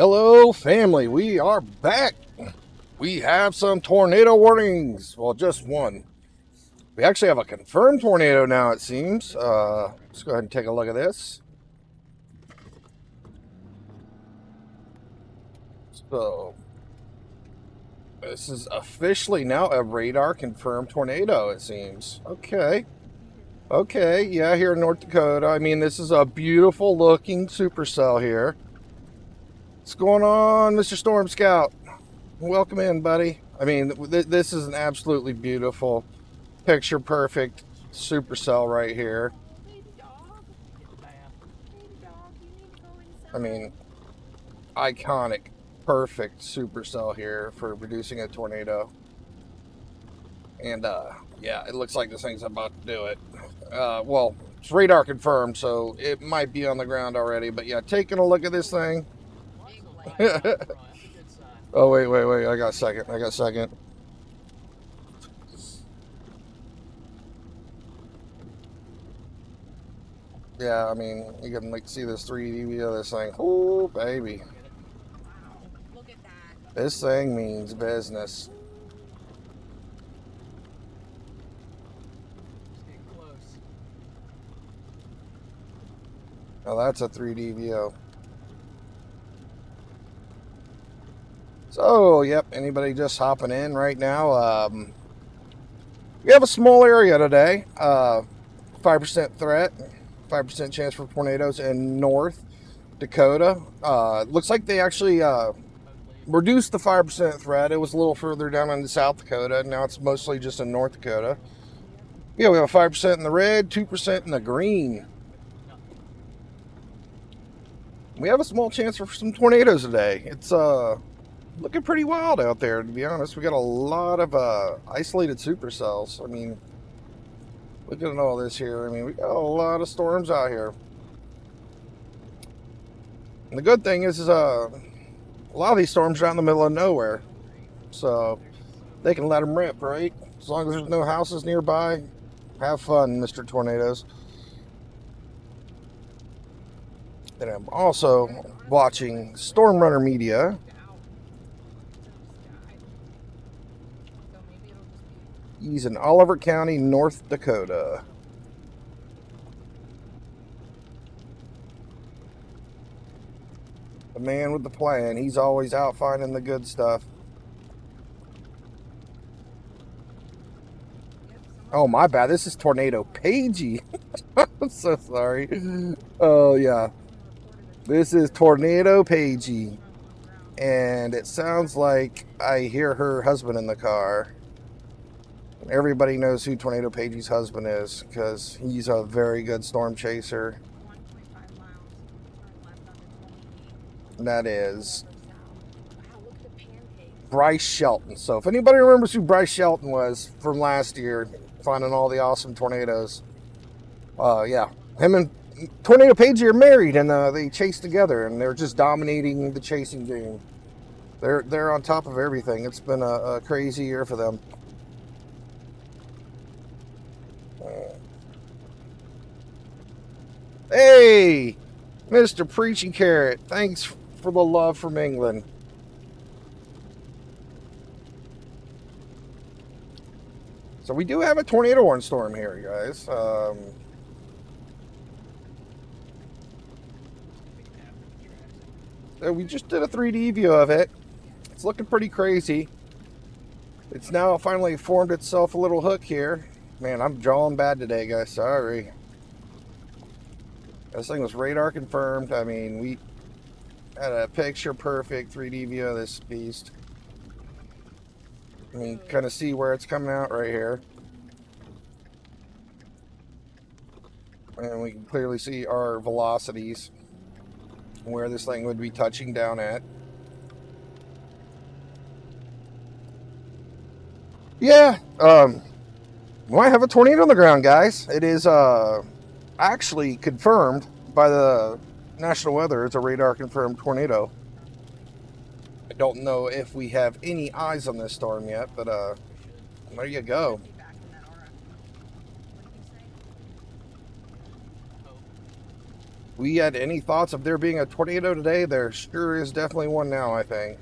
Hello, family. We are back. We have some tornado warnings. Well, just one. We actually have a confirmed tornado now, it seems. Let's go ahead and take a look at this. So, this is officially now a radar confirmed tornado, it seems. Okay. Okay, yeah, here in North Dakota. I mean, this is a beautiful looking supercell here. What's going on, Mr. Storm Scout? Welcome in, buddy. I mean, this is an absolutely beautiful, picture perfect supercell right here. I mean, iconic, perfect supercell here for producing a tornado. And yeah, it looks like this thing's about to do it. Well, it's radar confirmed, so it might be on the ground already. But yeah, taking a look at this thing. Oh, wait. I got a second. Yeah, I mean, you can like see this 3D view of this thing. Oh, baby. This thing means business. Now that's a 3D view. So, yep, anybody just hopping in right now? We have a small area today. 5% threat, 5% chance for tornadoes in North Dakota. Looks like they actually reduced the 5% threat. It was a little further down in South Dakota. Now it's mostly just in North Dakota. Yeah, we have a 5% in the red, 2% in the green. We have a small chance for some tornadoes today. It's looking pretty wild out there, to be honest. We got a lot of isolated supercells. I mean, look at all this here. I mean, we got a lot of storms out here. And the good thing is a lot of these storms are out in the middle of nowhere. So they can let them rip, right? As long as there's no houses nearby. Have fun, Mr. Tornadoes. And I'm also watching Storm Runner Media. He's in Oliver County, North Dakota. The man with the plan. He's always out finding the good stuff. Oh, my bad. This is Tornado Pagey. I'm so sorry. Oh, yeah. This is Tornado Pagey. And it sounds like I hear her husband in the car. Everybody knows who Tornado Pagey's husband is because he's a very good storm chaser. That is Bryce Shelton. So if anybody remembers who Bryce Shelton was from last year, finding all the awesome tornadoes, yeah, him and Tornado Pagey are married, and they chase together, and they're just dominating the chasing game. They're on top of everything. It's been a crazy year for them. Hey, Mr. Preachy Carrot, thanks for the love from England. So we do have a tornado warning storm here, guys. We just did a 3D view of it. It's looking pretty crazy. It's now finally formed itself a little hook here. Man, I'm drawing bad today, guys. Sorry. This thing was radar confirmed. I mean, we had a picture perfect 3D view of this beast. I mean, kind of see where it's coming out right here. And we can clearly see our velocities, where this thing would be touching down at. Yeah, we might have a tornado on the ground, guys. It is actually confirmed by the National Weather. It's a radar confirmed tornado. I don't know if we have any eyes on this storm yet, but there you go. we had any thoughts of there being a tornado today, there sure is definitely one now, I think.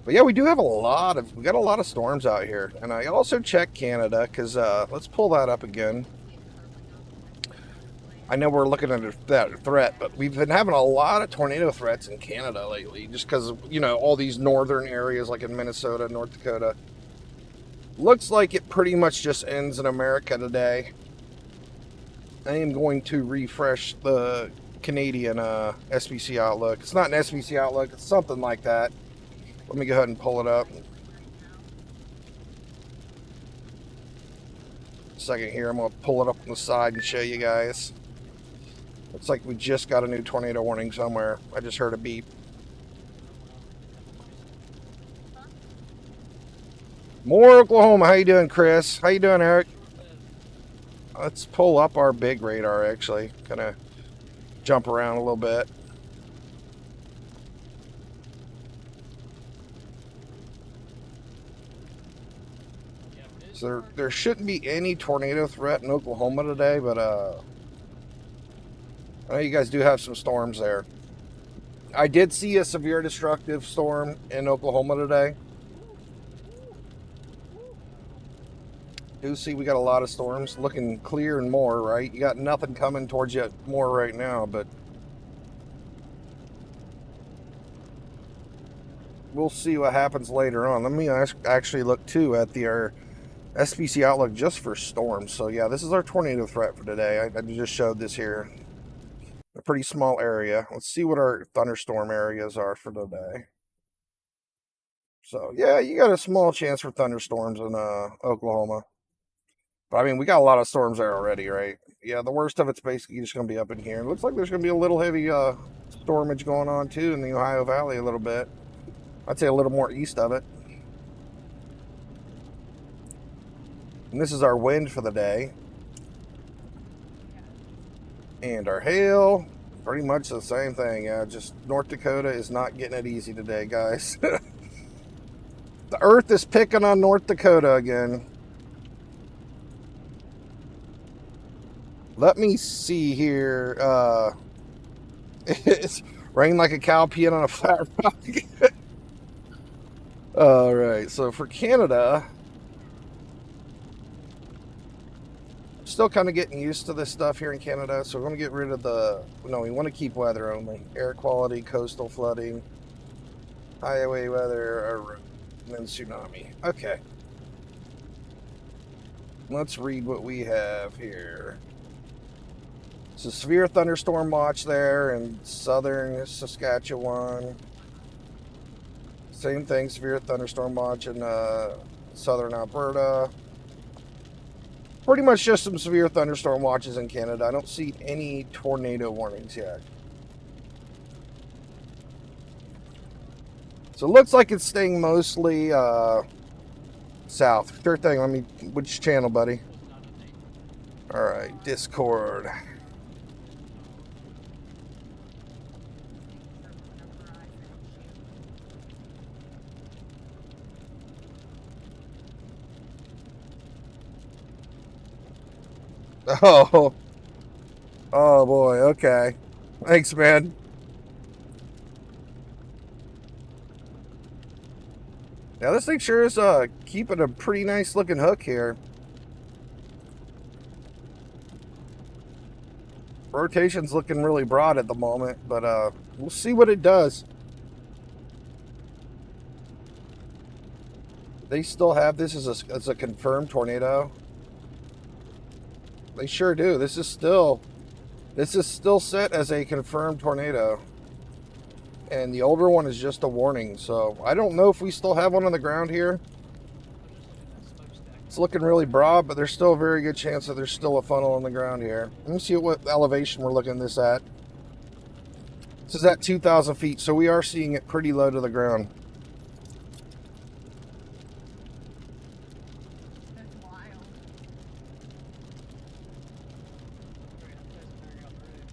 But yeah, we got a lot of storms out here. And I also checked Canada, because let's pull that up again. I know we're looking at that threat, but we've been having a lot of tornado threats in Canada lately, just because of, you know, all these northern areas like in Minnesota, North Dakota. Looks like it pretty much just ends in America today. I am going to refresh the Canadian SBC Outlook. It's not an SBC Outlook, it's something like that. Let me go ahead and pull it up. Second here, I'm going to pull it up on the side and show you guys. Looks like we just got a new tornado warning somewhere. I just heard a beep. More Oklahoma. How you doing, Chris? How you doing, Eric? Let's pull up our big radar, actually. Kind of jump around a little bit. So there shouldn't be any tornado threat in Oklahoma today, but I know you guys do have some storms there. I did see a severe destructive storm in Oklahoma today. Do see we got a lot of storms looking clear and more, right? You got nothing coming towards you more right now, but we'll see what happens later on. Let me actually look too at our SBC Outlook just for storms. So yeah, this is our tornado threat for today. I just showed this here. A pretty small area. Let's see what our thunderstorm areas are for today. So yeah, you got a small chance for thunderstorms in Oklahoma. But I mean, we got a lot of storms there already, right? Yeah, the worst of it's basically just going to be up in here. It looks like there's going to be a little heavy stormage going on too in the Ohio Valley a little bit. I'd say a little more east of it. And this is our wind for the day. And our hail, pretty much the same thing. Yeah, just North Dakota is not getting it easy today, guys. The earth is picking on North Dakota again. Let me see here. It's rain like a cow peeing on a flat rock. All right, so for Canada, still kind of getting used to this stuff here in Canada, so we're going to get rid of we want to keep weather only. Air quality, coastal flooding, highway weather, and then tsunami. Okay. Let's read what we have here. It's a severe thunderstorm watch there in southern Saskatchewan. Same thing, severe thunderstorm watch in southern Alberta. Pretty much just some severe thunderstorm watches in Canada. I don't see any tornado warnings yet. So it looks like it's staying mostly south. Sure thing. Which channel, buddy? All right, Discord. Oh boy. Okay. Thanks, man. Yeah, this thing sure is keeping a pretty nice looking hook here. Rotation's looking really broad at the moment, but we'll see what it does. They still have this as a confirmed tornado. They sure do. This is still set as a confirmed tornado. And the older one is just a warning. So I don't know if we still have one on the ground here. It's looking really broad, but there's still a very good chance that there's still a funnel on the ground here. Let me see what elevation we're looking at this at. This is at 2,000 feet, so we are seeing it pretty low to the ground.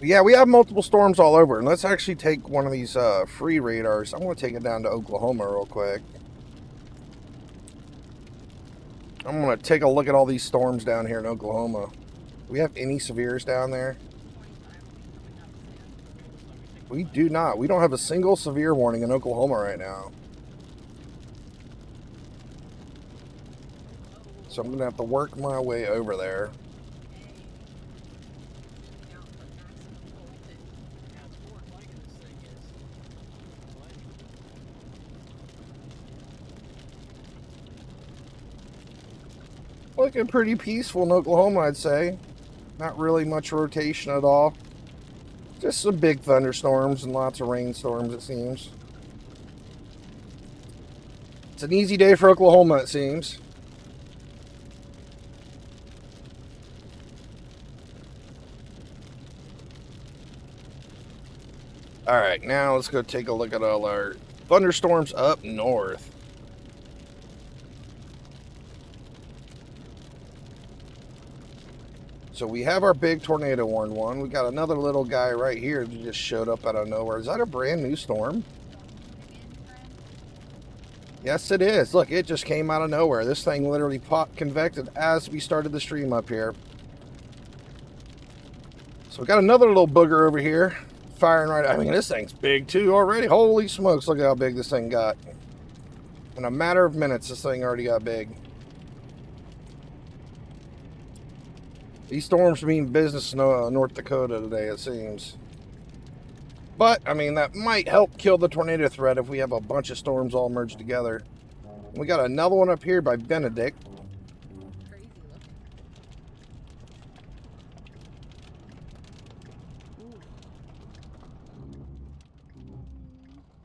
Yeah, we have multiple storms all over. And let's actually take one of these free radars. I'm going to take it down to Oklahoma real quick. I'm going to take a look at all these storms down here in Oklahoma. Do we have any severes down there? We do not. We don't have a single severe warning in Oklahoma right now. So I'm going to have to work my way over there. Looking pretty peaceful in Oklahoma, I'd say. Not really much rotation at all. Just some big thunderstorms and lots of rainstorms, it seems. It's an easy day for Oklahoma, it seems. Alright, now let's go take a look at all our thunderstorms up north. So we have our big tornado warned one. We got another little guy right here that just showed up out of nowhere. Is that a brand new storm? Yes, it is. Look, it just came out of nowhere. This thing literally convected as we started the stream up here. So we got another little booger over here firing right. I mean, this thing's big too already. Holy smokes, look how big this thing got. In a matter of minutes, this thing already got big. These storms mean business in North Dakota today, it seems. But, I mean, that might help kill the tornado threat if we have a bunch of storms all merged together. We got another one up here by Benedict. Crazy looking.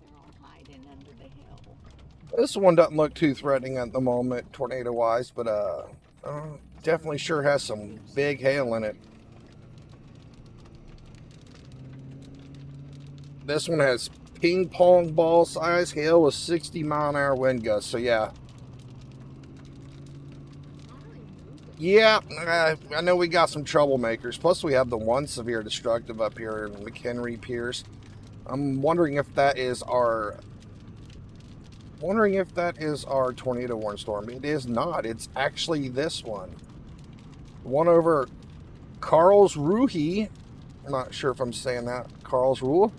They're all hiding under the hill. This one doesn't look too threatening at the moment, tornado-wise, but definitely sure has some big hail in it. This one has ping pong ball size hail with 60-mile-an-hour wind gusts. So yeah. Yeah, I know we got some troublemakers. Plus we have the one severe destructive up here in McHenry Pierce. I'm wondering if that is our tornado warning storm. It is not. It's actually this one. One over Karlsruhe. I'm not sure if I'm saying that. Karlsruhe.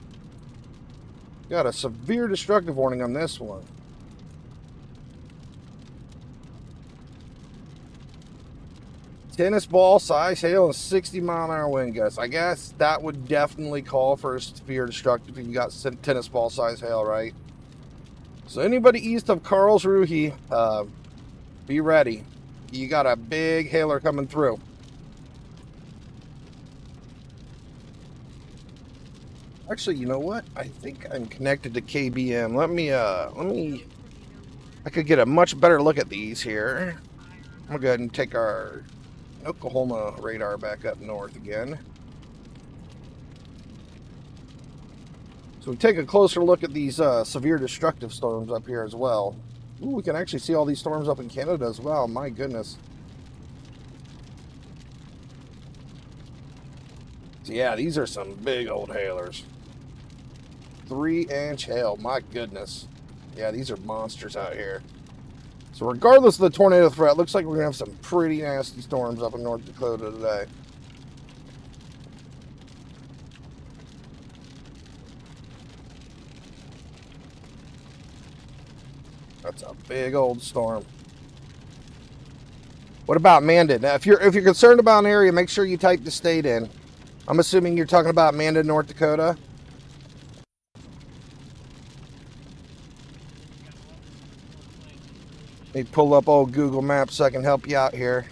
Got a severe destructive warning on this one. Tennis ball size hail and 60-mile-an-hour wind gusts. I guess that would definitely call for a severe destructive if you got tennis ball size hail, right? So anybody east of Karlsruhe, be ready. You got a big hailer coming through. Actually, you know what? I think I'm connected to KBM. Let me, I could get a much better look at these here. I'm gonna go ahead and take our Oklahoma radar back up north again. So we take a closer look at these severe destructive storms up here as well. Ooh, we can actually see all these storms up in Canada as well. My goodness. So yeah, these are some big old hailers. 3-inch hail, my goodness. Yeah, these are monsters out here. So regardless of the tornado threat, looks like we're gonna have some pretty nasty storms up in North Dakota today. That's a big old storm. What about Mandan? Now, if you're concerned about an area, make sure you type the state in. I'm assuming you're talking about Mandan, North Dakota. Let me pull up old Google Maps so I can help you out here.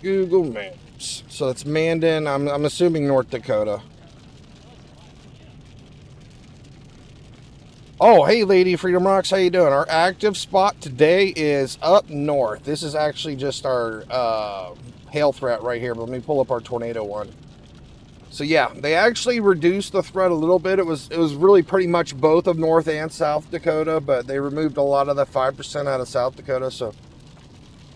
Google Maps. So it's Mandan. I'm assuming North Dakota. Oh, hey, Lady Freedom Rocks, how you doing? Our active spot today is up north. This is actually just our hail threat right here. But let me pull up our tornado one. So yeah, they actually reduced the threat a little bit. It was really pretty much both of North and South Dakota, but they removed a lot of the 5% out of South Dakota. So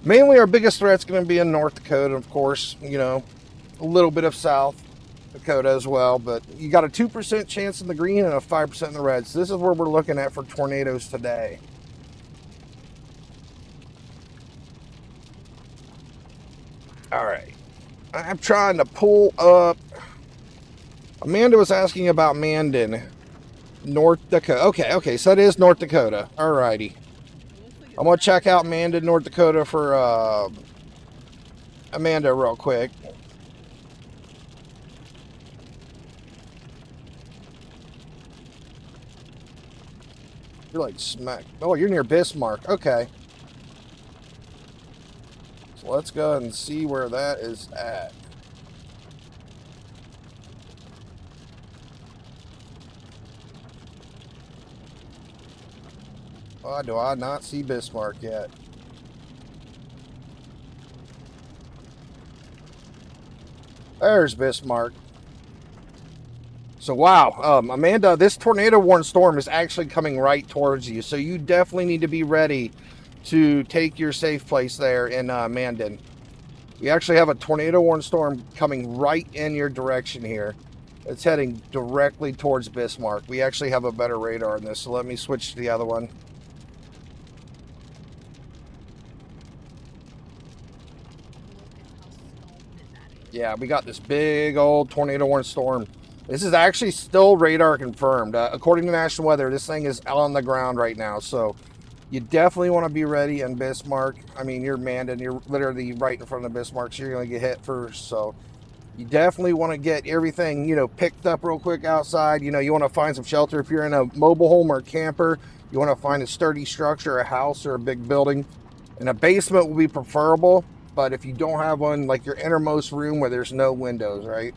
mainly our biggest threat's going to be in North Dakota, of course. You know, a little bit of South. Dakota as well, but you got a 2% chance in the green and a 5% in the red. So this is where we're looking at for tornadoes today. All right. I'm trying to pull up. Amanda was asking about Mandan, North Dakota. Okay, so it is North Dakota. All righty. I'm going to check out Mandan, North Dakota for Amanda real quick. You're like smack. Oh, you're near Bismarck. Okay. So let's go ahead and see where that is at. Oh, do I not see Bismarck yet? There's Bismarck. So wow, Amanda, this tornado warned storm is actually coming right towards you. So you definitely need to be ready to take your safe place there in Mandan. We actually have a tornado warned storm coming right in your direction here. It's heading directly towards Bismarck. We actually have a better radar in this, so let me switch to the other one. Yeah, we got this big old tornado warned storm. This is actually still radar confirmed. According to National Weather, this thing is on the ground right now. So you definitely want to be ready in Bismarck. I mean, you're Mandan. You're literally right in front of Bismarck, so you're going to get hit first. So you definitely want to get everything, picked up real quick outside. You want to find some shelter. If you're in a mobile home or a camper, you want to find a sturdy structure, a house or a big building. And a basement will be preferable. But if you don't have one, like your innermost room where there's no windows, right?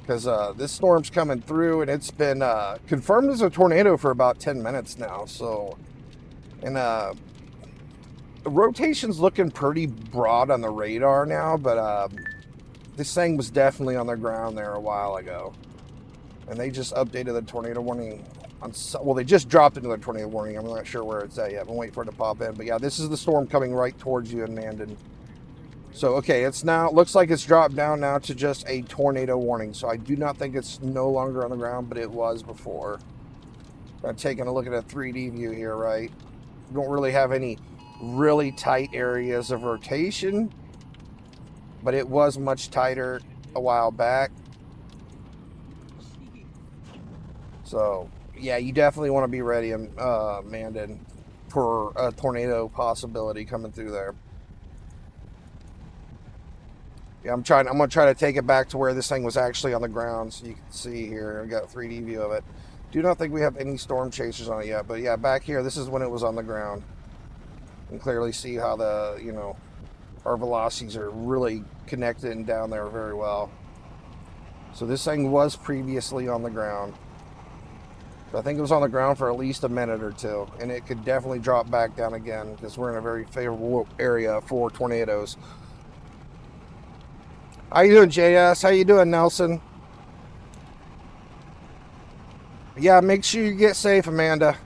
Because this storm's coming through and it's been confirmed as a tornado for about 10 minutes now. So, and the rotation's looking pretty broad on the radar now, but this thing was definitely on the ground there a while ago. And they just updated the tornado warning. Well, they just dropped into the tornado warning. I'm not sure where it's at yet. I'm waiting for it to pop in. But yeah, this is the storm coming right towards you in Mandan. So, okay, it looks like it's dropped down now to just a tornado warning. So I do not think it's no longer on the ground, but it was before. I'm taking a look at a 3D view here, right? We don't really have any really tight areas of rotation, but it was much tighter a while back. So, yeah, you definitely want to be ready in Mandan for a tornado possibility coming through there. Yeah, I'm gonna try to take it back to where this thing was actually on the ground, so you can see here. I got a 3D view of it. Do not think we have any storm chasers on it yet, but yeah, back here, this is when it was on the ground. You can clearly see how our velocities are really connected and down there very well. So this thing was previously on the ground. So I think it was on the ground for at least a minute or two, and it could definitely drop back down again because we're in a very favorable area for tornadoes. How you doing, JS? How you doing, Nelson? Yeah, make sure you get safe, Amanda.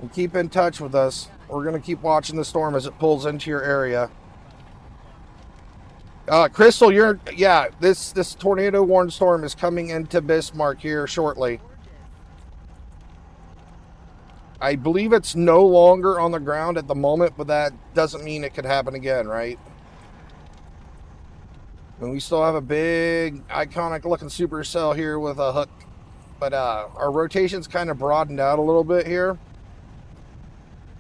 And keep in touch with us. We're going to keep watching the storm as it pulls into your area. Crystal, this tornado warned storm is coming into Bismarck here shortly. I believe it's no longer on the ground at the moment, but that doesn't mean it could happen again, right? And we still have a big, iconic looking supercell here with a hook. But our rotation's kind of broadened out a little bit here.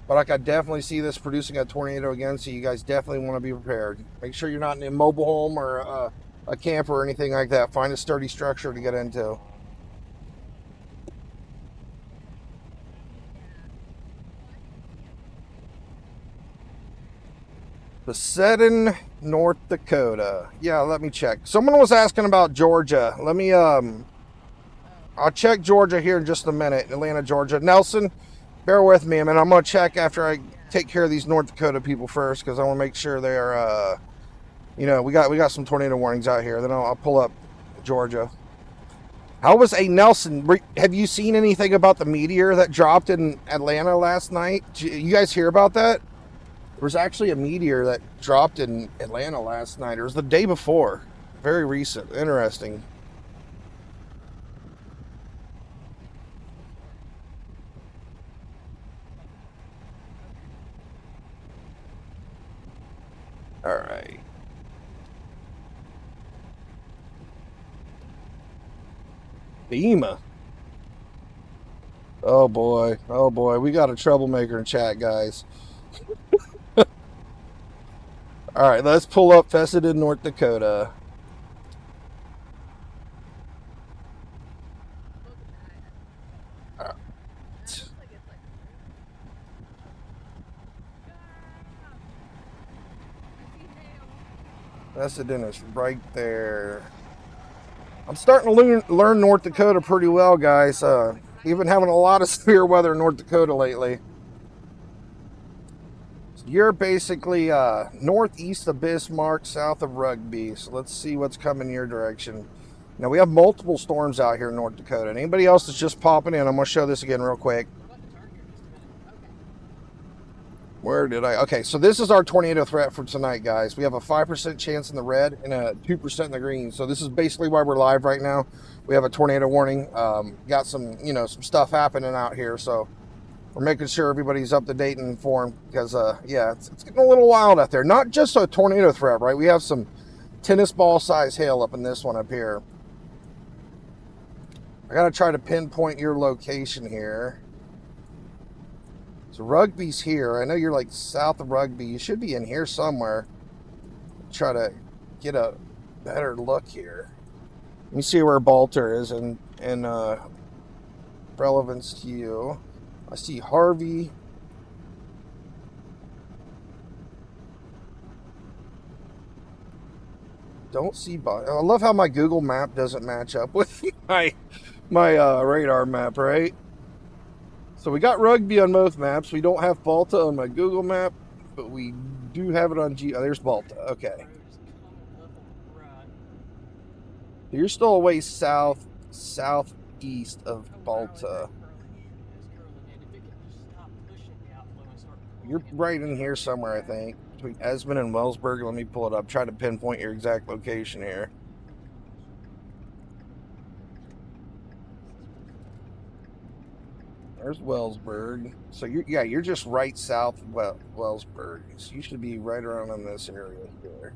But I could definitely see this producing a tornado again, so you guys definitely want to be prepared. Make sure you're not in a mobile home or a camper or anything like that. Find a sturdy structure to get into. Besettin, North Dakota. Yeah, let me check. Someone was asking about Georgia. Let me, I'll check Georgia here in just a minute. Atlanta, Georgia. Nelson, bear with me. I'm going to check after I take care of these North Dakota people first, because I want to make sure they're, we got some tornado warnings out here. Then I'll pull up Georgia. How was Nelson? Have you seen anything about the meteor that dropped in Atlanta last night? Did you guys hear about that? There was actually a meteor that dropped in Atlanta last night. It was the day before. Very recent. Interesting. All right. FEMA. Oh boy. Oh boy. We got a troublemaker in chat, guys. All right, let's pull up Fessenden, North Dakota. All right. Fessenden is right there. I'm starting to learn North Dakota pretty well, guys. We've been having a lot of severe weather in North Dakota lately. You're basically northeast of Bismarck, south of Rugby. So let's see what's coming your direction. Now we have multiple storms out here in North Dakota. And anybody else that's just popping in, I'm going to show this again real quick. Where did I? Okay, so this is our tornado threat for tonight, guys. We have a 5% chance in the red and a 2% in the green. So this is basically why we're live right now. We have a tornado warning. Got some, some stuff happening out here. So we're making sure everybody's up to date and informed because, yeah, it's getting a little wild out there. Not just a tornado threat, right? We have some tennis ball size hail up in this one up here. I got to try to pinpoint your location here. So Rugby's here. I know you're like south of Rugby. You should be in here somewhere. Try to get a better look here. Let me see where Balter is in relevance to you. I see Harvey. Don't see Balter. I love how my Google map doesn't match up with my radar map, right? So we got Rugby on both maps. We don't have Balta on my Google map, but we do have it on G. Oh, there's Balta. Okay. You're still a ways southeast of Balta. You're right in here somewhere, I think, between Esmond and Wellsburg. Let me pull it up. Try to pinpoint your exact location here. There's Wellsburg. So you're just right south of Wellsburg. So you should be right around in this area here.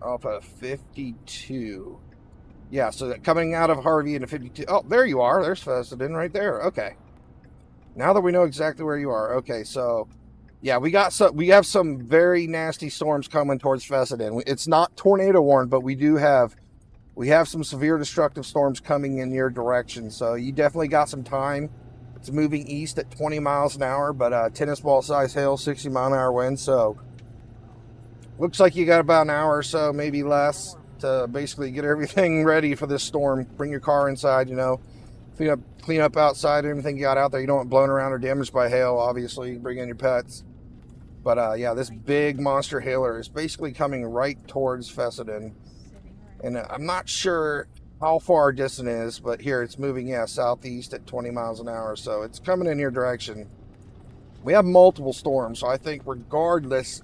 Off of 52. Yeah, so coming out of Harvey into 52. Oh, there you are. There's Fessenden right there. Okay. Now that we know exactly where you are. Okay, so yeah, we have some very nasty storms coming towards Fessenden. It's not tornado warned, but we have some severe destructive storms coming in your direction. So you definitely got some time. It's moving east at 20 miles an hour, but tennis ball size hail, 60 mile an hour wind. So looks like you got about an hour or so, maybe less, to basically get everything ready for this storm. Bring your car inside, clean up outside anything you got out there. You don't want blown around or damaged by hail, obviously. Bring in your pets. But yeah, this big monster hailer is basically coming right towards Fessenden. And I'm not sure how far distant it is, but here it's moving, southeast at 20 miles an hour. So it's coming in your direction. We have multiple storms, so I think regardless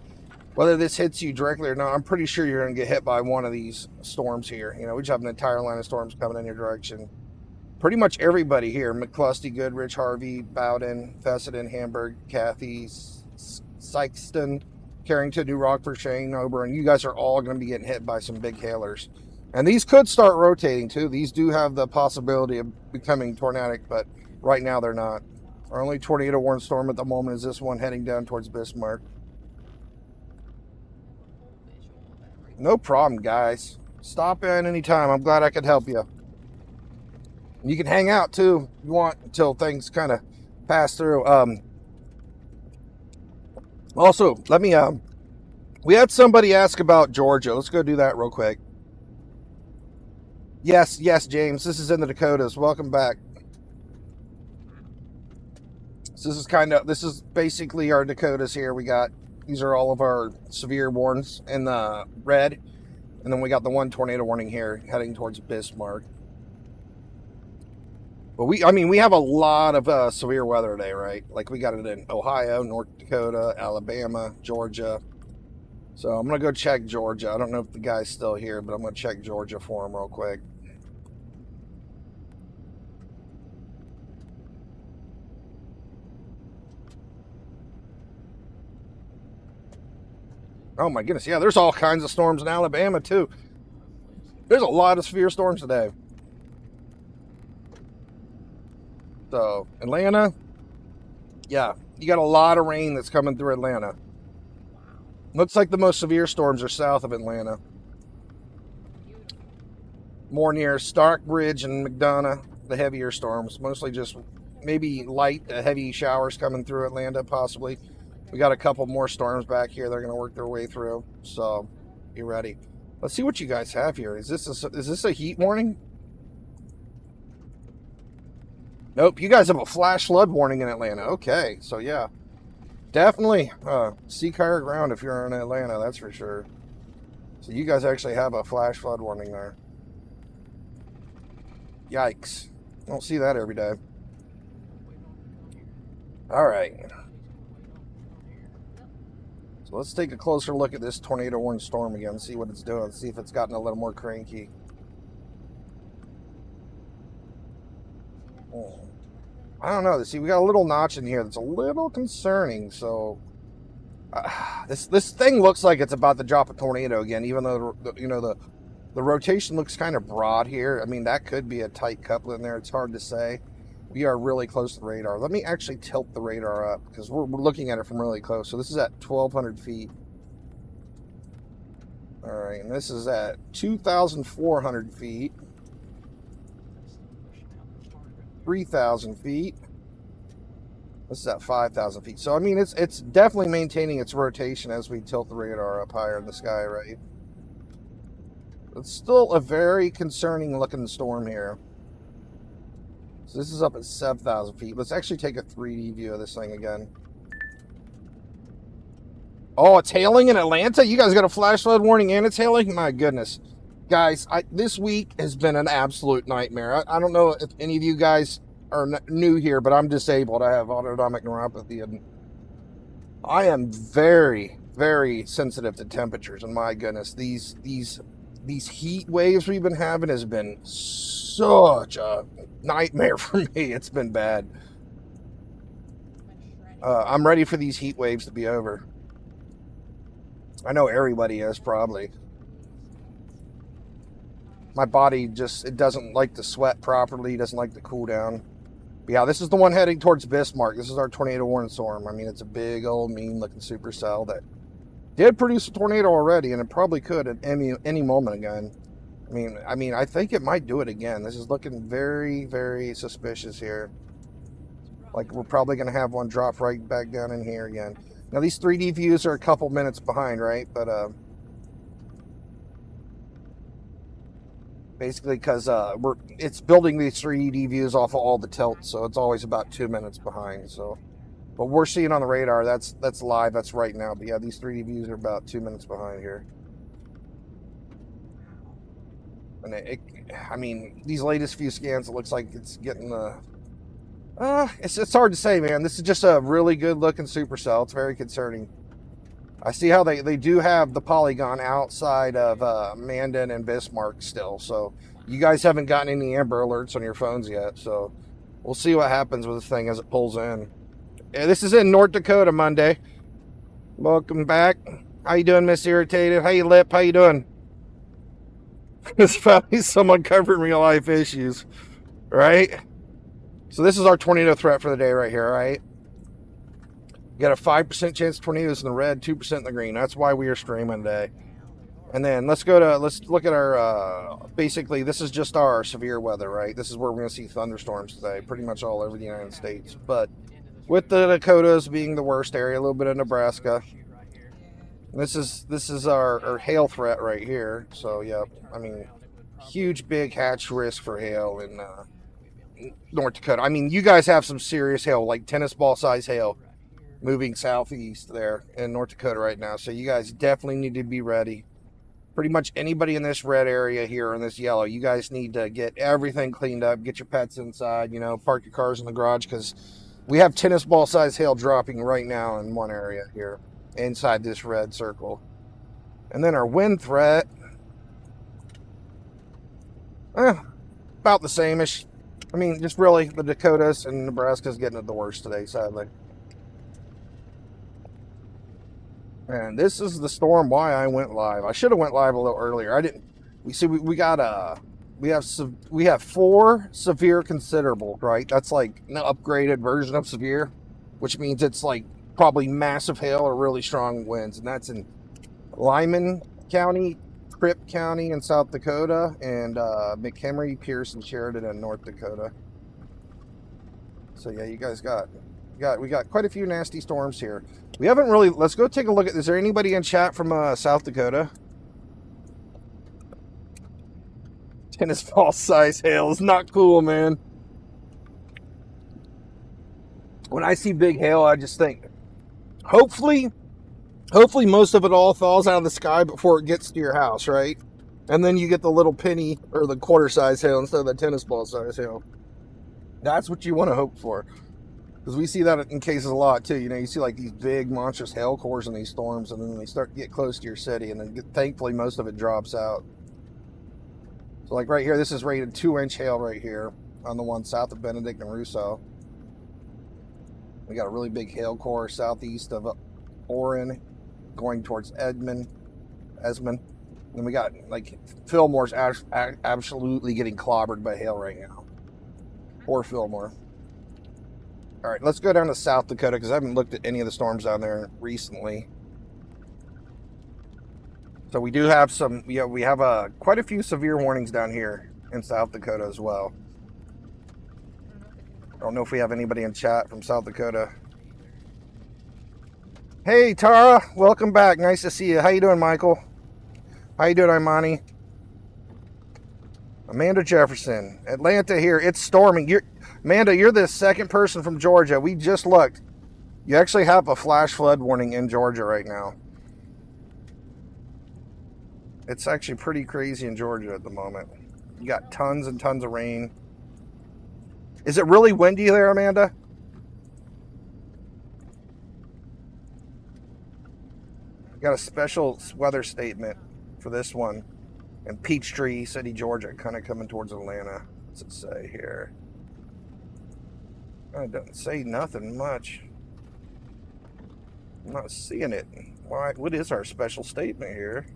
whether this hits you directly or not, I'm pretty sure you're going to get hit by one of these storms here. We just have an entire line of storms coming in your direction. Pretty much everybody here, McClusty, Goodrich, Harvey, Bowden, Fessenden, Hamburg, Cathy, Sykeston, Carrington, New Rockford, Shane, Oberon, you guys are all going to be getting hit by some big hailers. And these could start rotating too. These do have the possibility of becoming tornadic, but right now they're not. Our only tornado warned storm at the moment is this one heading down towards Bismarck. No problem, guys. Stop in anytime. I'm glad I could help you. You can hang out too if you want until things kind of pass through. Also, let me we had somebody ask about Georgia. Let's go do that real quick. Yes, James. This is in the Dakotas. Welcome back. So this is basically our Dakotas here. These are all of our severe warnings in the red. And then we got the one tornado warning here heading towards Bismarck. But we have a lot of severe weather today, right? Like we got it in Ohio, North Dakota, Alabama, Georgia. So I'm going to go check Georgia. I don't know if the guy's still here, but I'm going to check Georgia for him real quick. Oh my goodness, yeah, there's all kinds of storms in Alabama too. There's a lot of severe storms today. So, Atlanta, yeah, you got a lot of rain that's coming through Atlanta. Looks like the most severe storms are south of Atlanta. More near Stockbridge and McDonough, the heavier storms. Mostly just maybe light, heavy showers coming through Atlanta, possibly. We got a couple more storms back here. They're going to work their way through. So, be ready. Let's see what you guys have here. Is this a heat warning? Nope. You guys have a flash flood warning in Atlanta. Okay. So, yeah. Definitely seek higher ground if you're in Atlanta. That's for sure. So, you guys actually have a flash flood warning there. Yikes. Don't see that every day. All right. So let's take a closer look at this tornado warning storm again, see what it's doing, see if it's gotten a little more cranky. I don't know. See, we got a little notch in here that's a little concerning. So this thing looks like it's about to drop a tornado again, even though the rotation looks kind of broad here. I mean, that could be a tight coupling there. It's hard to say. We are really close to the radar. Let me actually tilt the radar up because we're looking at it from really close. So this is at 1,200 feet. All right, and this is at 2,400 feet. 3,000 feet. This is at 5,000 feet. So, I mean, it's definitely maintaining its rotation as we tilt the radar up higher in the sky, right? It's still a very concerning looking storm here. So this is up at 7,000 feet. Let's actually take a 3D view of this thing again. Oh, it's hailing in Atlanta? You guys got a flash flood warning and it's hailing? My goodness. Guys, this week has been an absolute nightmare. I don't know if any of you guys are new here, but I'm disabled. I have autonomic neuropathy, and I am very, very sensitive to temperatures. And my goodness, these heat waves we've been having has been such a nightmare for me. It's been bad. I'm ready for these heat waves to be over. I know everybody is, probably. My body it doesn't like to sweat properly, doesn't like to cool down. But yeah, this is the one heading towards Bismarck. This is our tornado warning storm. I mean, it's a big old mean looking supercell that did produce a tornado already, and it probably could at any moment again. I mean, I think it might do it again. This is looking very, very suspicious here. Like, we're probably going to have one drop right back down in here again. Now, these 3D views are a couple minutes behind, right? But, basically, because it's building these 3D views off of all the tilts, so it's always about 2 minutes behind. So, but we're seeing on the radar, that's live, that's right now. But yeah, these 3D views are about 2 minutes behind here. And I mean, these latest few scans, it looks like it's getting it's hard to say, man. This is just a really good looking supercell. It's very concerning. I see how they do have the polygon outside of Mandan and Bismarck still. So you guys haven't gotten any Amber Alerts on your phones yet. So we'll see what happens with this thing as it pulls in. Yeah, this is in North Dakota Monday. Welcome back. How you doing, Miss Irritated? Hey, Lip. How you doing? It's probably someone covering real life issues, right? So this is our tornado threat for the day right here, right? You got a 5% chance of tornadoes in the red, 2% in the green. That's why we are streaming today. And then let's look at our, basically this is just our severe weather, right? This is where we're going to see thunderstorms today, pretty much all over the United States. But with the Dakotas being the worst area, a little bit of Nebraska. This is our hail threat right here. So, yeah, I mean, huge, big hatch risk for hail in North Dakota. I mean, you guys have some serious hail, like tennis ball size hail, moving southeast there in North Dakota right now. So you guys definitely need to be ready. Pretty much anybody in this red area here, in this yellow, you guys need to get everything cleaned up, get your pets inside, park your cars in the garage, because we have tennis ball size hail dropping right now in one area here, inside this red circle. And then our wind threat, about the same-ish. I mean, just really the Dakotas and Nebraska's getting it the worst today, sadly. And this is the storm why I went live. I should have went live a little earlier. I didn't. We have 4 severe considerable, right? That's like an upgraded version of severe, which means it's like probably massive hail or really strong winds, and that's in Lyman County, Tripp County in South Dakota, and McHenry, Pierce, and Sheridan in North Dakota. So yeah, you guys we got quite a few nasty storms here. We haven't really. Let's go take a look at. Is there anybody in chat from South Dakota? Tennis ball size hail is not cool, man. When I see big hail, I just think, hopefully most of it all falls out of the sky before it gets to your house, right? And then you get the little penny or the quarter size hail instead of the tennis ball size hail. That's what you want to hope for. Because we see that in cases a lot too. You know, you see like these big monstrous hail cores in these storms, and then they start to get close to your city, and then thankfully most of it drops out. So like right here, this is rated 2-inch hail right here on the one south of Benedict and Russo. We got a really big hail core southeast of Orrin going towards Esmond. And we got like Fillmore's absolutely getting clobbered by hail right now. Or Fillmore. All right, let's go down to South Dakota because I haven't looked at any of the storms down there recently. So we do have some, we have quite a few severe warnings down here in South Dakota as well. I don't know if we have anybody in chat from South Dakota. Hey, Tara, welcome back. Nice to see you. How you doing, Michael? How you doing, Imani? Amanda Jefferson, Atlanta here. It's storming. Amanda, you're the second person from Georgia. We just looked. You actually have a flash flood warning in Georgia right now. It's actually pretty crazy in Georgia at the moment. You got tons and tons of rain. Is it really windy there, Amanda? Got a special weather statement for this one. In Peachtree City, Georgia, kind of coming towards Atlanta. What's it say here? It doesn't say nothing much. I'm not seeing it. Why? What is our special statement here?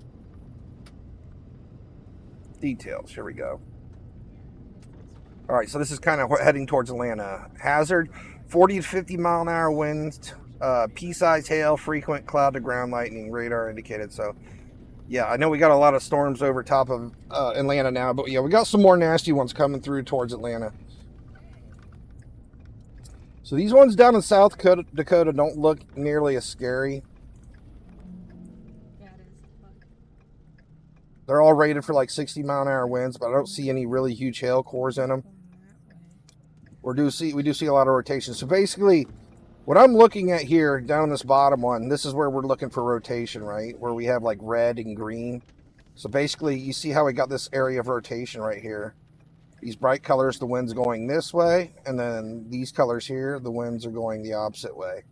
Details. Here we go. All right, so this is kind of heading towards Atlanta. Hazard: 40 to 50 mile an hour winds, pea-sized hail, frequent cloud-to-ground lightning, radar indicated. So, yeah, I know we got a lot of storms over top of Atlanta now, but yeah, we got some more nasty ones coming through towards Atlanta. So these ones down in South Dakota don't look nearly as scary. They're all rated for like 60 mile an hour winds, but I don't see any really huge hail cores in them. We do see a lot of rotation. So basically, what I'm looking at here down this bottom one, this is where we're looking for rotation, right? Where we have like red and green. So basically, you see how we got this area of rotation right here. These bright colors, the wind's going this way, and then these colors here, the winds are going the opposite way.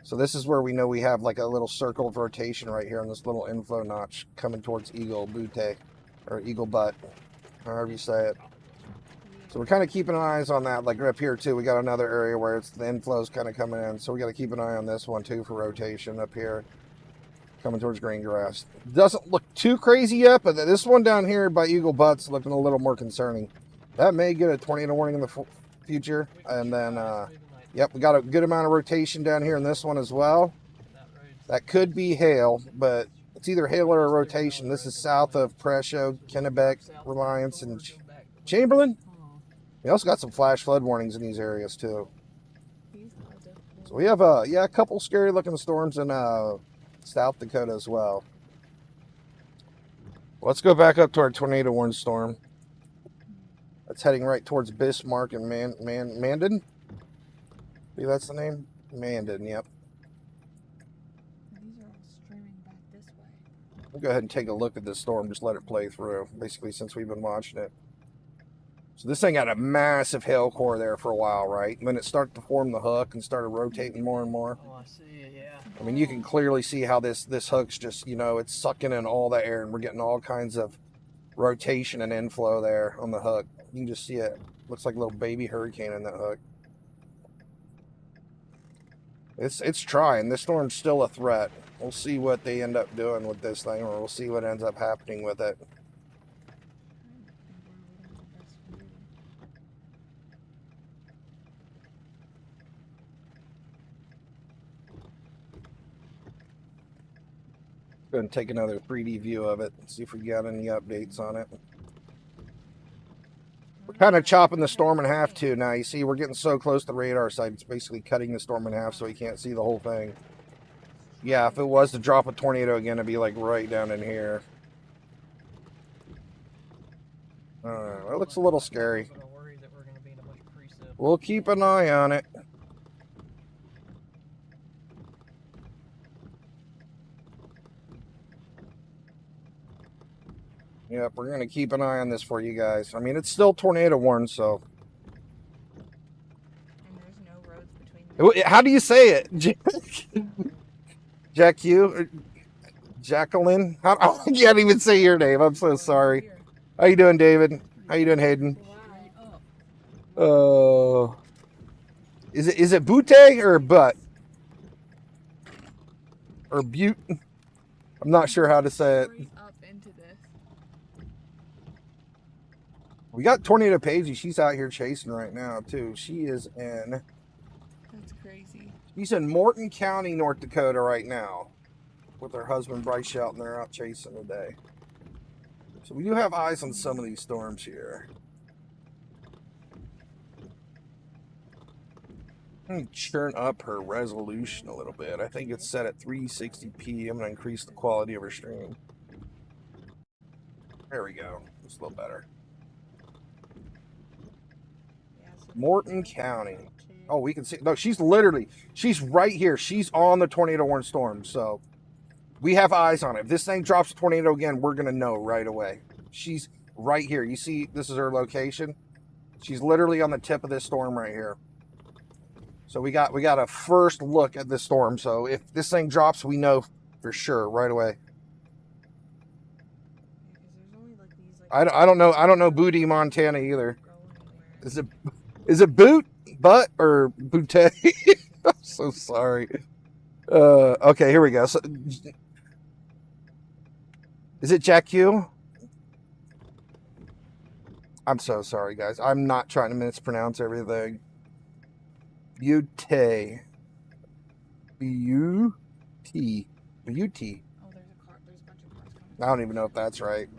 So this is where we know we have like a little circle of rotation right here on this little inflow notch coming towards Eagle Butte, or Eagle Butte, however you say it. So we're kind of keeping eyes on that. Like up here too, we got another area where it's the inflow's kind of coming in. So we got to keep an eye on this one too for rotation up here, coming towards green grass. Doesn't look too crazy yet, but this one down here by Eagle Butte's looking a little more concerning. That may get a tornado warning in the future. And then, yep, we got a good amount of rotation down here in this one as well. That could be hail, but it's either hail or a rotation. This is south of Presho, Kennebec, Reliance, and Chamberlain. We also got some flash flood warnings in these areas too. So we have a couple scary looking storms in South Dakota as well. Let's go back up to our tornado warning storm. That's heading right towards Bismarck and Mandan. See, that's the name? Mandan, yep. These are all streaming back this way. We'll go ahead and take a look at this storm, just let it play through, basically, since we've been watching it. So this thing had a massive hail core there for a while, right? And then it started to form the hook and started rotating more and more. Oh, I see it, yeah. I mean, you can clearly see how this hook's just, it's sucking in all the air, and we're getting all kinds of rotation and inflow there on the hook. You can just see it. Looks like a little baby hurricane in that hook. It's trying. This storm's still a threat. We'll see what they end up doing with this thing, or we'll see what ends up happening with it. Going to take another 3D view of it and see if we got any updates on it. We're kind of chopping the storm in half too now. You see, we're getting so close to the radar site, it's basically cutting the storm in half so you can't see the whole thing. Yeah, if it was to drop a tornado again, it'd be like right down in here. It looks a little scary. We'll keep an eye on it. Yep, we're going to keep an eye on this for you guys. I mean, it's still tornado warned, so. And there's no roads between them. How do you say it? Jack you? Jacqueline? I can't even say your name. I'm so sorry. How you doing, David? How you doing, Hayden? Is it Butte or Butt? Or Butte? I'm not sure how to say it. Up into this. We got Tornado Paige. She's out here chasing right now, too. She is in... That's crazy. She's in Morton County, North Dakota right now. With her husband, Bryce Shelton. They're out chasing today. So we do have eyes on some of these storms here. I'm going to churn up her resolution a little bit. I think it's set at 360p. I'm going to increase the quality of her stream. There we go. It's a little better. Morton County. Oh, we can see. No, she's right here. She's on the tornado warning storm. So we have eyes on it. If this thing drops a tornado again, we're going to know right away. She's right here. You see, this is her location. She's literally on the tip of this storm right here. So we got a first look at this storm. So if this thing drops, we know for sure right away. I don't know Booty, Montana either. Is it Butt or Butte? I'm so sorry. Okay, here we go. So, is it Jack Q? I'm so sorry, guys. I'm not trying to mispronounce everything. Butte. B-U-T. Butte. Oh, there's a bunch of cars coming. I don't even know if that's right.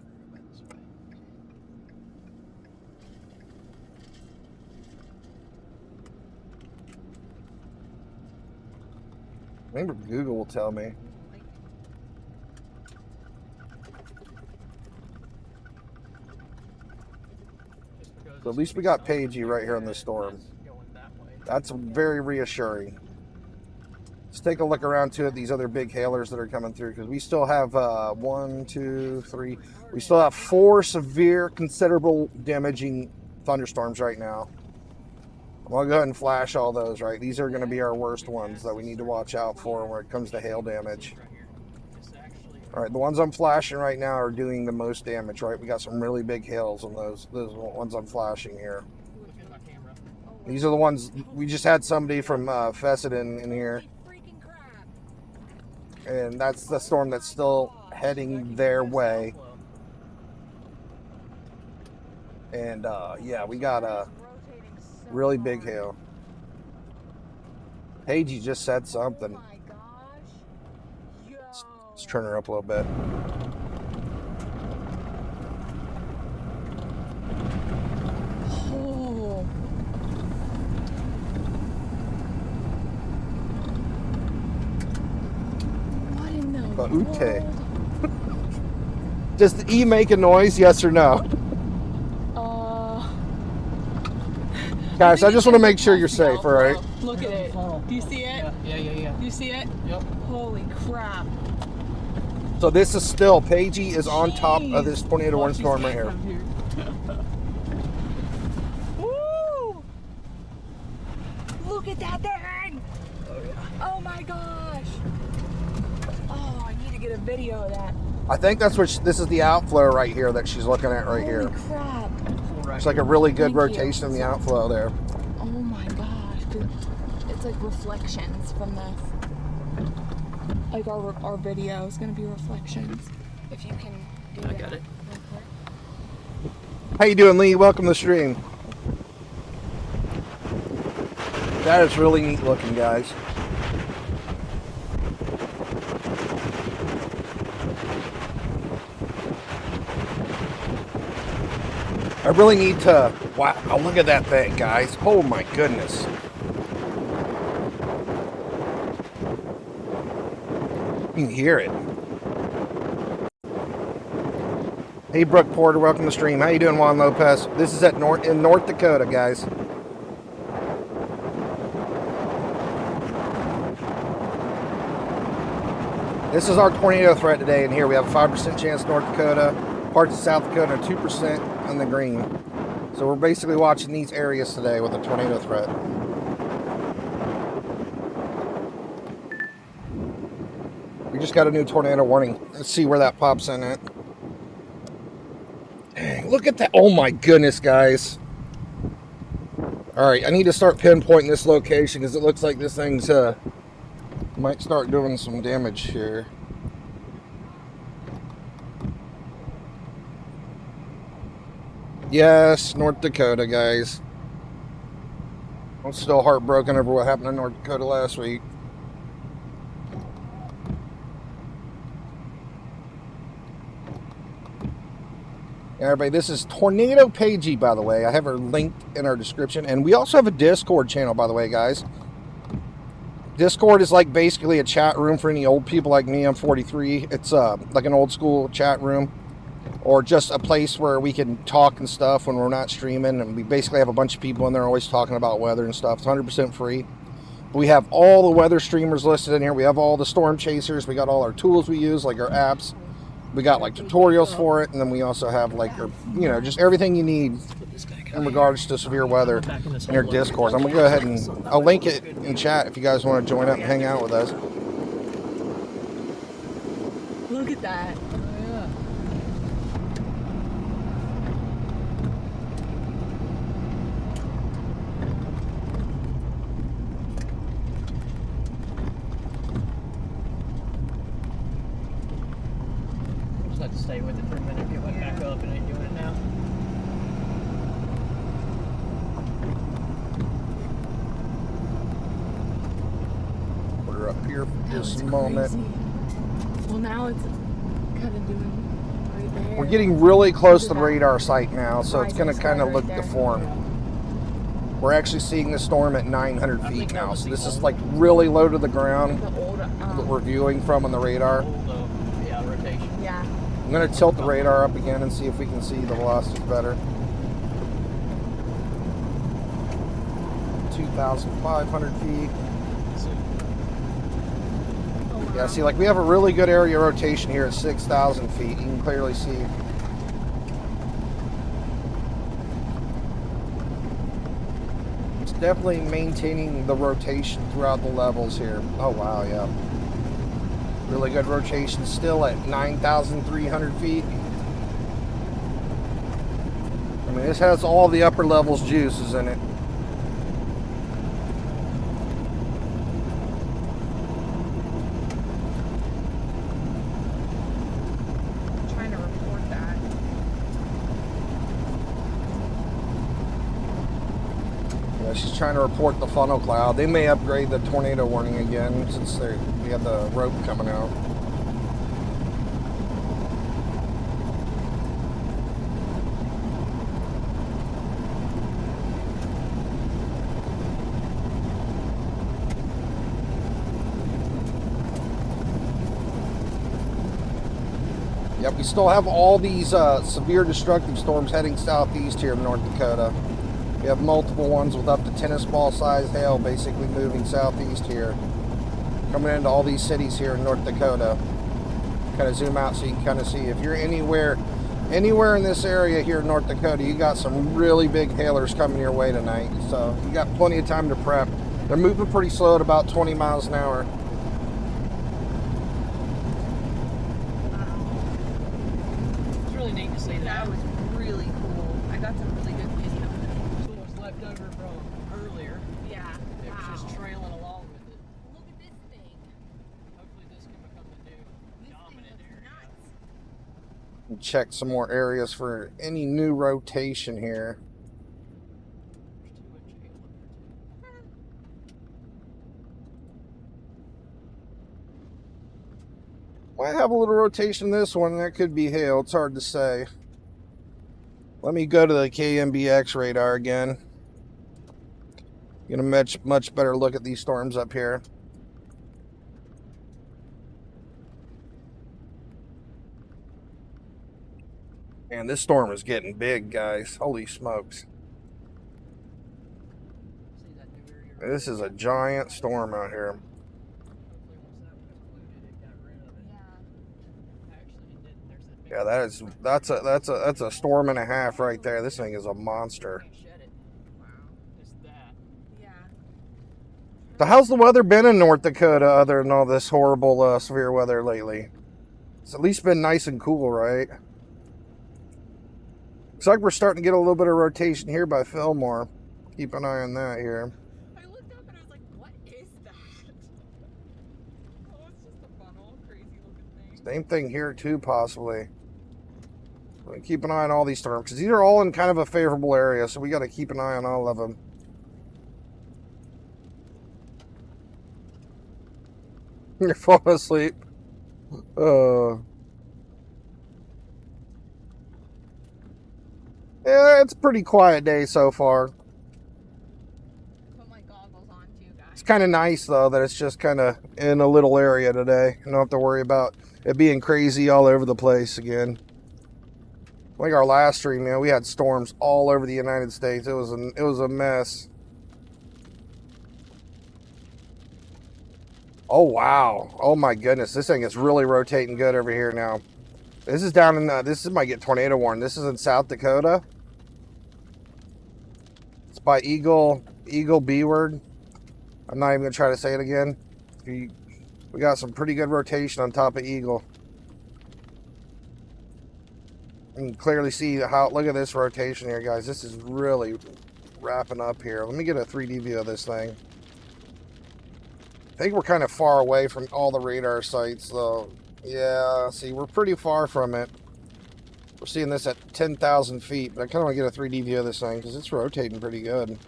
Maybe Google will tell me. So at least we got Pagey right here in the storm. That's very reassuring. Let's take a look around too at these other big hailers that are coming through, because we still have 1, 2, 3. We still have 4 severe, considerable damaging thunderstorms right now. I'm gonna go ahead and flash all those, right? These are going to be our worst ones that we need to watch out for when it comes to hail damage. All right, the ones I'm flashing right now are doing the most damage, right? We got some really big hails on those ones I'm flashing here. These are the ones, we just had somebody from Fessenden in here. And that's the storm that's still heading their way. And yeah, we got a really big hail. Pagey just said something. Let's turn her up a little bit. Oh. What in the Butte. world? Does the E make a noise, yes or no? Guys, I just want to make sure you're safe, all right? Look at it. Do you see it? Yeah. Do you see it? Yep. Holy crap. So this is still, Pagey is on top of this tornado warning storm right here. Woo! Look at that thing! Oh yeah. Oh my gosh! Oh, I need to get a video of that. I think that's what this is, the outflow right here that she's looking at right here. Holy crap! It's like a really good Thank rotation you. in the outflow there. Oh my gosh, dude. It's like reflections from this. like our video is gonna be reflections. If you can do that. I got it. real quick. How you doing, Lee? Welcome to the stream. That is really neat looking, guys. I really need to... Wow, look at that thing, guys. Oh my goodness. You can hear it. Hey, Brooke Porter, welcome to the stream. How you doing, Juan Lopez? This is in North Dakota, guys. This is our tornado threat today, and here we have a 5% chance North Dakota, parts of South Dakota, and 2% on the green. So we're basically watching these areas today with a tornado threat. We just got a new tornado warning. Let's see where that pops in at. Dang, look at that. Oh my goodness, guys. Alright, I need to start pinpointing this location because it looks like this thing's might start doing some damage here. Yes, North Dakota, guys. I'm still heartbroken over what happened in North Dakota last week. Everybody, this is Tornado Pagey, by the way. I have her linked in our description. And we also have a Discord channel, by the way, guys. Discord is like basically a chat room for any old people like me. I'm 43. It's like an old school chat room. Or just a place where we can talk and stuff when we're not streaming. And we basically have a bunch of people in there always talking about weather and stuff. It's 100% free. We have all the weather streamers listed in here. We have all the storm chasers. We got all our tools we use, like our apps. We got like tutorials for it, and then we also have like our, you know, just everything you need in regards to severe weather in our Discord. I'm gonna go ahead and I'll link it in chat if you guys want to join up and hang out with us. Look at that. Just have to stay with it for a minute. If it went back up and ain't doing it now. Put her up here for That just was a moment. crazy. Well, now it's kind of doing right there. We're getting really close to the radar site now, so it's gonna kind of look the form. We're actually seeing the storm at 900 feet now, so this is like really low to the ground. The old, That we're viewing from on the radar. Yeah, rotation. yeah. I'm going to tilt the radar up again and see if we can see the velocities better. 2,500 feet. Yeah, see, like we have a really good area rotation here at 6,000 feet. You can clearly see. It's definitely maintaining the rotation throughout the levels here. Oh, wow, yeah. Really good rotation still at 9,300 feet. I mean, this has all the upper levels juices in it. Trying to report that. Yeah, she's trying to report the funnel cloud. They may upgrade the tornado warning again since we have the rope coming out. Yep, we still have all these severe destructive storms heading southeast here in North Dakota. We have multiple ones with up to tennis ball sized hail basically moving southeast here. Coming into all these cities here in North Dakota. Kind of zoom out so you can kind of see if you're anywhere in this area here in North Dakota, you got some really big hailers coming your way tonight. So you got plenty of time to prep. They're moving pretty slow at about 20 miles an hour. It's really neat to see that. That was really cool. I got some really good video. This was left over from earlier. Yeah. It was just trailing along with it. Look at this thing. Hopefully And check some more areas for any new rotation here. There's too much hail up there, too. Might have a little rotation in this one. That could be hail. It's hard to say. Let me go to the KMBX radar again. Get a much better look at these storms up here. Man, this storm is getting big, guys. Holy smokes. See that new area? This is a giant storm out here. Hopefully once that was polluted, it got rid of it. Yeah. Actually, it didn't. There's that big Yeah, that's a storm and a half right there. This thing is a monster. Can't shed it. Wow. Just that. Yeah. So how's the weather been in North Dakota other than all this horrible severe weather lately? It's at least been nice and cool, right? Looks like we're starting to get a little bit of rotation here by Fillmore. Keep an eye on that here. I looked up and I was like, what is that? Oh, it's just a funnel, crazy looking thing. Same thing here too, possibly. Keep an eye on all these storms because these are all in kind of a favorable area, so we got to keep an eye on all of them. You're falling asleep. Yeah, it's a pretty quiet day so far. Put my goggles on too, guys. It's kind of nice though that it's just kind of in a little area today. You don't have to worry about it being crazy all over the place again. Like our last stream, man, we had storms all over the United States. It was a mess. Oh wow! Oh my goodness, this thing is really rotating good over here now. This is down in this might get tornado warning. This is in South Dakota. It's by Eagle B word. I'm not even gonna try to say it again. We got some pretty good rotation on top of Eagle. You can clearly see how. Look at this rotation here, guys. This is really wrapping up here. Let me get a 3D view of this thing. I think we're kind of far away from all the radar sites, though. Yeah, see, we're pretty far from it. We're seeing this at 10,000 feet, but I kind of want to get a 3D view of this thing because it's rotating pretty good.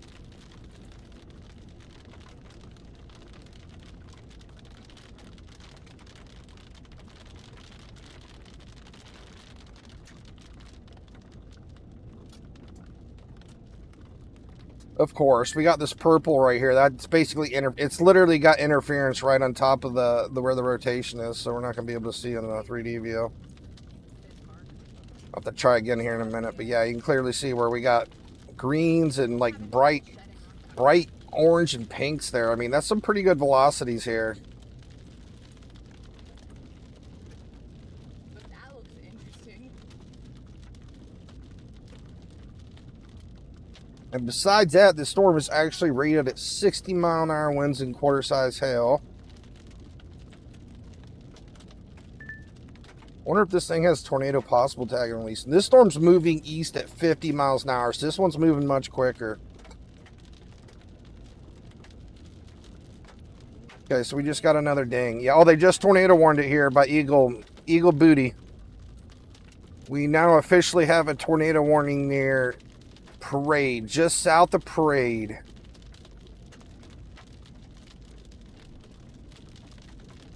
Of course, we got this purple right here. That's basically it's literally got interference right on top of the where the rotation is, so we're not gonna be able to see it in a 3D view. I'll have to try again here in a minute, but yeah, you can clearly see where we got greens and like bright orange and pinks there. I mean, that's some pretty good velocities here. But that looks interesting. And besides that, the storm is actually rated at 60-mile-an-hour winds and quarter-size hail. Wonder if this thing has tornado possible tag and release. And this storm's moving east at 50 miles an hour, so this one's moving much quicker. Okay, so we just got another ding. Yeah, oh, they just tornado warned it here by Eagle Booty. We now officially have a tornado warning near Parade, just south of Parade.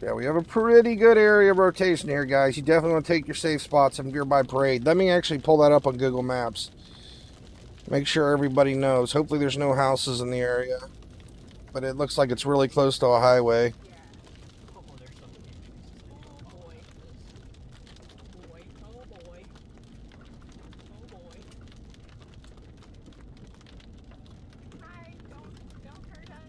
Yeah, we have a pretty good area of rotation here, guys. You definitely want to take your safe spots if you're by Parade. Let me actually pull that up on Google Maps. Make sure everybody knows. Hopefully there's no houses in the area. But it looks like it's really close to a highway. Oh, there's some issues. Oh boy. Oh boy. Oh boy. Oh boy. Hi, don't hurt us.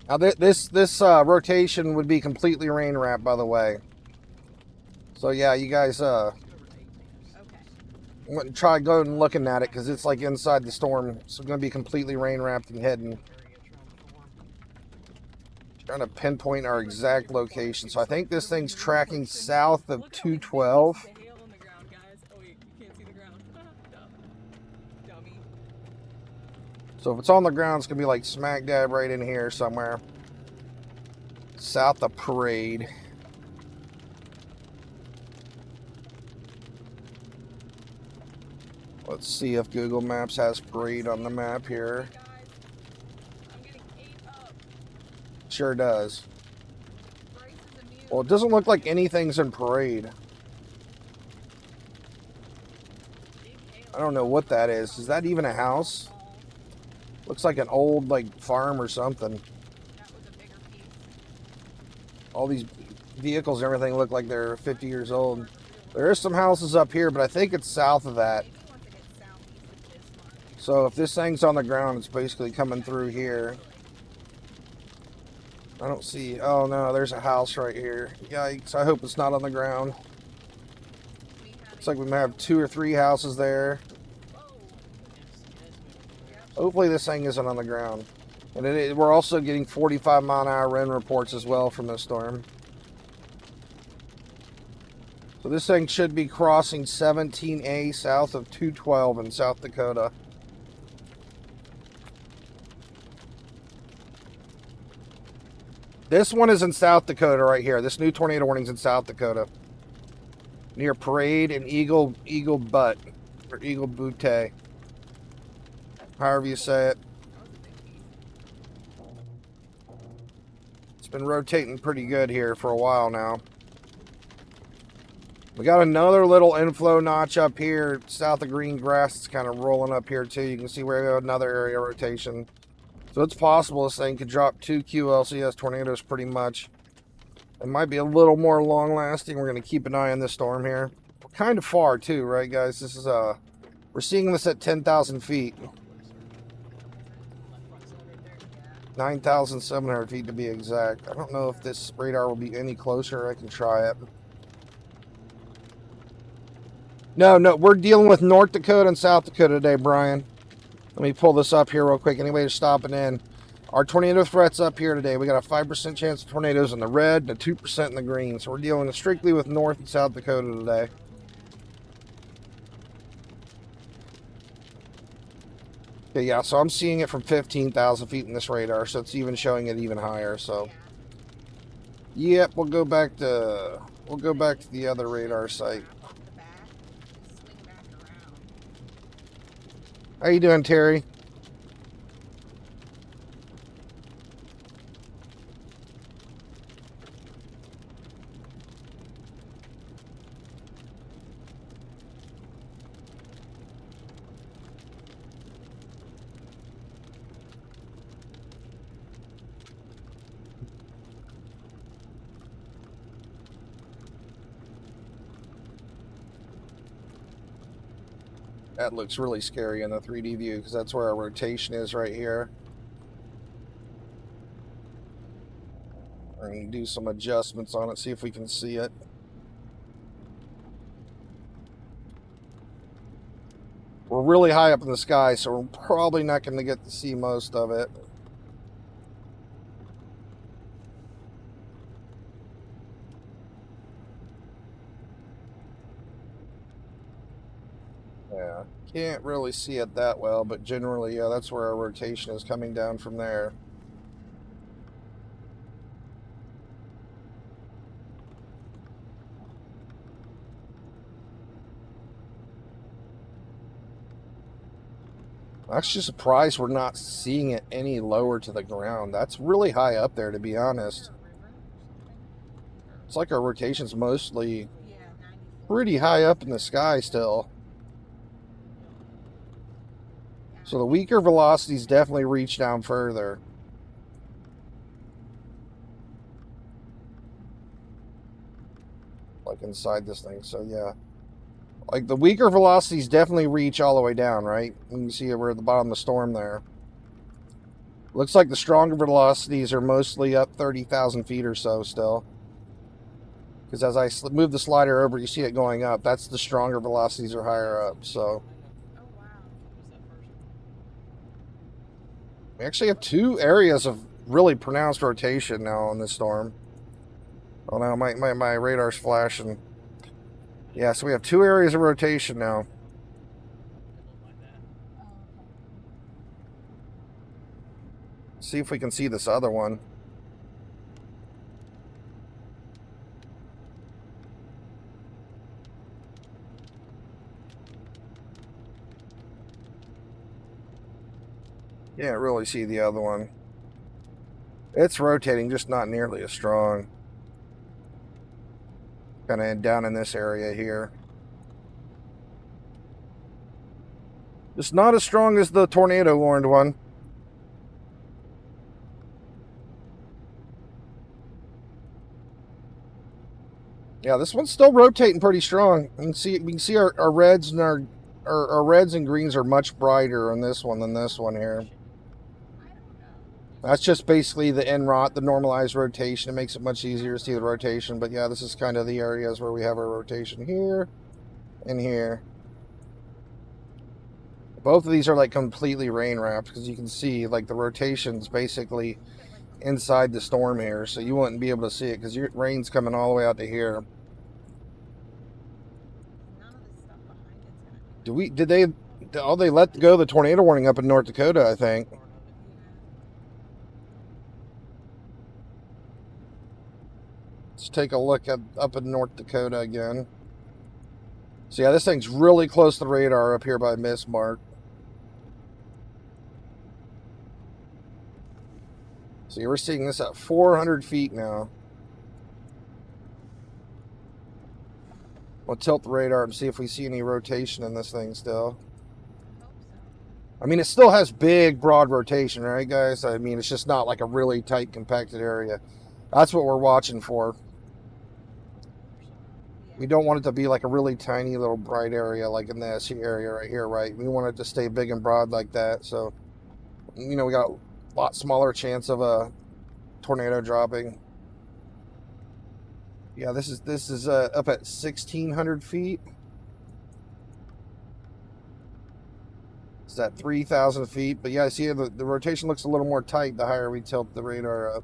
Now this rotation would be completely rain wrapped, by the way. So yeah, you guys Okay. wouldn't try going and looking at it because it's like inside the storm. So it's going to be completely rain wrapped and hidden. Area trying to form. Trying to pinpoint our exact location. So I think this thing's tracking south of 212. The hail on the ground, guys. Oh wait, you can't see the ground. Dummy. So if it's on the ground, it's going to be like smack dab right in here somewhere. South of Parade. Let's see if Google Maps has Parade on the map here. Guys, I'm getting ate up. Sure does. Bryce is immune. Well, it doesn't look like anything's in Parade. I don't know what that is. Is that even a house? Looks like an old, like, farm or something. That was a bigger piece. All these vehicles and everything look like they're 50 years old. There are some houses up here, but I think it's south of that. Maybe once it gets southeast of Bismarck. So if this thing's on the ground, it's basically coming through here. I don't see... Oh, no, there's a house right here. Yikes, I hope it's not on the ground. Looks like we might have 2 or 3 houses there. Hopefully this thing isn't on the ground. And we're also getting 45-mile-an-hour wind reports as well from this storm. So this thing should be crossing 17A south of 212 in South Dakota. This one is in South Dakota right here. This new tornado warning's in South Dakota. Near Parade and Eagle Butte. Or Eagle Butte. However you say it. It's been rotating pretty good here for a while now. We got another little inflow notch up here south of Green Grass. It's kind of rolling up here too. You can see where we have another area rotation. So it's possible this thing could drop 2 QLCS tornadoes pretty much. It might be a little more long lasting. We're going to keep an eye on this storm here. We're kind of far too, right guys? This is we're seeing this at 10,000 feet. 9,700 feet to be exact. I don't know if this radar will be any closer. I can try it. No, we're dealing with North Dakota and South Dakota today, Brian. Let me pull this up here real quick. Anybody who's stopping in. Our tornado threat's up here today. We got a 5% chance of tornadoes in the red and a 2% in the green. So we're dealing strictly with North and South Dakota today. Okay, yeah, so I'm seeing it from 15,000 feet in this radar, so it's even showing it even higher. So, yep, we'll go back to the other radar site. How you doing, Terry? That looks really scary in the 3D view because that's where our rotation is right here. We're going to do some adjustments on it, see if we can see it. We're really high up in the sky, so we're probably not going to get to see most of it. Yeah, can't really see it that well, but generally, yeah, that's where our rotation is coming down from there. I'm actually surprised we're not seeing it any lower to the ground. That's really high up there, to be honest. It's like our rotation's mostly pretty high up in the sky still. So the weaker velocities definitely reach down further. Like inside this thing, so yeah. Like the weaker velocities definitely reach all the way down, right? You can see we're at the bottom of the storm there. Looks like the stronger velocities are mostly up 30,000 feet or so still. Because as I move the slider over, you see it going up. That's the stronger velocities are higher up, so. We actually have 2 areas of really pronounced rotation now on this storm. Oh no, my radar's flashing. Yeah, so we have 2 areas of rotation now. See if we can see this other one. Can't really see the other one. It's rotating, just not nearly as strong. Kind of down in this area here. Just not as strong as the tornado warned one. Yeah, this one's still rotating pretty strong. You can see our reds and our reds and greens are much brighter on this one than this one here. That's just basically the NROT, the normalized rotation. It makes it much easier to see the rotation. But yeah, this is kind of the areas where we have our rotation here and here. Both of these are like completely rain wrapped because you can see like the rotation's basically inside the storm here. So you wouldn't be able to see it because your rain's coming all the way out to here. Did they let go the tornado warning up in North Dakota, I think. Let's take a look at up in North Dakota again. So yeah, this thing's really close to the radar up here by Bismarck. So we're seeing this at 400 feet now. We'll tilt the radar and see if we see any rotation in this thing still. I mean, it still has big, broad rotation, right, guys? I mean, it's just not like a really tight, compacted area. That's what we're watching for. We don't want it to be like a really tiny little bright area like in this area right here, right? We want it to stay big and broad like that. So, you know, we got a lot smaller chance of a tornado dropping. Yeah, this is up at 1,600 feet. It's at 3,000 feet. But yeah, I see the rotation looks a little more tight the higher we tilt the radar up.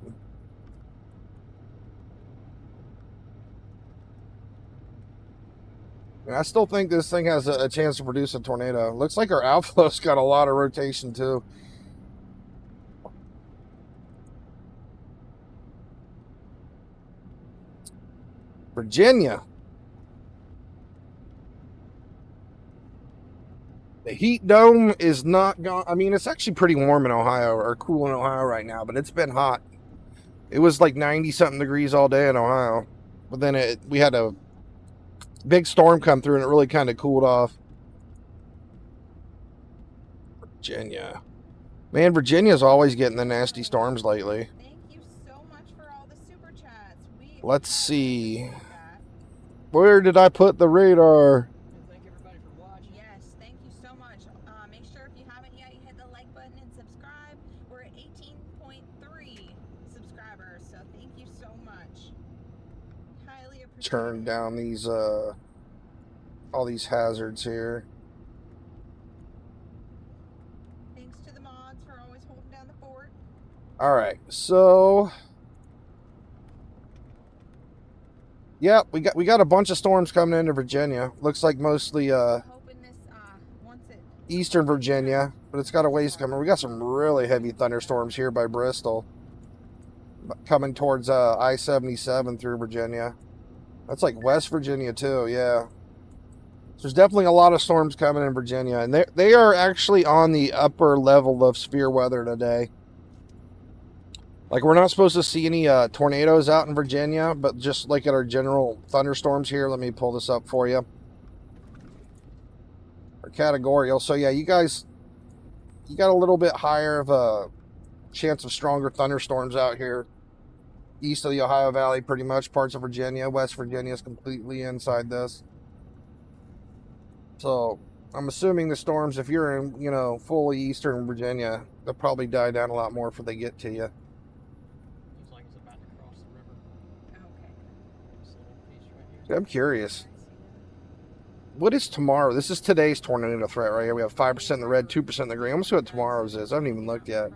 And I still think this thing has a chance to produce a tornado. Looks like our outflow's got a lot of rotation too. Virginia. The heat dome is not gone. I mean, it's actually pretty warm in Ohio, or cool in Ohio right now, but it's been hot. It was like 90-something degrees all day in Ohio. But then we had a big storm come through and it really kind of cooled off. Virginia. Man, Virginia's always getting the nasty storms lately. Thank you so much for all the super chats. Let's see. Where did I put the radar? Thank everybody for watching. Yes, thank you so much. Make sure if you haven't yet, you hit the like button and subscribe. We're at 18.3 subscribers, so thank you so much. Highly appreciate Turn it. down these all these hazards here. Thanks to the mods for always holding down the fort. All right, so yeah, we got a bunch of storms coming into Virginia. Looks like mostly Hoping this once it eastern Virginia, but it's got a ways coming. We got some really heavy thunderstorms here by Bristol, coming towards I-77 through Virginia. That's like West Virginia too, yeah. So there's definitely a lot of storms coming in Virginia, and they are actually on the upper level of severe weather today. Like, we're not supposed to see any tornadoes out in Virginia, but just like at our general thunderstorms here, let me pull this up for you. Our categorical. So yeah, you got a little bit higher of a chance of stronger thunderstorms out here. East of the Ohio Valley, pretty much. Parts of Virginia. West Virginia is completely inside this. So I'm assuming the storms, if you're in, you know, fully eastern Virginia, they'll probably die down a lot more before they get to you. Looks like it's about to cross the river. okay. This little piece right here. I'm curious. What is tomorrow? This is today's tornado threat right here. We have 5% in the red, 2% in the green. I'm going to see what tomorrow's is. I haven't even looked yet.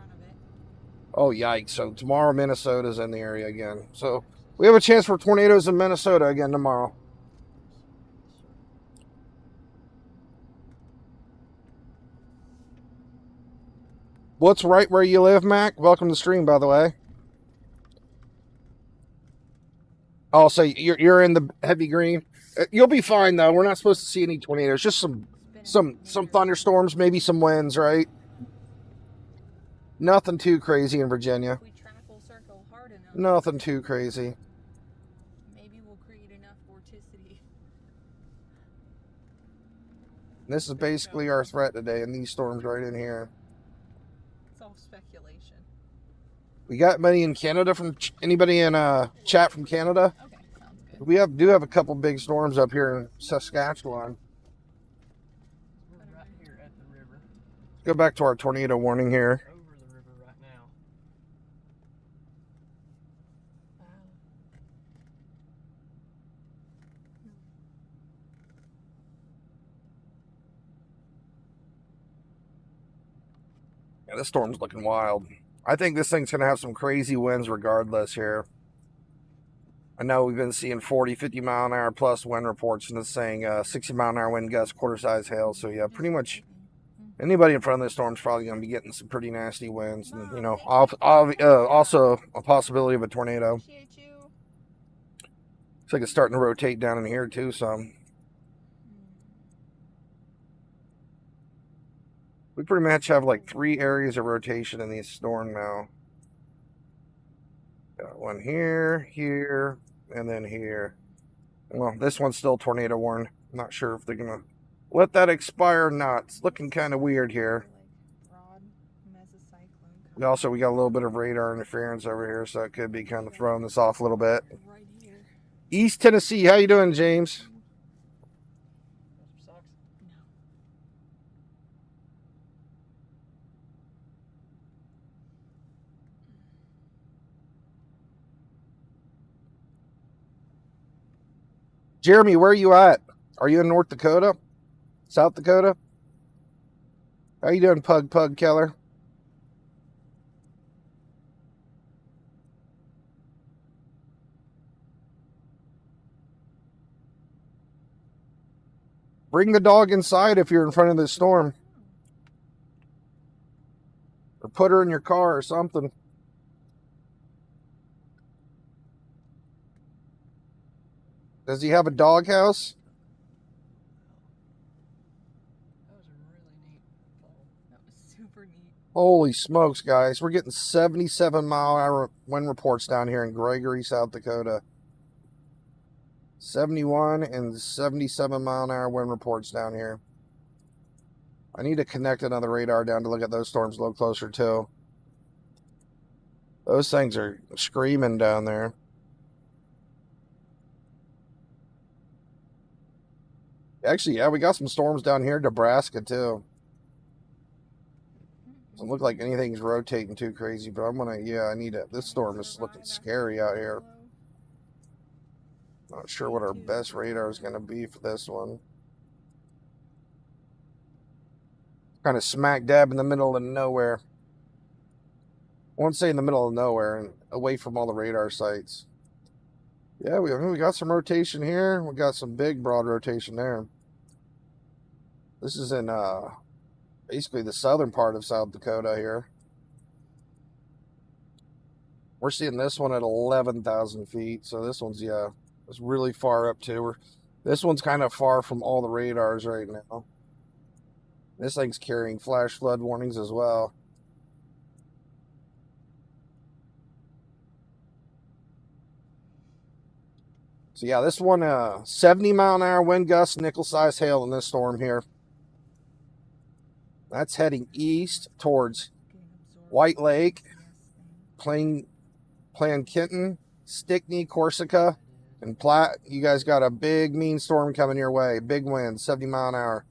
Oh, yikes. So tomorrow, Minnesota's in the area again. So we have a chance for tornadoes in Minnesota again tomorrow. What's right where you live, Mac? Welcome to the stream, by the way. Oh, so you're in the heavy green. You'll be fine though. We're not supposed to see any tornadoes. Just some thunderstorms, maybe some winds, right? Nothing too crazy in Virginia. If we track full circle hard enough, Nothing too crazy. maybe we'll create enough vorticity. This is basically our threat today, and these storms right in here. It's all speculation. We got money in Canada from anybody in chat from Canada? Okay, sounds good. We do have a couple big storms up here in Saskatchewan. We're right here at the river. Go back to our tornado warning here. Over the river right now. Yeah, this storm's looking wild. I think this thing's going to have some crazy winds regardless here. I know we've been seeing 40, 50 mile an hour plus wind reports, and it's saying 60 mile an hour wind gusts, quarter size hail. So yeah, pretty much anybody in front of this storm's probably going to be getting some pretty nasty winds. And, you know, also a possibility of a tornado. Appreciate you. Looks like it's starting to rotate down in here too some. We pretty much have like 3 areas of rotation in this storm now. Got one here, here, and then here. Well, this one's still tornado warned. I'm not sure if they're going to let that expire or not. It's looking kind of weird here. Broad mesocyclone. We got a little bit of radar interference over here, so it could be kind of throwing this off a little bit. Right here. East Tennessee, how you doing, James? Got some socks? No. Jeremy, where are you at? Are you in North Dakota? South Dakota? How you doing, Pug Keller? Bring the dog inside if you're in front of this storm. Or put her in your car or something. Does he have a doghouse? That was a really neat fall. That was super neat. Holy smokes, guys. We're getting 77 mile an hour wind reports down here in Gregory, South Dakota. 71 and 77 mile an hour wind reports down here. I need to connect another radar down to look at those storms a little closer too. Those things are screaming down there. Actually, yeah, we got some storms down here in Nebraska too. Doesn't look like anything's rotating too crazy, but I'm gonna, yeah, I need it. This storm is looking scary out here. Not sure what our best radar is gonna be for this one. Kind of smack dab in the middle of nowhere. I won't say in the middle of nowhere and away from all the radar sites. Yeah, we got some rotation here. We got some big broad rotation there. This is in basically the southern part of South Dakota here. We're seeing this one at 11,000 feet. So this one's, yeah, it's really far up too. This one's kind of far from all the radars right now. This thing's carrying flash flood warnings as well. So yeah, this one, 70 mile an hour wind gusts, nickel-sized hail in this storm here. That's heading east towards White Lake, Plankenton, Stickney, Corsica, and Platte. You guys got a big, mean storm coming your way. Big wind, 70 mile an hour.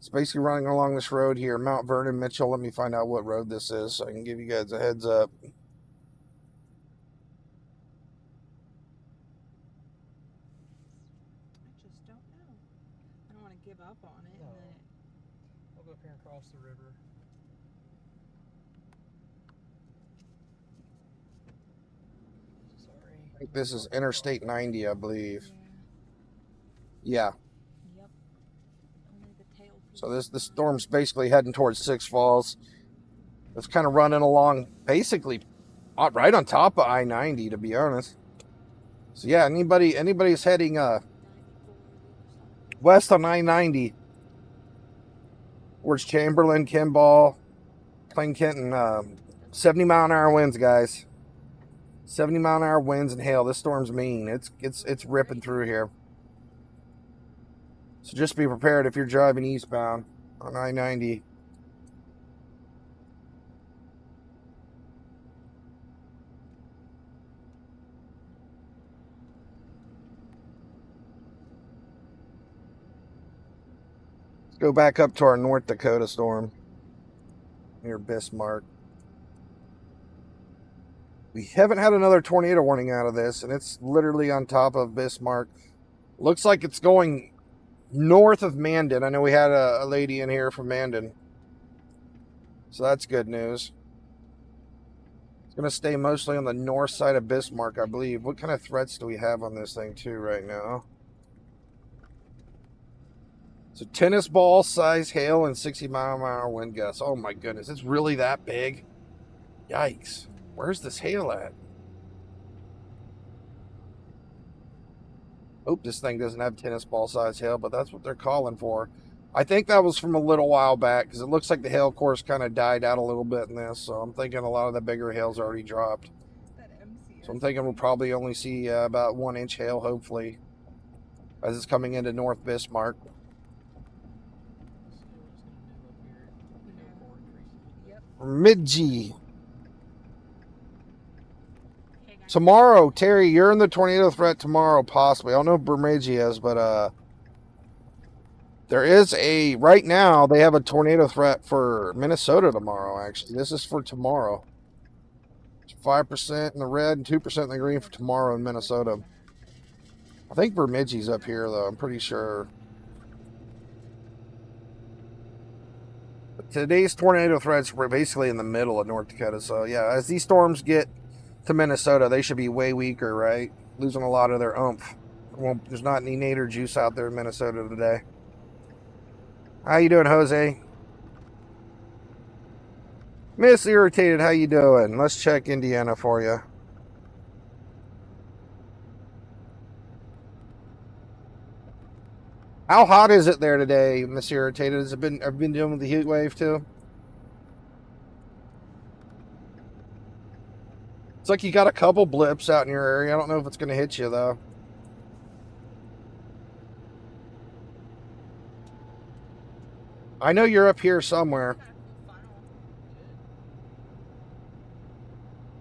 It's basically running along this road here, Mount Vernon, Mitchell. Let me find out what road this is so I can give you guys a heads up. Give up on it. No. And then I'll go up here and cross the river. Sorry. I think this is Interstate 90, I believe. Yeah. Yep. Only the tail piece. So this storm's basically heading towards Six Falls. It's kind of running along basically right on top of I-90, to be honest. So yeah, anybody's heading west on I-90 towards Chamberlain, Kimball, Plankenton, 70-mile-an-hour winds, guys. 70-mile-an-hour winds and hail. This storm's mean. It's ripping through here. So just be prepared if you're driving eastbound on I-90. Let's go back up to our North Dakota storm near Bismarck. We haven't had another tornado warning out of this, and it's literally on top of Bismarck. Looks like it's going north of Mandan. I know we had a lady in here from Mandan, so that's good news. It's going to stay mostly on the north side of Bismarck, I believe. What kind of threats do we have on this thing, too, right now? So tennis ball size hail and 60-mile-an-hour wind gusts. Oh, my goodness. It's really that big? Yikes. Where's this hail at? Hope this thing doesn't have tennis ball size hail, but that's what they're calling for. I think that was from a little while back, because it looks like the hail course kind of died out a little bit in this, so I'm thinking a lot of the bigger hail's already dropped. So I'm thinking we'll probably only see about 1-inch hail, hopefully, as it's coming into North Bismarck. Mid-G. Tomorrow, Terry, you're in the tornado threat tomorrow, possibly. I don't know if Bemidji is, but there is right now, they have a tornado threat for Minnesota tomorrow, actually. This is for tomorrow. It's 5% in the red and 2% in the green for tomorrow in Minnesota. I think Bemidji's up here, though. I'm pretty sure. But today's tornado threats were basically in the middle of North Dakota. So, yeah, as these storms get to Minnesota, they should be way weaker, right? Losing a lot of their oomph. Well, there's not any nader juice out there in Minnesota today. How you doing, Jose? Miss Irritated, how you doing? Let's check Indiana for you. How hot is it there today, Miss Irritated? Has it been? Have you been dealing with the heat wave too? It's like you got a couple blips out in your area. I don't know if it's going to hit you, though. I know you're up here somewhere.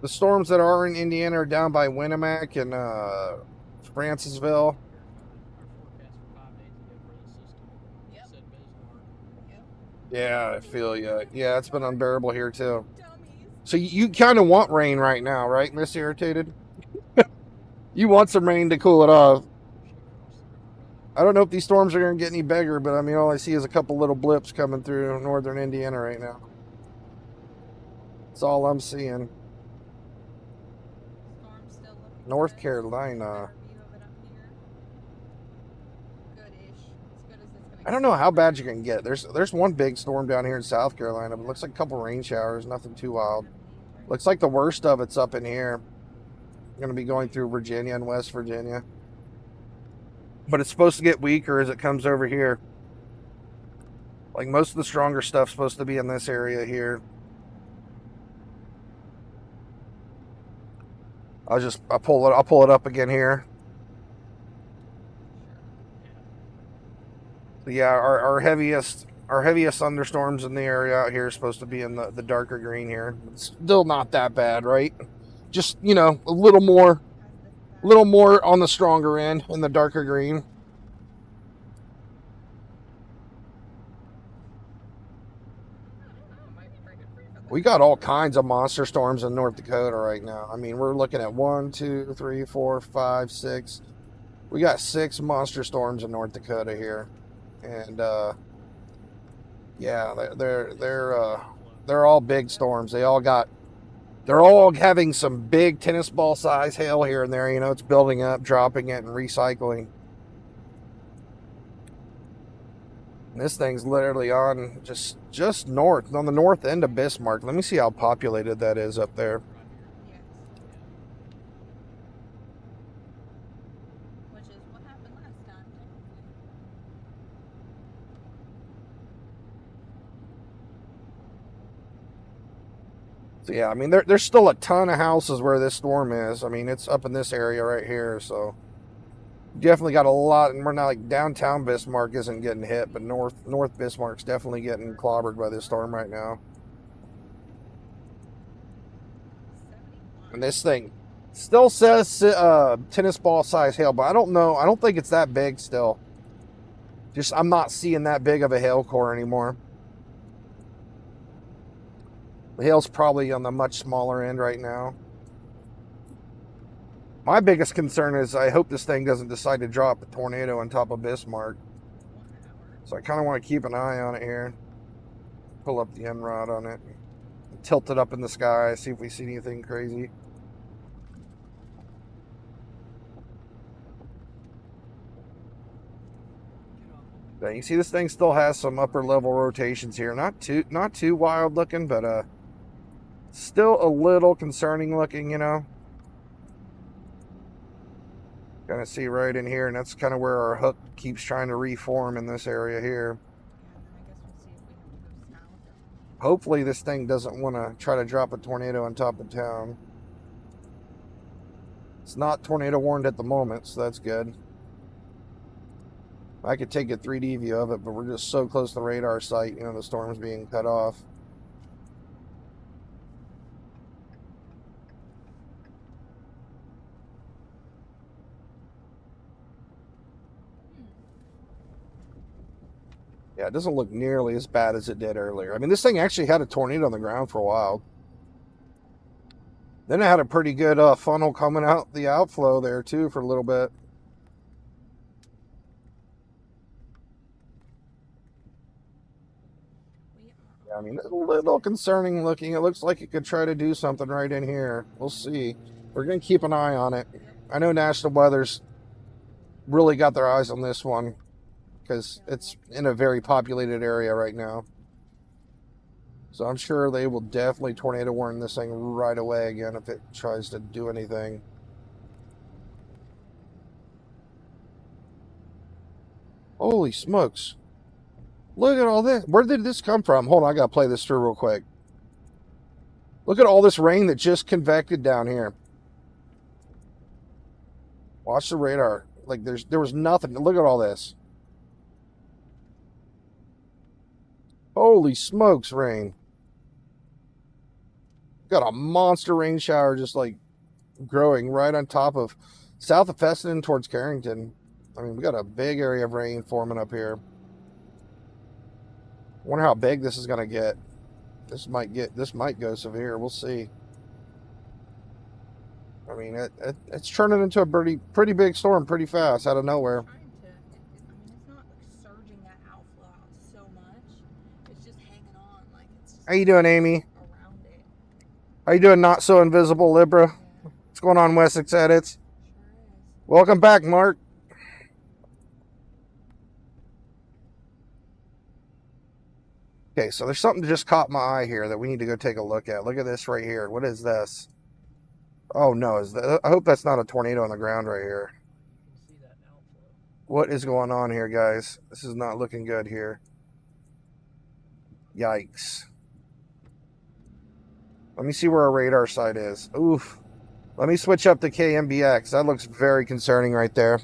The storms that are in Indiana are down by Winnemac and Francisville. Yeah, I feel you. Yeah, it's been unbearable here, too. So you kind of want rain right now, right, Miss Irritated? You want some rain to cool it off. I don't know if these storms are going to get any bigger, but I mean, all I see is a couple little blips coming through northern Indiana right now. That's all I'm seeing. North Carolina. I don't know how bad you can get. There's one big storm down here in South Carolina, but it looks like a couple rain showers, nothing too wild. Looks like the worst of it's up in here. Going to be going through Virginia and West Virginia. But it's supposed to get weaker as it comes over here. Like most of the stronger stuff's supposed to be in this area here. I'll pull it up again here. So yeah, our heaviest thunderstorms in the area out here are supposed to be in the darker green here. It's still not that bad, right? Just, you know, a little more on the stronger end in the darker green. We got all kinds of monster storms in North Dakota right now. I mean, we're looking at 1, 2, 3, 4, 5, 6. We got 6 monster storms in North Dakota here. And yeah, they're all big storms. They're all having some big tennis ball size hail here and there. You know, it's building up, dropping it, and recycling. And this thing's literally on just north, on the north end of Bismarck. Let me see how populated that is up there. Which is what happened last time. So yeah, I mean, there's still a ton of houses where this storm is. I mean, it's up in this area right here, so definitely got a lot. And we're not like downtown Bismarck isn't getting hit, but North Bismarck's definitely getting clobbered by this storm right now. 71. And this thing still says tennis ball size hail, but I don't know. I don't think it's that big still. Just I'm not seeing that big of a hail core anymore. The hail's probably on the much smaller end right now. My biggest concern is I hope this thing doesn't decide to drop a tornado on top of Bismarck. 1 hour. So I kind of want to keep an eye on it here. Pull up the NROD on it. Tilt it up in the sky, see if we see anything crazy. Now, you see this thing still has some upper level rotations here. Not too wild looking, but still a little concerning looking, you know. Kind of see right in here, and that's kind of where our hook keeps trying to reform in this area here. Yeah, and then I guess we'll see if we have to go south. Hopefully this thing doesn't want to try to drop a tornado on top of town. It's not tornado warned at the moment, so that's good. I could take a 3D view of it, but we're just so close to the radar site, you know, the storm's being cut off. Yeah, it doesn't look nearly as bad as it did earlier. I mean, this thing actually had a tornado on the ground for a while. Then it had a pretty good funnel coming out the outflow there, too, for a little bit. Yeah, I mean, it's a little concerning looking. It looks like it could try to do something right in here. We'll see. We're going to keep an eye on it. I know National Weather's really got their eyes on this one because it's in a very populated area right now. So I'm sure they will definitely tornado warn this thing right away again if it tries to do anything. Holy smokes. Look at all this. Where did this come from? Hold on, I gotta play this through real quick. Look at all this rain that just convected down here. Watch the radar. Like there was nothing. Look at all this. Holy smokes, rain. Got a monster rain shower just like growing right on top of south of Fessenden towards Carrington. I mean, we got a big area of rain forming up here. Wonder how big this is gonna get. This might go severe. We'll see. I mean, it's turning into a pretty big storm pretty fast out of nowhere. I mean, it's not like surging that outflow out so much. It's just hanging on, like it's just How you doing, Amy? around it. How you doing, Not So Invisible Libra? Yeah, What's going on, Wessex Edits? sure is. Welcome back, Mark. Okay, so there's something that just caught my eye here that we need to go take a look at. Look at this right here. What is this? Oh no, I hope that's not a tornado on the ground right here. You can see that outflow. What is going on here, guys? This is not looking good here. Yikes. Let me see where our radar site is. Oof. Let me switch up to KMBX. That looks very concerning right there.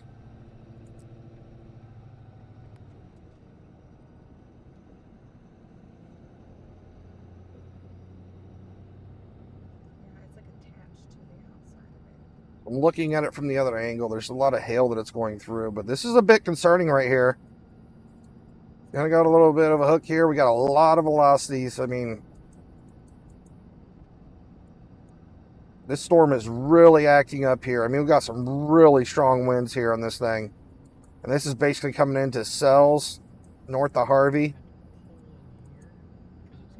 Yeah, it's like attached to the outside of it. I'm looking at it from the other angle. There's a lot of hail that it's going through, but this is a bit concerning right here. Kind of got a little bit of a hook here. We got a lot of velocities. I mean, this storm is really acting up here. I mean, we've got some really strong winds here on this thing. And this is basically coming into Sells, north of Harvey.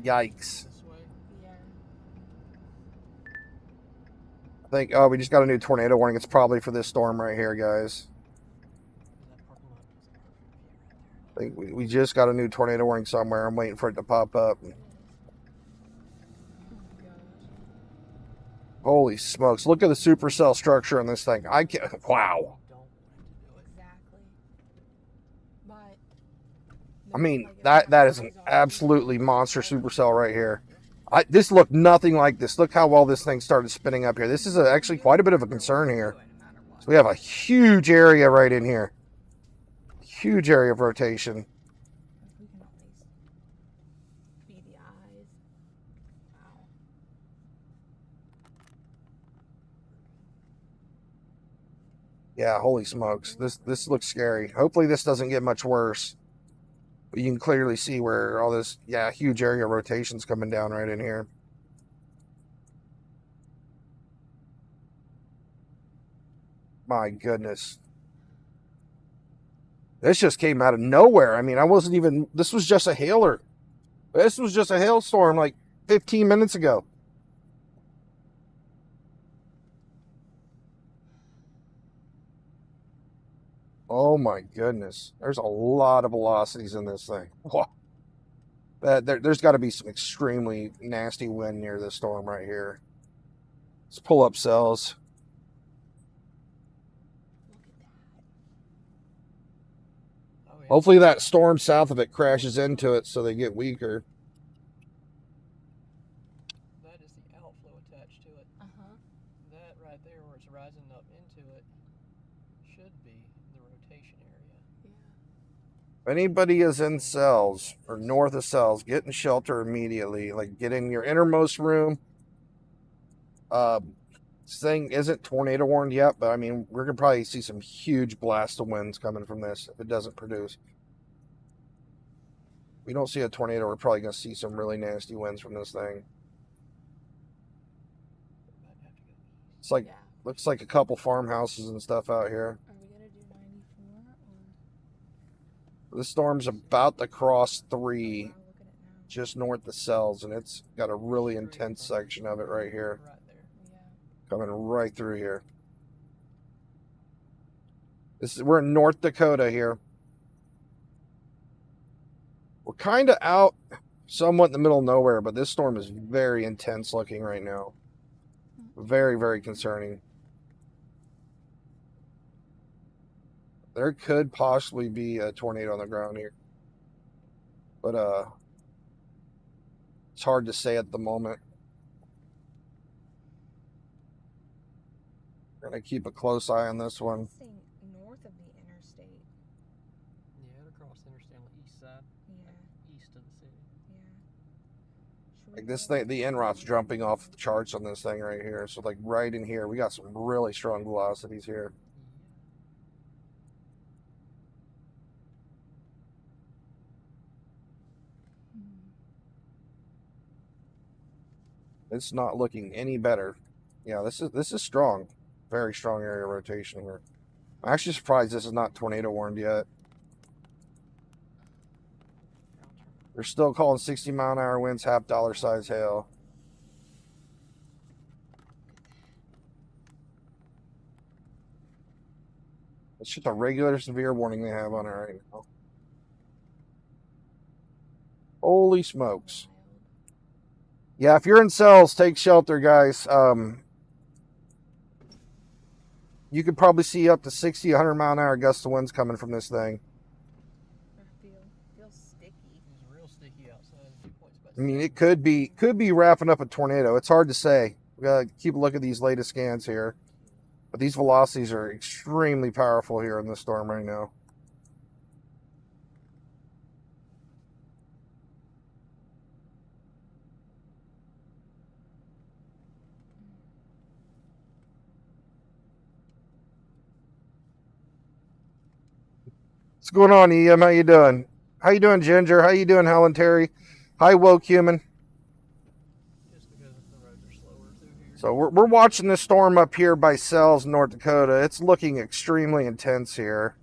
Yikes. This way. Yeah. I think, oh, we just got a new tornado warning. It's probably for this storm right here, guys. That parking lot is a perfect view right there. I think we just got a new tornado warning somewhere. I'm waiting for it to pop up. Oh my gosh. Holy smokes. Look at the supercell structure on this thing. I can't, wow. Don't want it to do it. Exactly. But I mean, that is an absolutely monster supercell right here. This looked nothing like this. Look how well this thing started spinning up here. This is actually quite a bit of a concern here. So we have a huge area right in here. Huge area of rotation. We can always be the eyes. Wow. Yeah, holy smokes. This looks scary. Hopefully this doesn't get much worse. But you can clearly see where all this, yeah, huge area of rotation's coming down right in here. My goodness. This just came out of nowhere. I mean, I wasn't even, this was just a hailer. This was just a hailstorm like 15 minutes ago. Oh my goodness. There's a lot of velocities in this thing. Wow. There's got to be some extremely nasty wind near this storm right here. Let's pull up cells. Oh, yeah. Hopefully that storm south of it crashes into it so they get weaker. That is the outflow attached to it. That right there where it's rising up into it should be the rotation area. If anybody is in cells or north of cells, get in shelter immediately. Like, get in your innermost room. This thing isn't tornado warned yet, but I mean, we're gonna probably see some huge blast of winds coming from this if it doesn't produce. If we don't see a tornado, we're probably gonna see some really nasty winds from this thing. Might have to go east. It's like, Yeah. looks like a couple farmhouses and stuff out here. Are we gonna do 94 or? This storm's about to cross 3 Wow, look at it now. just north of cells, and it's got a really intense section of it right here. Right there. Yeah. Coming right through here. We're in North Dakota here. We're kind of out somewhat in the middle of nowhere, but this storm is very intense looking right now. Very, very concerning. There could possibly be a tornado on the ground here. But it's hard to say at the moment. Gonna keep a close eye on this one. Staying north of the interstate. Yeah, it'll cross the interstate on the east side, Yeah. east of the city. Yeah. Should we Like this go- thing, the NROT's jumping off the charts on this thing right here. So like right in here, we got some really strong velocities here. Hmm. It's not looking any better. Yeah, this is strong. Very strong area of rotation here. I'm actually surprised this is not tornado warned yet. They're still calling 60-mile-an-hour winds, half dollar size hail. It's just a regular severe warning they have on it right now. Holy smokes. Wild. Yeah, if you're in cells, take shelter, guys. You could probably see up to 60, 100-mile-an-hour gusts of winds coming from this thing. I feel sticky. It's real sticky outside. Dew point's about I mean, it could be wrapping up a tornado. It's hard to say. We gotta keep a look at these latest scans here. But these velocities are extremely powerful here in this storm right now. What's going on, EM? How you doing? How you doing, Ginger? How you doing, Helen Terry? Hi, Woke Human. just because the roads are slower through here. So we're watching this storm up here by Cells, North Dakota. It's looking extremely intense here.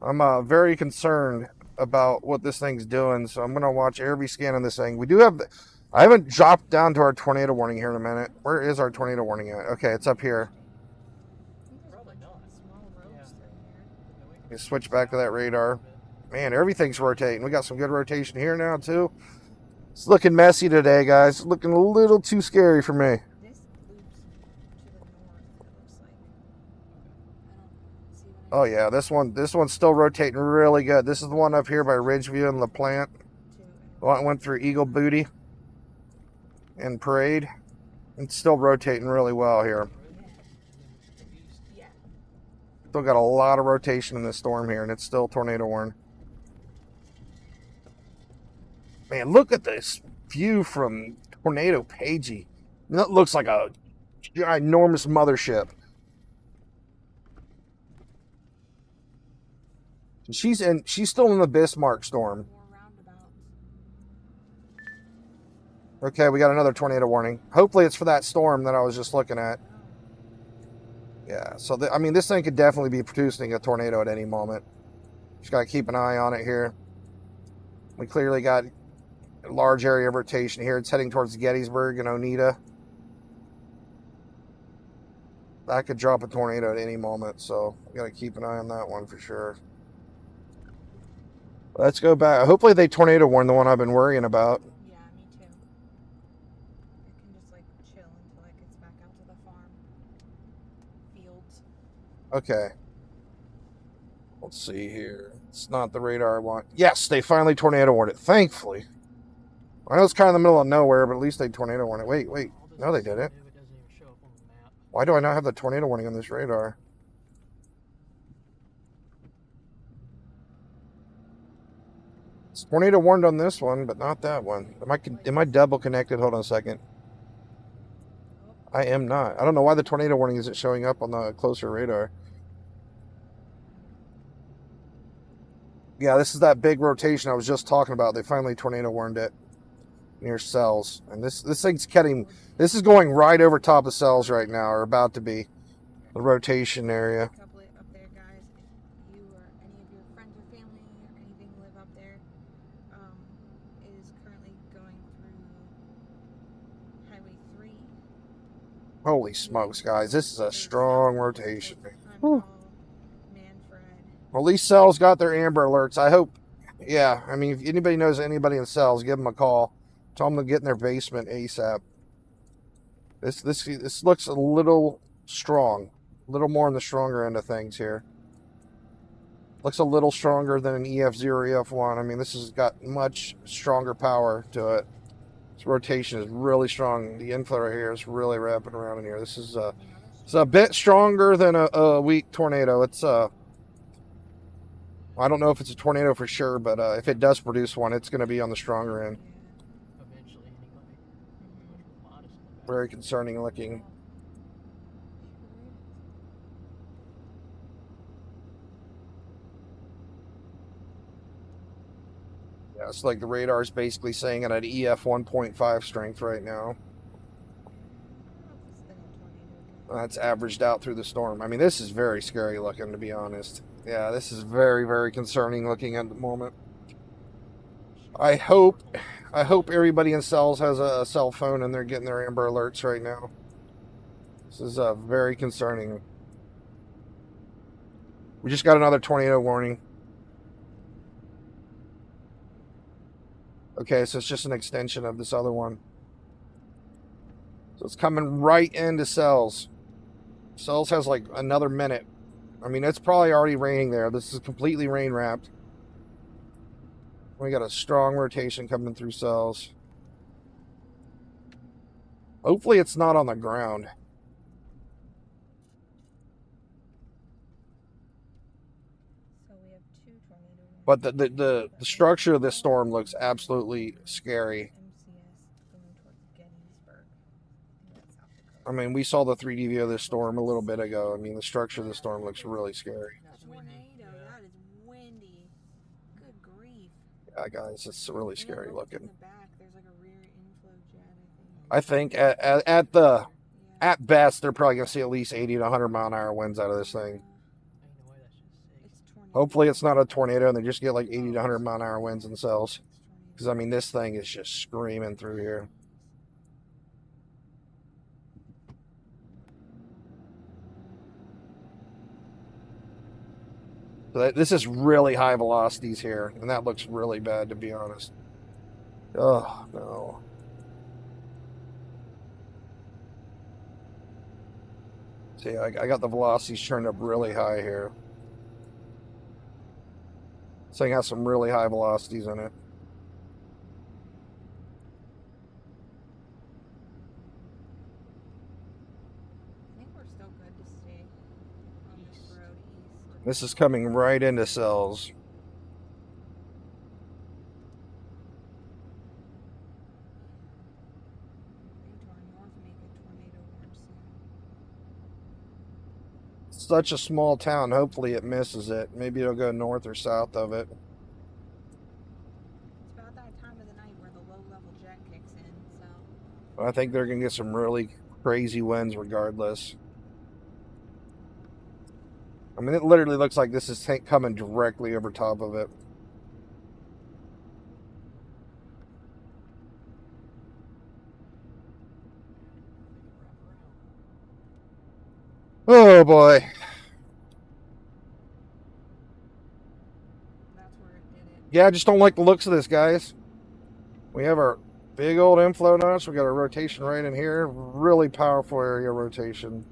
I'm very concerned about what this thing's doing, so I'm gonna watch every scan on this thing. We do have, I haven't dropped down to our tornado warning here in a minute. Where is our tornado warning at? Okay, it's up here. I think there's Probably a bunch not. of small roads Yeah. through here. But we can You go switch back to that south radar. a bit. Man, everything's rotating. We got some good rotation here now too. It's looking messy today, guys. It's looking a little too scary for me. This loops to the north, it looks like. I don't see what Oh yeah, this one's still rotating really good. This is the one up here by Ridgeview and LaPlante. to The one that went through Eagle Booty. in Parade. It's still rotating really well here. The east. Yeah. Still got a lot of rotation in this storm here, and it's still tornado warned. Man, look at this view from Tornado Pagey. That looks like a ginormous mothership. She's still in the Bismarck storm. More roundabouts. Okay, we got another tornado warning. Hopefully it's for that storm that I was just looking at. Yeah, so I mean, this thing could definitely be producing a tornado at any moment. Just got to keep an eye on it here. We clearly got a large area of rotation here. It's heading towards Gettysburg and Oneida. That could drop a tornado at any moment, so we got to keep an eye on that one for sure. Let's go back. Hopefully they tornado warn the one I've been worrying about. Yeah, me too. It can just like chill until it gets back out to the farm fields. Okay. Let's see here. It's not the radar I want. Yes, they finally tornado warned it. Thankfully. I know it's kind of in the middle of nowhere, but at least they tornado warned it. Wait. All this No, they is so didn't. new, it doesn't even show up on the map. Why do I not have the tornado warning on this radar? It's tornado warned on this one, but not that one. Am I double connected? Hold on a second. I am not. I don't know why the tornado warning isn't showing up on the closer radar. Yeah, this is that big rotation I was just talking about. They finally tornado warned it near cells. And this thing's this is going right over top of cells right now, or about to be. The rotation area. A couple up there, guys. If you or any of your friends or family or anything live up there, it is currently going through Highway 3. Holy smokes, guys. This is a strong rotation. Manfred. Well, at least cells got their Amber Alerts. I hope. Yeah, I mean, if anybody knows anybody in cells, give them a call. Tell them to get in their basement ASAP. This looks a little strong. A little more on the stronger end of things here. Looks a little stronger than an EF0, EF1. I mean, this has got much stronger power to it. This rotation is really strong. The inflow right here is really wrapping around in here. This is it's a bit stronger than a weak tornado. It's I don't know if it's a tornado for sure, but if it does produce one, it's going to be on the stronger end. Eventually, anyway. Much more modest in the back. Very concerning looking. Yeah, it's like the radar is basically saying it at EF 1.5 strength right now. That's averaged out through the storm. I mean, this is very scary looking, to be honest. Yeah, this is very, very concerning looking at the moment. I hope everybody in cells has a cell phone and they're getting their Amber Alerts right now. This is very concerning. We just got another tornado warning. Okay, so it's just an extension of this other one. So it's coming right into cells. Cells has like another minute. I mean, it's probably already raining there. This is completely rain wrapped. We got a strong rotation coming through cells. Hopefully it's not on the ground. So we have 2 tornadoes. But the structure of this storm looks absolutely scary. MCS going towards Gettysburg. That's South Dakota. I mean, we saw the 3D view of this storm a little bit ago. I mean, the structure of the storm looks really scary. That's windy. Tornado, that is windy. Good grief. Yeah, guys, it's really And it scary looks looking. In the back, there's like a rear inflow jet, I think. I think at the Yeah. at best they're probably gonna see at least 80 to 100 mile an hour winds out of this thing. Ain't no way that's just sick. It's tornado. Hopefully it's not a tornado and they just get like 80 to 100 mile an hour winds in cells. Because I mean, this thing is just screaming through here. So this is really high velocities here, and that looks really bad, to be honest. Oh no. See, I got the velocities turned up really high here. This thing has some really high velocities in it. This is coming right into cells. Maybe to our north make a tornado warning soon. Such a small town. Hopefully it misses it. Maybe it'll go north or south of it. It's about that time of the night where the low level jet kicks in, so I think they're going to get some really crazy winds regardless. I mean, it literally looks like this is coming directly over top of it. Oh boy. that's where it did it. Yeah, I just don't like the looks of this, guys. We have our big old inflow notch. We got a rotation right in here. Really powerful area rotation.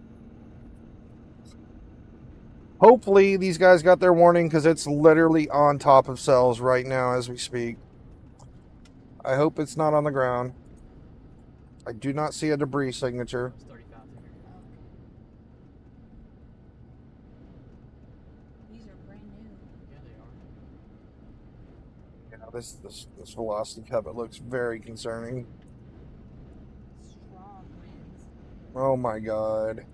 Hopefully these guys got their warning because it's literally on top of cells right now as we speak. I hope it's not on the ground. I do not see a debris signature. It's 35 here. These are brand new. Yeah, they are. Yeah, this velocity cup, it looks very concerning. Strong winds. Oh my god.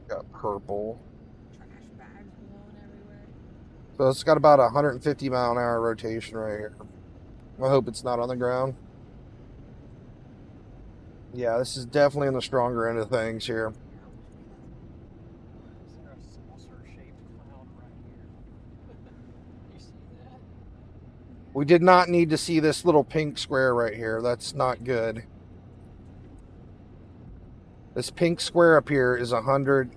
Got purple. Trash bags blowing everywhere. So it's got about a 150 mile an hour rotation right here. I hope it's not on the ground. Yeah, this is definitely in the stronger end of things here. Is there a saucer-shaped cloud right here? You see that? We did not need to see this little pink square right here. That's not good. This pink square up here is about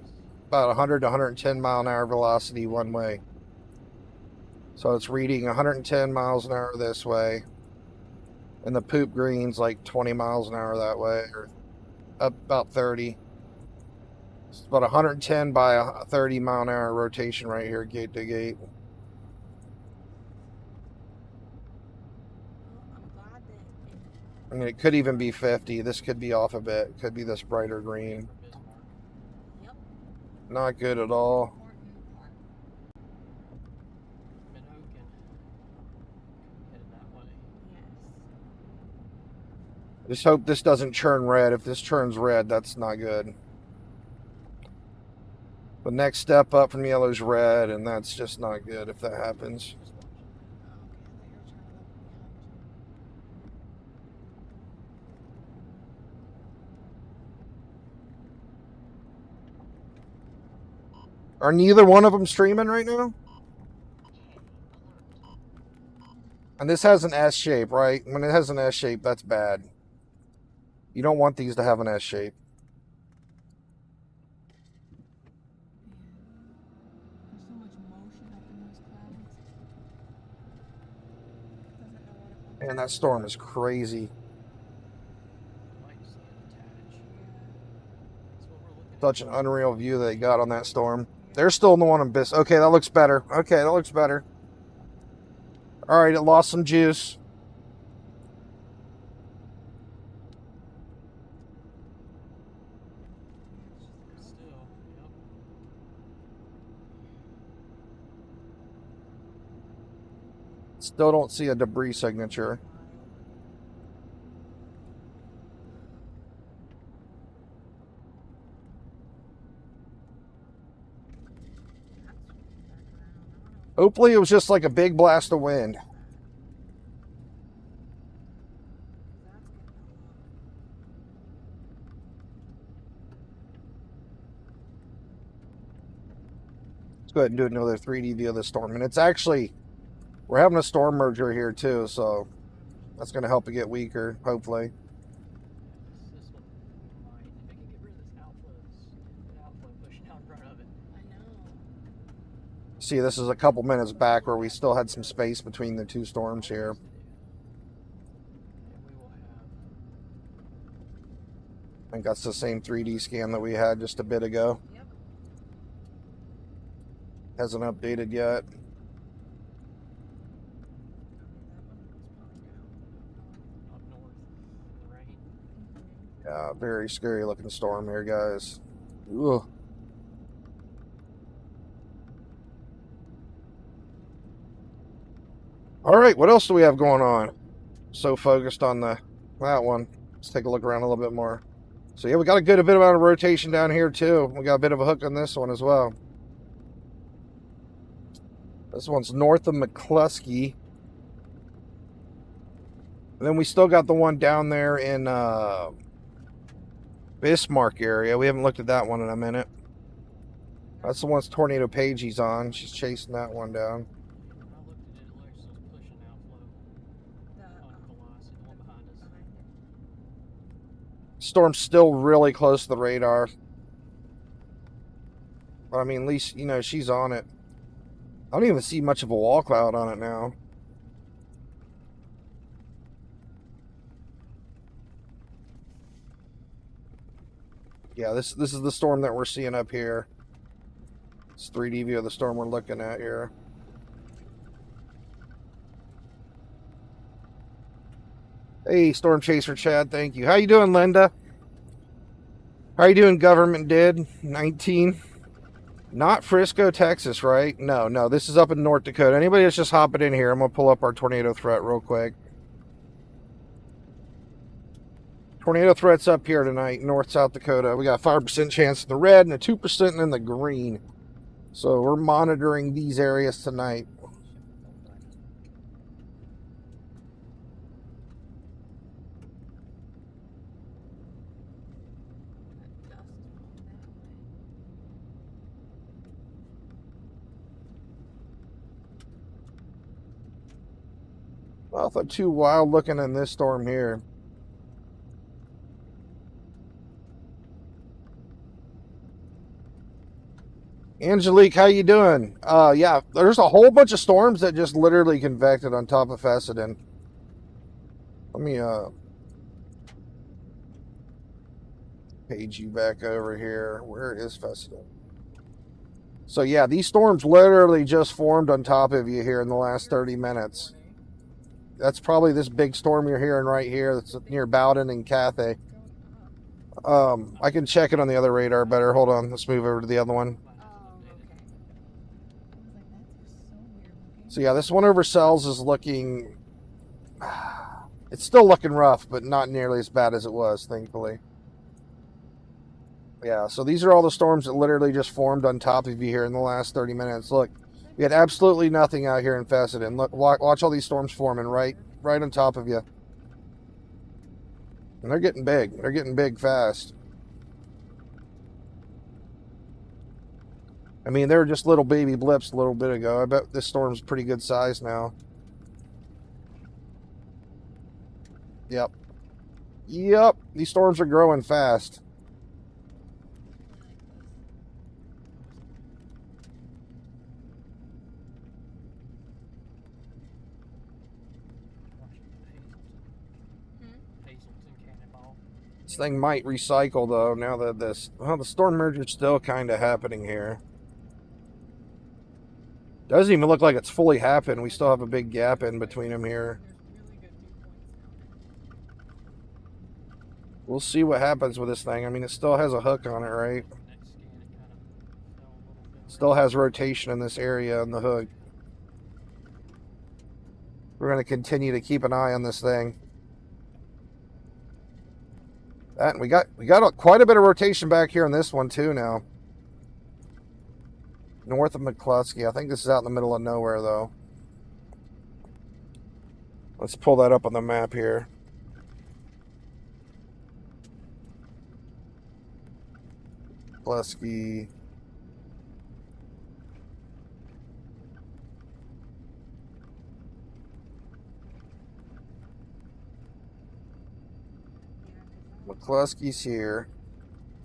100 to 110 mile an hour velocity one way. So it's reading 110 miles an hour this way. And the poop green's like 20 miles an hour that way, or up about 30. It's about 110 by a 30 mile an hour rotation right here, gate to gate. Well, I'm glad that I mean, it could even be 50. This could be off a bit. It could be this brighter green. Yep. Not good at all. Important. Minhoken. Headed that way. Yes. Just hope this doesn't churn red. If this turns red, that's not good. The next step up from yellow is red, and that's just not good if that happens. Just watching that. Oh, okay, I thought you were trying to look behind you. Are neither one of them streaming right now? And this has an S shape, right? When it has an S shape, that's bad. You don't want these to have an S shape. There's so much motion up in those clouds. Doesn't know what it Man, that storm is crazy. Might see it attach. That's what we're looking at. Such an unreal view they got on that storm. They're still in the one in Bis. Okay, that looks better. Okay, that looks better. All right, it lost some juice. Still, yep. Still don't see a debris signature. Hopefully it was just like a big blast of wind. Let's go ahead and do another 3D view of the storm. And it's actually, we're having a storm merger here too, so that's going to help it get weaker, hopefully. This one might, if it can get rid of this outflow pushing out in front of it. I know. See, this is a couple minutes back where we still had some space between the two storms here. And we will have I think that's the same 3D scan that we had just a bit ago. Yep. Hasn't updated yet. up north in the rain. Yeah, very scary looking storm here, guys. Ugh. All right, what else do we have going on? So focused on that one. Let's take a look around a little bit more. So yeah, we got a good bit amount of rotation down here too. We got a bit of a hook on this one as well. This one's north of McCluskey. And then we still got the one down there in Bismarck area. We haven't looked at that one in a minute. That's the one Tornado Pagey's on. She's chasing that one down. I looked at it, Alexis was pushing outflow on Colossus, the one behind us. Storm's still really close to the radar. But I mean, at least, you know, she's on it. I don't even see much of a wall cloud on it now. Yeah, this is the storm that we're seeing up here. It's 3D view of the storm we're looking at here. Hey, Storm Chaser Chad, thank you. How you doing, Linda? How you doing, Government Did 19? Not Frisco, Texas, right? No, this is up in North Dakota. Anybody that's just hopping in here, I'm going to pull up our tornado threat real quick. Tornado threats up here tonight, North South Dakota. We got a 5% chance in the red and a 2% in the green. So we're monitoring these areas tonight. Nothing too wild looking in this storm here. Angelique, how you doing? Yeah, there's a whole bunch of storms that just literally convected on top of Fessenden. Let me page you back over here. Where is Fessenden? So yeah, these storms literally just formed on top of you here in the last 30 minutes. That's probably this big storm you're hearing right here that's near Bowden and Cathay. I can check it on the other radar better. Hold on, let's move over to the other one. So yeah, this one over Cells is looking... It's still looking rough, but not nearly as bad as it was, thankfully. Yeah, so these are all the storms that literally just formed on top of you here in the last 30 minutes. Look, we had absolutely nothing out here in Fessenden. Look, watch all these storms forming right on top of you. And they're getting big. They're getting big fast. I mean, they were just little baby blips a little bit ago. I bet this storm's pretty good size now. Yep. These storms are growing fast. This thing might recycle, though, now that the storm merger's still kind of happening here. Doesn't even look like it's fully happened. We still have a big gap in between them here. We'll see what happens with this thing. I mean, it still has a hook on it, right? Still has rotation in this area on the hook. We're going to continue to keep an eye on this thing. That, and we got quite a bit of rotation back here on this one too now. North of McCluskey. I think this is out in the middle of nowhere though. Let's pull that up on the map here. McCluskey. McCluskey's here.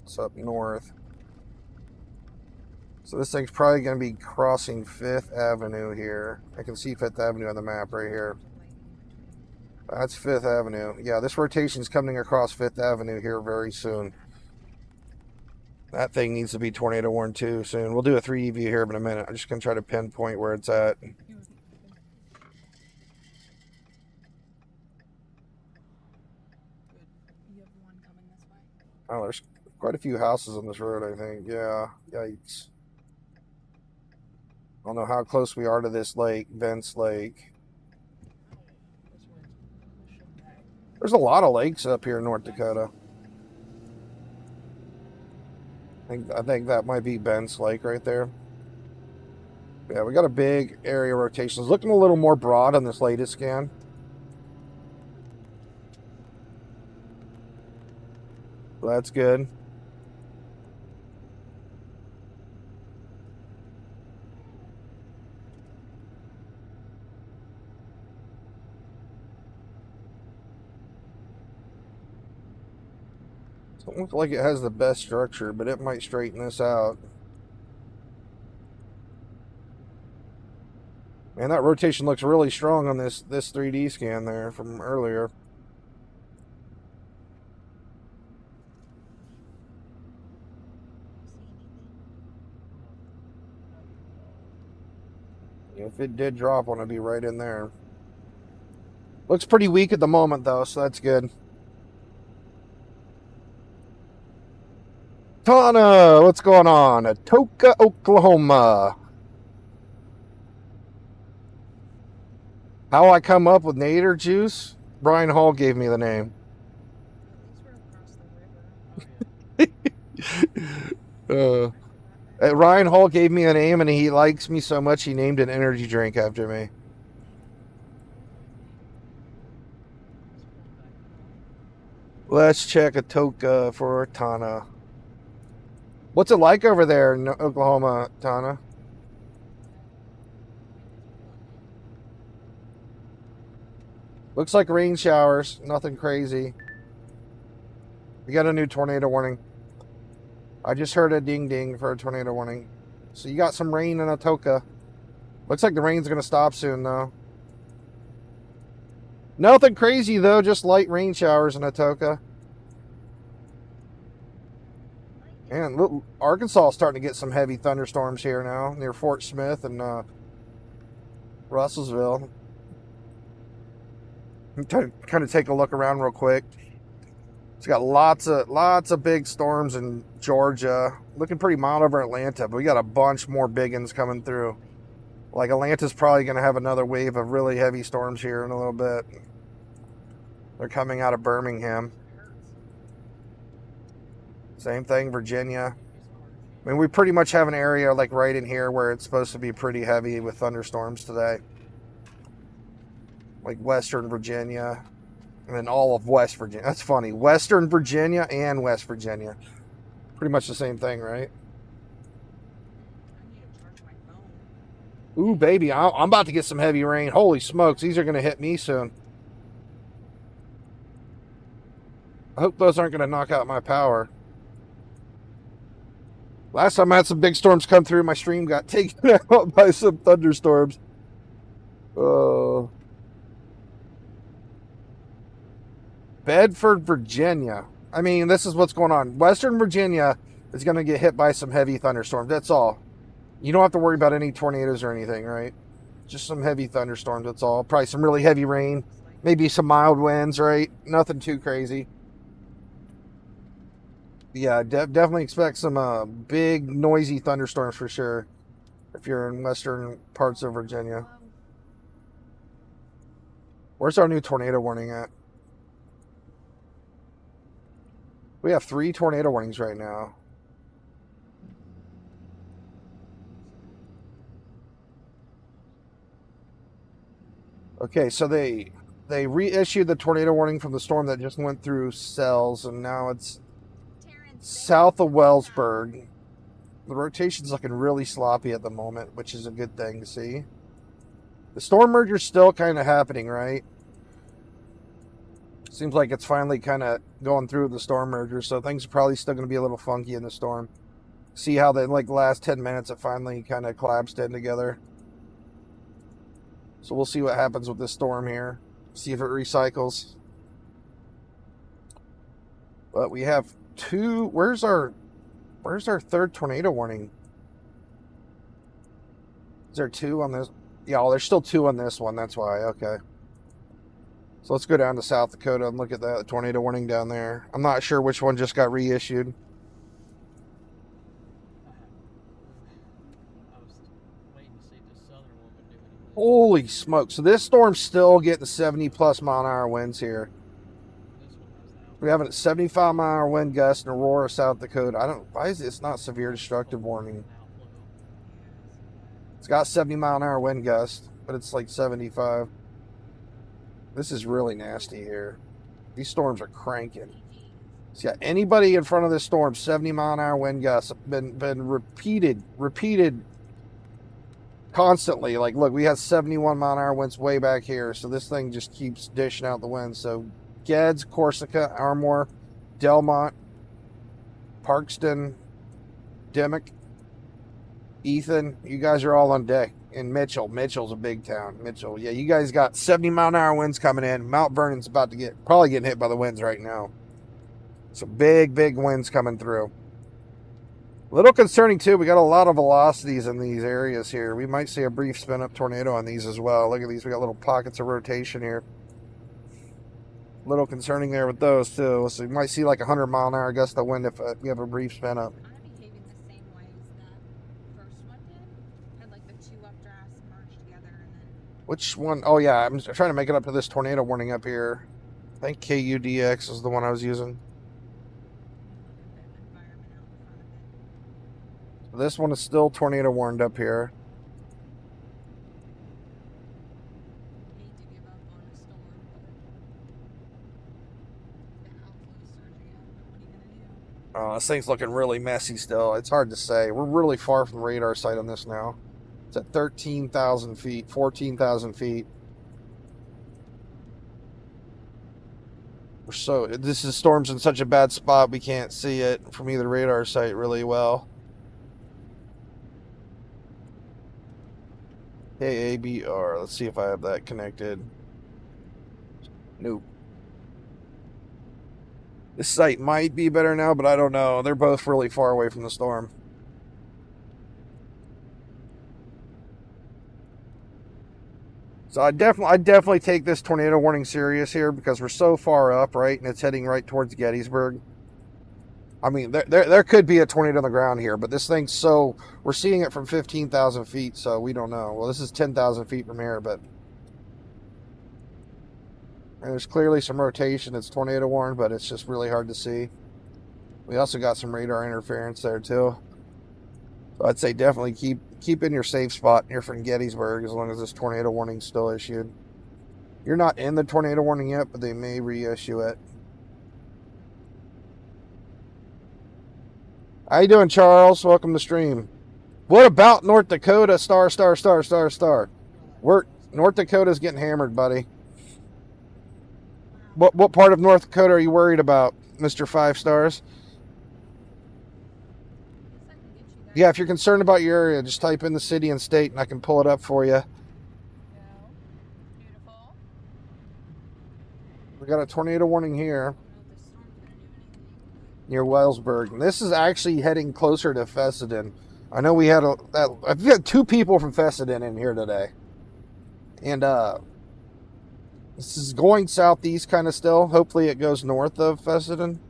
It's up north. So this thing's probably going to be crossing 5th Avenue here. I can see 5th Avenue on the map right here. That's 5th Avenue. Yeah, this rotation's coming across 5th Avenue here very soon. That thing needs to be tornado warned too soon. We'll do a 3D view here in a minute. I'm just going to try to pinpoint where it's at. have one coming this way. Oh, there's quite a few houses on this road, I think. Yeah, yikes. I don't know how close we are to this lake, Vents Lake. This wind's pushing back. There's a lot of lakes up here in North Dakota. I think that might be Vents Lake right there. Yeah, we got a big area rotation. It's looking a little more broad on this latest scan. So that's good. Doesn't look like it has the best structure, but it might straighten this out. Man, that rotation looks really strong on this 3D scan there from earlier. If it did drop, I want to be right in there. Looks pretty weak at the moment, though, so that's good. Tana, what's going on? Atoka, Oklahoma. How I come up with Nader Juice? Brian Hall gave me the name. At least we're across the river. Ryan Hall gave me a name, and he likes me so much he named an energy drink after me. Let's check Atoka for Tana. What's it like over there in Oklahoma, Tana? Looks like rain showers. Nothing crazy. We got a new tornado warning. I just heard a ding ding for a tornado warning. So you got some rain in Atoka. Looks like the rain's going to stop soon, though. Nothing crazy, though. Just light rain showers in Atoka. And look, Arkansas is starting to get some heavy thunderstorms here now near Fort Smith and Russellsville. I'm trying to kind of take a look around real quick. It's got lots of big storms in Georgia. Looking pretty mild over Atlanta, but we got a bunch more big ones coming through. Like Atlanta's probably going to have another wave of really heavy storms here in a little bit. They're coming out of Birmingham. Same thing, Virginia. I mean, we pretty much have an area like right in here where it's supposed to be pretty heavy with thunderstorms today. Like Western Virginia. And then all of West Virginia. That's funny. Western Virginia and West Virginia. Pretty much the same thing, right? I need to charge my phone. Ooh, baby. I'm about to get some heavy rain. Holy smokes. These are going to hit me soon. I hope those aren't going to knock out my power. Last time I had some big storms come through, my stream got taken out by some thunderstorms. Bedford, Virginia. I mean, this is what's going on. Western Virginia is going to get hit by some heavy thunderstorms. That's all. You don't have to worry about any tornadoes or anything, right? Just some heavy thunderstorms, that's all. Probably some really heavy rain. Maybe some mild winds, right? Nothing too crazy. Yeah, definitely expect some big, noisy thunderstorms for sure. If you're in western parts of Virginia. Where's our new tornado warning at? We have 3 tornado warnings right now. Okay, so they reissued the tornado warning from the storm that just went through Sells, and now it's south of Wellsburg. The rotation's looking really sloppy at the moment, which is a good thing to see. The storm merger's still kind of happening, right? Seems like it's finally kind of going through the storm merger, so things are probably still going to be a little funky in the storm. See how the last 10 minutes it finally kind of collapsed in together. So we'll see what happens with this storm here. See if it recycles. But we have 2. Where's our third tornado warning? Is there 2 on this? Yeah, well, there's still 2 on this one. That's why. Okay. So let's go down to South Dakota and look at that tornado warning down there. I'm not sure which one just got reissued. I was waiting to see if the southern one would do anything. Holy smoke. So this storm's still getting 70 plus mile an hour winds here. This one has the outflow. We're having a 75 mile an hour wind gust in Aurora, South Dakota. Why is it's not severe destructive warning? Outflow. It's got 70 mile an hour wind gust, but it's like 75. This is really nasty here. These storms are cranking. So yeah, anybody in front of this storm, 70 mile an hour wind gusts, been repeated constantly. Like, look, we had 71 mile an hour winds way back here, so this thing just keeps dishing out the wind. So Geddes, Corsica, Armour, Delmont, Parkston, Dimmock, Ethan, you guys are all on deck. And Mitchell's a big town. Mitchell, yeah, you guys got 70 mile an hour winds coming in. Mount Vernon's about to probably getting hit by the winds right now. So big winds coming through. A little concerning too. We got a lot of velocities in these areas here. We might see a brief spin up tornado on these as well. Look at these. We got little pockets of rotation here. A little concerning there with those too. So you might see like 100 mile an hour gust of wind if we have a brief spin up. Kind of behaving the same way as that first one did. Had like the two updrafts merged together and then. Which one? Oh yeah, I'm trying to make it up to this tornado warning up here. I think KUDX is the one I was using. Environment out in front of it. This one is still tornado warned up here. Hate to give up on a storm, but the outflow's surging out. What are you gonna do? This thing's looking really messy still. It's hard to say. We're really far from the radar site on this now. It's at 13,000 feet, 14,000 feet. This storm's in such a bad spot we can't see it from either radar site really well. KABR. Let's see if I have that connected. Nope. This site might be better now, but I don't know. They're both really far away from the storm. So I definitely take this tornado warning serious here because we're so far up, right? And it's heading right towards Gettysburg. I mean, there could be a tornado on the ground here, but this thing's we're seeing it from 15,000 feet, so we don't know. Well, this is 10,000 feet from here, but and there's clearly some rotation. It's tornado warned, but it's just really hard to see. We also got some radar interference there too. So I'd say definitely keep in your safe spot near from Gettysburg as long as this tornado warning's still issued. You're not in the tornado warning yet, but they may reissue it. How you doing, Charles? Welcome to stream. What about North Dakota? Star. North Dakota's getting hammered, buddy. What part of North Dakota are you worried about, Mr. 5 Stars? I can get you guys. Yeah, if you're concerned about your area, just type in the city and state, and I can pull it up for you. Go. Beautiful. We got a tornado warning here I don't know if this storm's gonna do anything. near Wellsburg. And this is actually heading closer to Fessenden. I know we had I've got 2 people from Fessenden in here today. And this is going southeast kind of still. Hopefully it goes north of Fessenden.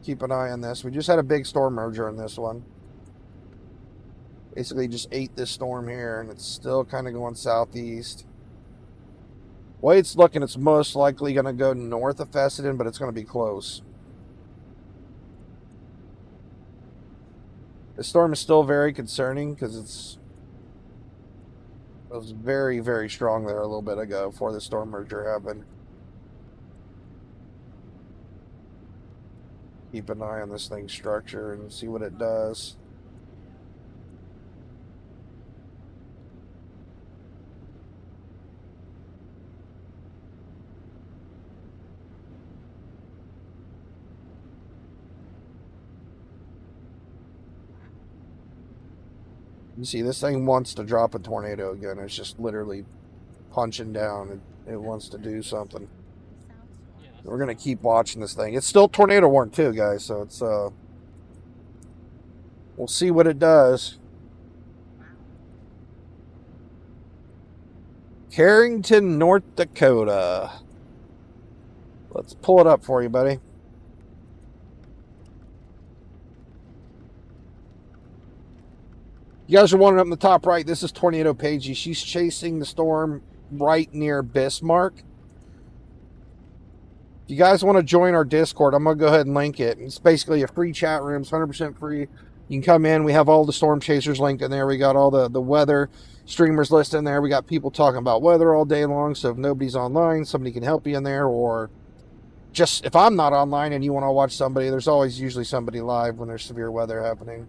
Keep an eye on this. We just had a big storm merger in this one. Basically just ate this storm here, and it's still kind of going southeast. Way it's looking, it's most likely going to go north of Fessenden, but it's going to be close. The storm is still very concerning because it was very, very strong there a little bit ago before the storm merger happened. Keep an eye on this thing's structure and see what it does. You see, this thing wants to drop a tornado again. It's just literally punching down. It wants to do something. Yeah, We're going to keep watching this thing. It's still tornado warned too, guys. So it's, we'll see what it does. Carrington, North Dakota. Let's pull it up for you, buddy. You guys are wondering up in the top right, this is Tornado Pagey. She's chasing the storm right near Bismarck. If you guys want to join our Discord, I'm going to go ahead and link it. It's basically a free chat room. It's 100% free. You can come in. We have all the storm chasers linked in there. We got all the weather streamers listed in there. We got people talking about weather all day long. So if nobody's online, somebody can help you in there. Or just if I'm not online and you want to watch somebody, there's always usually somebody live when there's severe weather happening.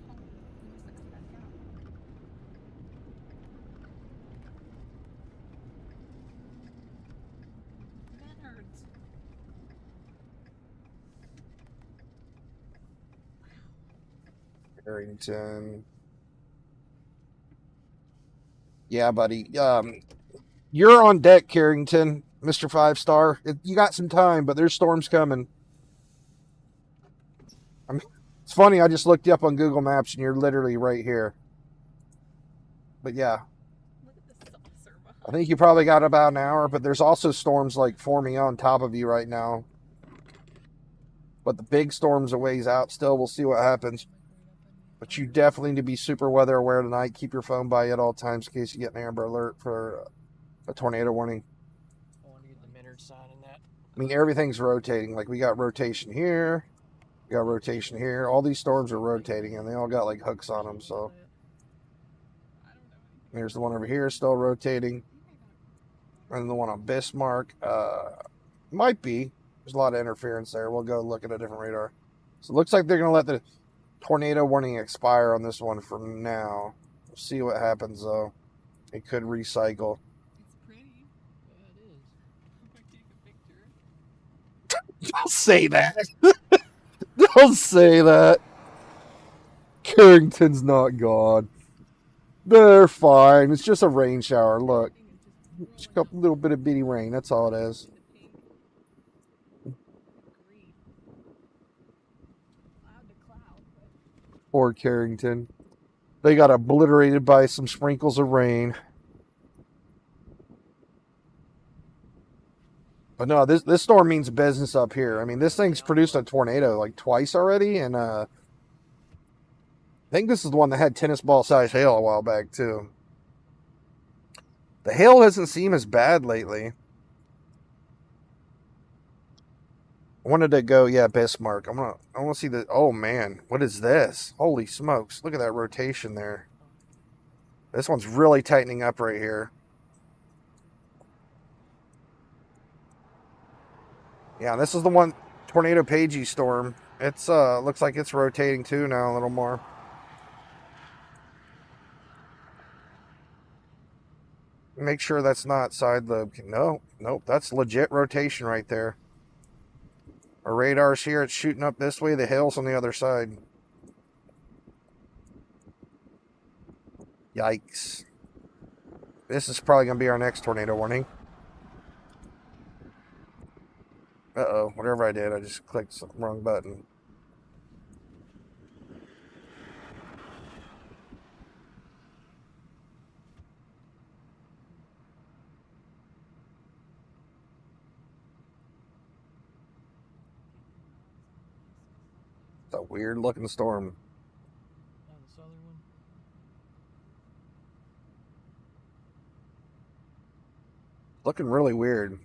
Carrington. Yeah, buddy. You're on deck, Carrington, Mr. 5-star. You got some time, but there's storms coming. I mean, it's funny, I just looked you up on Google Maps and you're literally right here. But yeah. I think you probably got about an hour, but there's also storms like forming on top of you right now. But the big storm's a ways out still. We'll see what happens. But you definitely need to be super weather aware tonight. Keep your phone by you at all times in case you get an Amber Alert for a tornado warning. I want to get the Minard sign in that. I mean, everything's rotating. Like, we got rotation here. We got rotation here. All these storms are rotating, and they all got, like, hooks on them, so. There's the one over here still rotating. And the one on Bismarck. Might be. There's a lot of interference there. We'll go look at a different radar. So it looks like they're going to let the tornado warning expire on this one for now. We'll see what happens, though. It could recycle. It's pretty. Yeah, it is. I'm gonna take a picture. Don't say that. Don't say that. Carrington's not gone. They're fine. It's just a rain shower. Look. Just a couple little bit of bitty rain. That's all it is. Poor Carrington. They got obliterated by some sprinkles of rain. But no, this storm means business up here. I mean, this thing's produced a tornado like twice already, and I think this is the one that had tennis ball size hail a while back too. The hail doesn't seem as bad lately. I wanted to go, yeah, Bismarck. I want to see the. Oh man, what is this? Holy smokes! Look at that rotation there. This one's really tightening up right here. Yeah, this is the one, Tornado Pagey storm. It's looks like it's rotating too now a little more. Make sure that's not side lobe. No, nope, that's legit rotation right there. Our radar's here, it's shooting up this way, the hail's on the other side. Yikes. This is probably going to be our next tornado warning. Uh-oh, whatever I did, I just clicked the wrong button. It's a weird looking storm. Oh, the southern one? Looking really weird.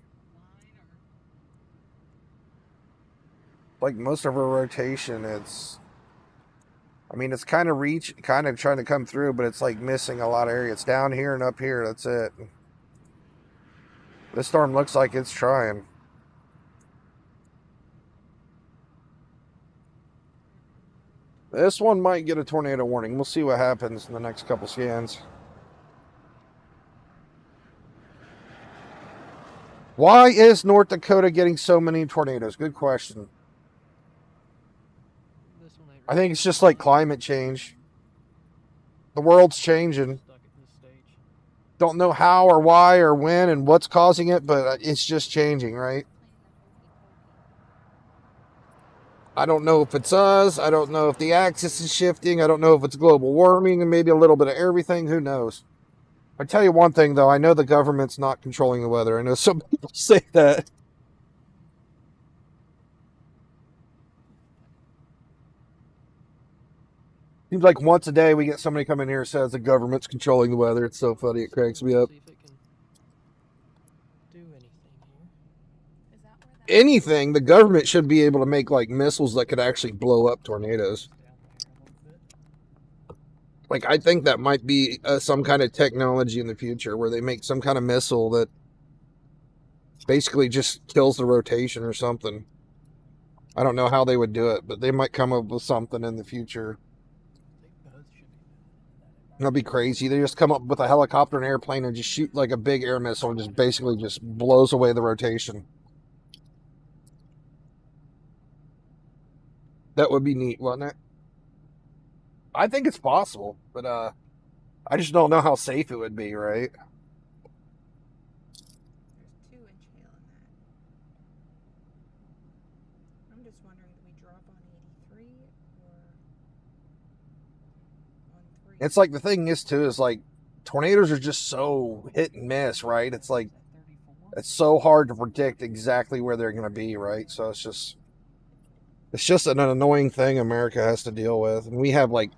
Like most of our rotation, it's, I mean, it's kind of trying to come through, but it's like missing a lot of area. It's down here and up here. That's it. This storm looks like it's trying. This one might get a tornado warning. We'll see what happens in the next couple scans. Why is North Dakota getting so many tornadoes? Good question. I think it's just like climate change. The world's changing. Don't know how or why or when and what's causing it, but it's just changing, right? I don't know if it's us. I don't know if the axis is shifting. I don't know if it's global warming and maybe a little bit of everything. Who knows? I tell you one thing though, I know the government's not controlling the weather. I know some people say that. Seems like once a day we get somebody come in here who says the government's controlling the weather. It's so funny, it cracks me up. See if it can do anything here. Is that where that Anything, the government should be able to make like missiles that could actually blow up tornadoes. Down there a little bit. Like I think that might be some kind of technology in the future where they make some kind of missile that basically just kills the rotation or something. I don't know how they would do it, but they might come up with something in the future. I think both should be. That'd be crazy. They just come up with a helicopter and airplane and just shoot like a big air missile and just basically just blows away the rotation. That would be neat, wouldn't it? I think it's possible, but I just don't know how safe it would be, right? There's 2-inch hail in that. I'm just wondering, do we drop on 83 or on 3? It's like the thing is too is like tornadoes are just so hit and miss, right? It's like 34. it's so hard to predict exactly where they're going to be, right? So it's just an annoying thing America has to deal with. And we have like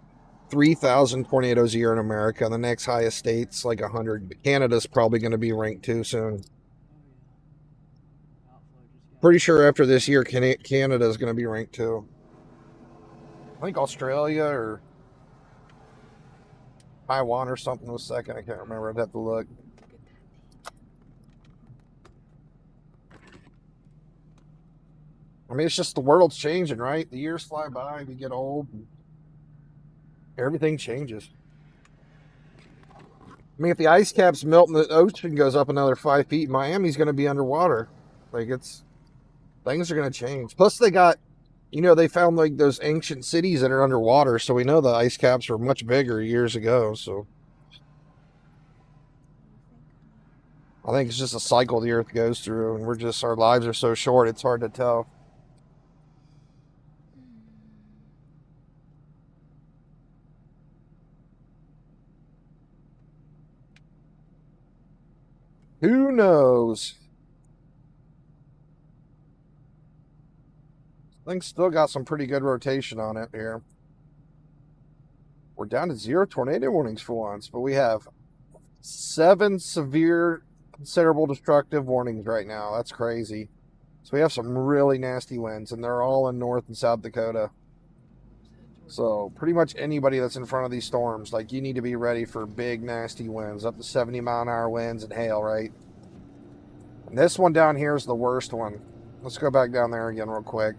3,000 tornadoes a year in America, and the next highest state's like 100. Canada's probably going to be ranked too soon. Oh yeah. Outflow just got. Pretty sure after this year, Canada's going to be ranked too. I think Australia or Taiwan or something was second. I can't remember. I'd have to look. I mean, it's just the world's changing, right? The years fly by, we get old, and everything changes. I mean, if the ice caps melt and the ocean goes up another 5 feet, Miami's going to be underwater. Like, things are going to change. Plus, they got, they found like those ancient cities that are underwater, so we know the ice caps were much bigger years ago. So I think it's just a cycle the Earth goes through, and our lives are so short, it's hard to tell. Who knows? Thing's still got some pretty good rotation on it here. We're down to 0 tornado warnings for once, but we have 7 severe, considerable destructive warnings right now. That's crazy. So we have some really nasty winds, and they're all in North and South Dakota. So pretty much anybody that's in front of these storms, like you need to be ready for big, nasty winds, up to 70-mile-an-hour winds and hail, right? And this one down here is the worst one. Let's go back down there again real quick.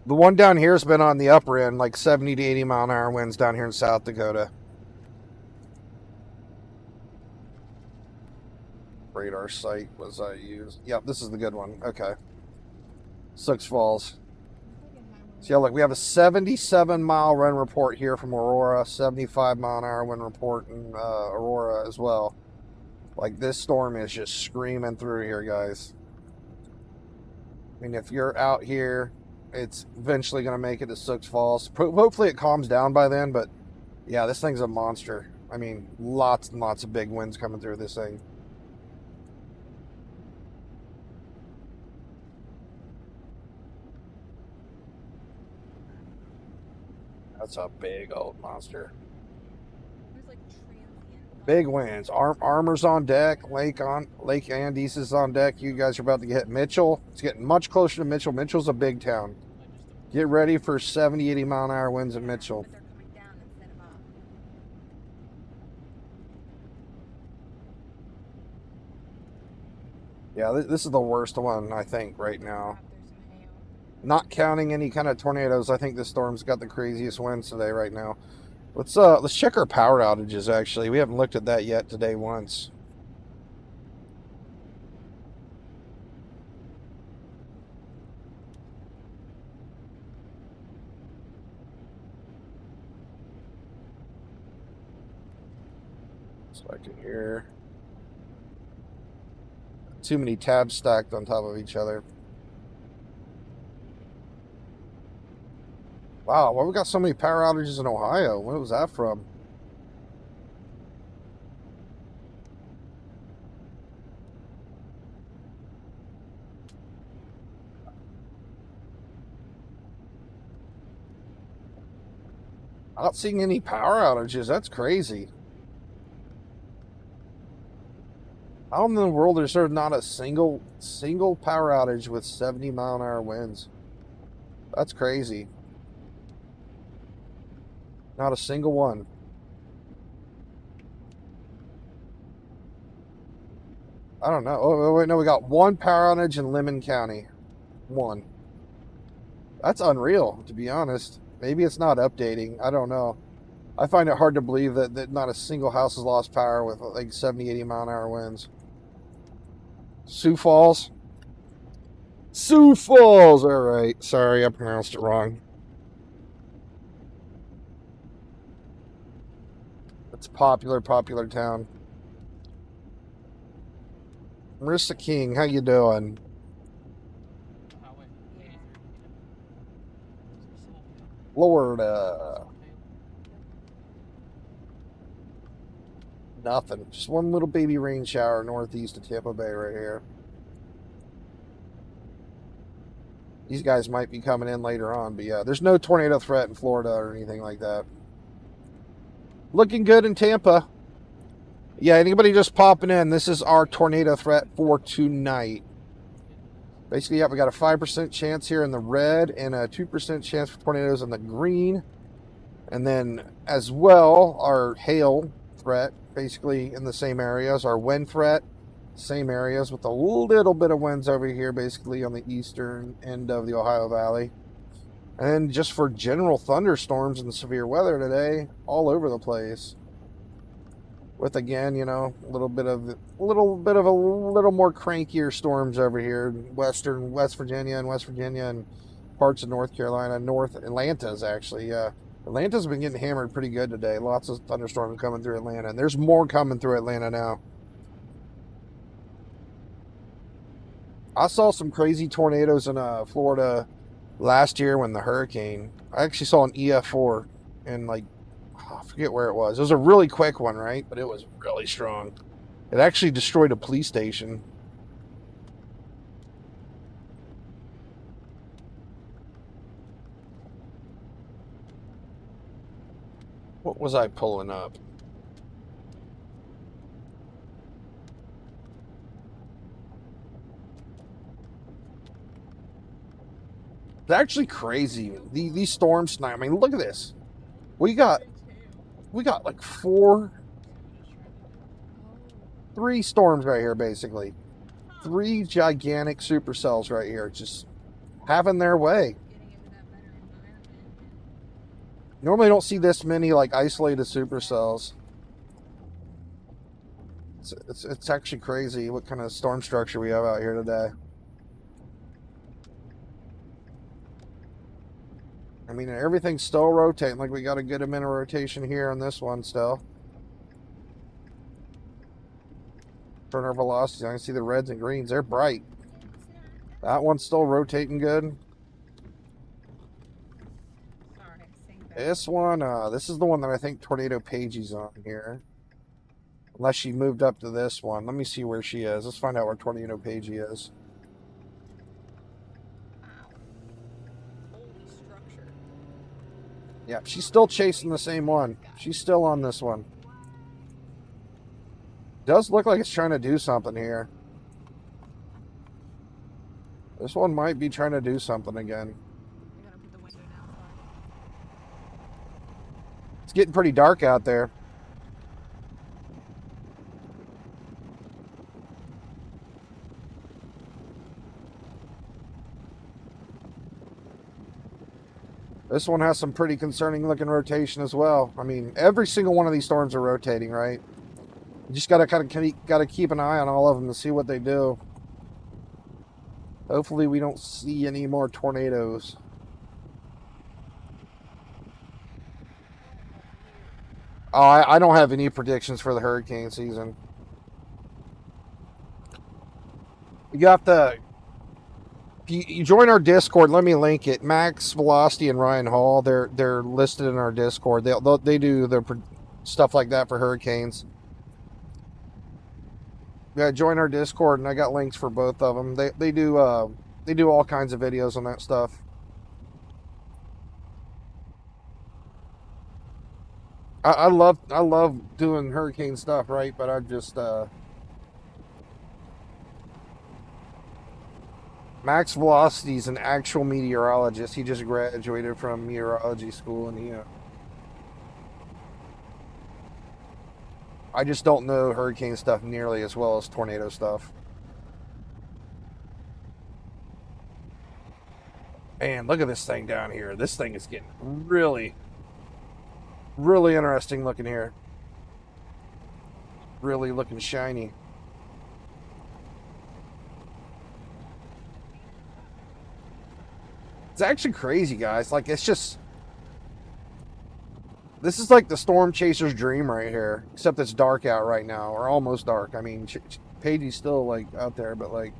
The one down here has been on the upper end, like 70 to 80-mile-an-hour winds down here in South Dakota. Radar site was I used? Yep, this is the good one. Okay. Sioux Falls. So yeah, look, we have a 77-mile wind report here from Aurora, 75-mile-an-hour wind report in Aurora as well. Like, this storm is just screaming through here, guys. I mean, if you're out here, it's eventually going to make it to Sioux Falls. Hopefully it calms down by then, but yeah, this thing's a monster. I mean, lots and lots of big winds coming through this thing. That's a big old monster. There's like transient. Big winds. Armor's on deck. Lake Andes is on deck. You guys are about to get Mitchell. It's getting much closer to Mitchell. Mitchell's a big town. Get ready for 70, 80-mile-an-hour winds at Mitchell. But they're coming down instead of up. Yeah, this is the worst one, I think, right now. There's some hail. Not counting any kind of tornadoes, I think this storm's got the craziest winds today right now. Let's check our power outages, actually. We haven't looked at that yet today once. So I can hear too many tabs stacked on top of each other. Wow, why we got so many power outages in Ohio? What was that from? I'm not seeing any power outages. That's crazy. How in the world is there not a single power outage with 70-mile-an-hour winds? That's crazy. Not a single one. I don't know. Oh, wait, no, we got one power outage in Lemon County. One. That's unreal, to be honest. Maybe it's not updating. I don't know. I find it hard to believe that not a single house has lost power with like 70, 80-mile-an-hour winds. Sioux Falls? Sioux Falls! Alright. Sorry, I pronounced it wrong. It's a popular town. Marissa King, how you doing? Florida. Nothing. Just one little baby rain shower northeast of Tampa Bay right here. These guys might be coming in later on, but yeah, there's no tornado threat in Florida or anything like that. Looking good in Tampa. Yeah, anybody just popping in, this is our tornado threat for tonight. Basically, yeah, we got a 5% chance here in the red and a 2% chance for tornadoes in the green. And then as well, our hail threat, basically in the same areas. Our wind threat, same areas with a little bit of winds over here, basically on the eastern end of the Ohio Valley. And just for general thunderstorms and severe weather today, all over the place. With, again, you know, a little more crankier storms over here, West Virginia and parts of North Carolina, North Atlanta's actually, yeah. Atlanta's been getting hammered pretty good today. Lots of thunderstorms coming through Atlanta, and there's more coming through Atlanta now. I saw some crazy tornadoes in Florida last year when the hurricane. I actually saw an EF4 in like, I forget where it was. It was a really quick one, right? But it was really strong. It actually destroyed a police station. What was I pulling up? It's actually crazy. These storms tonight. I mean, look at this. We got like three storms right here, basically. 3 gigantic supercells right here, just having their way. Normally don't see this many like isolated supercells. It's actually crazy what kind of storm structure we have out here today. I mean, everything's still rotating. Like, we got a good amount of rotation here on this one still. Turn our velocities. I can see the reds and greens. They're bright. That one's still rotating good. This one, this is the one that I think Tornado Pagey's on here. Unless she moved up to this one. Let me see where she is. Let's find out where Tornado Pagey is. Yeah, she's still chasing the same one. She's still on this one. Does look like it's trying to do something here. This one might be trying to do something again. It's getting pretty dark out there. This one has some pretty concerning looking rotation as well. I mean, every single one of these storms are rotating, right? You just gotta keep an eye on all of them to see what they do. Hopefully we don't see any more tornadoes. Oh, I don't have any predictions for the hurricane season. You got the you join our Discord, let me link it. Max Velocity and Ryan Hall, they're listed in our Discord. They do the stuff like that for hurricanes. Yeah, join our Discord, and I got links for both of them. They do all kinds of videos on that stuff. I love doing hurricane stuff, right? But I just Max Velocity's an actual meteorologist. He just graduated from meteorology school, and I just don't know hurricane stuff nearly as well as tornado stuff. Man, look at this thing down here. This thing is getting really, really interesting looking here. Really looking shiny. It's actually crazy, guys. Like, it's just... This is like the storm chaser's dream right here. Except it's dark out right now. Or almost dark. I mean, Pagey's still, like, out there. But, like,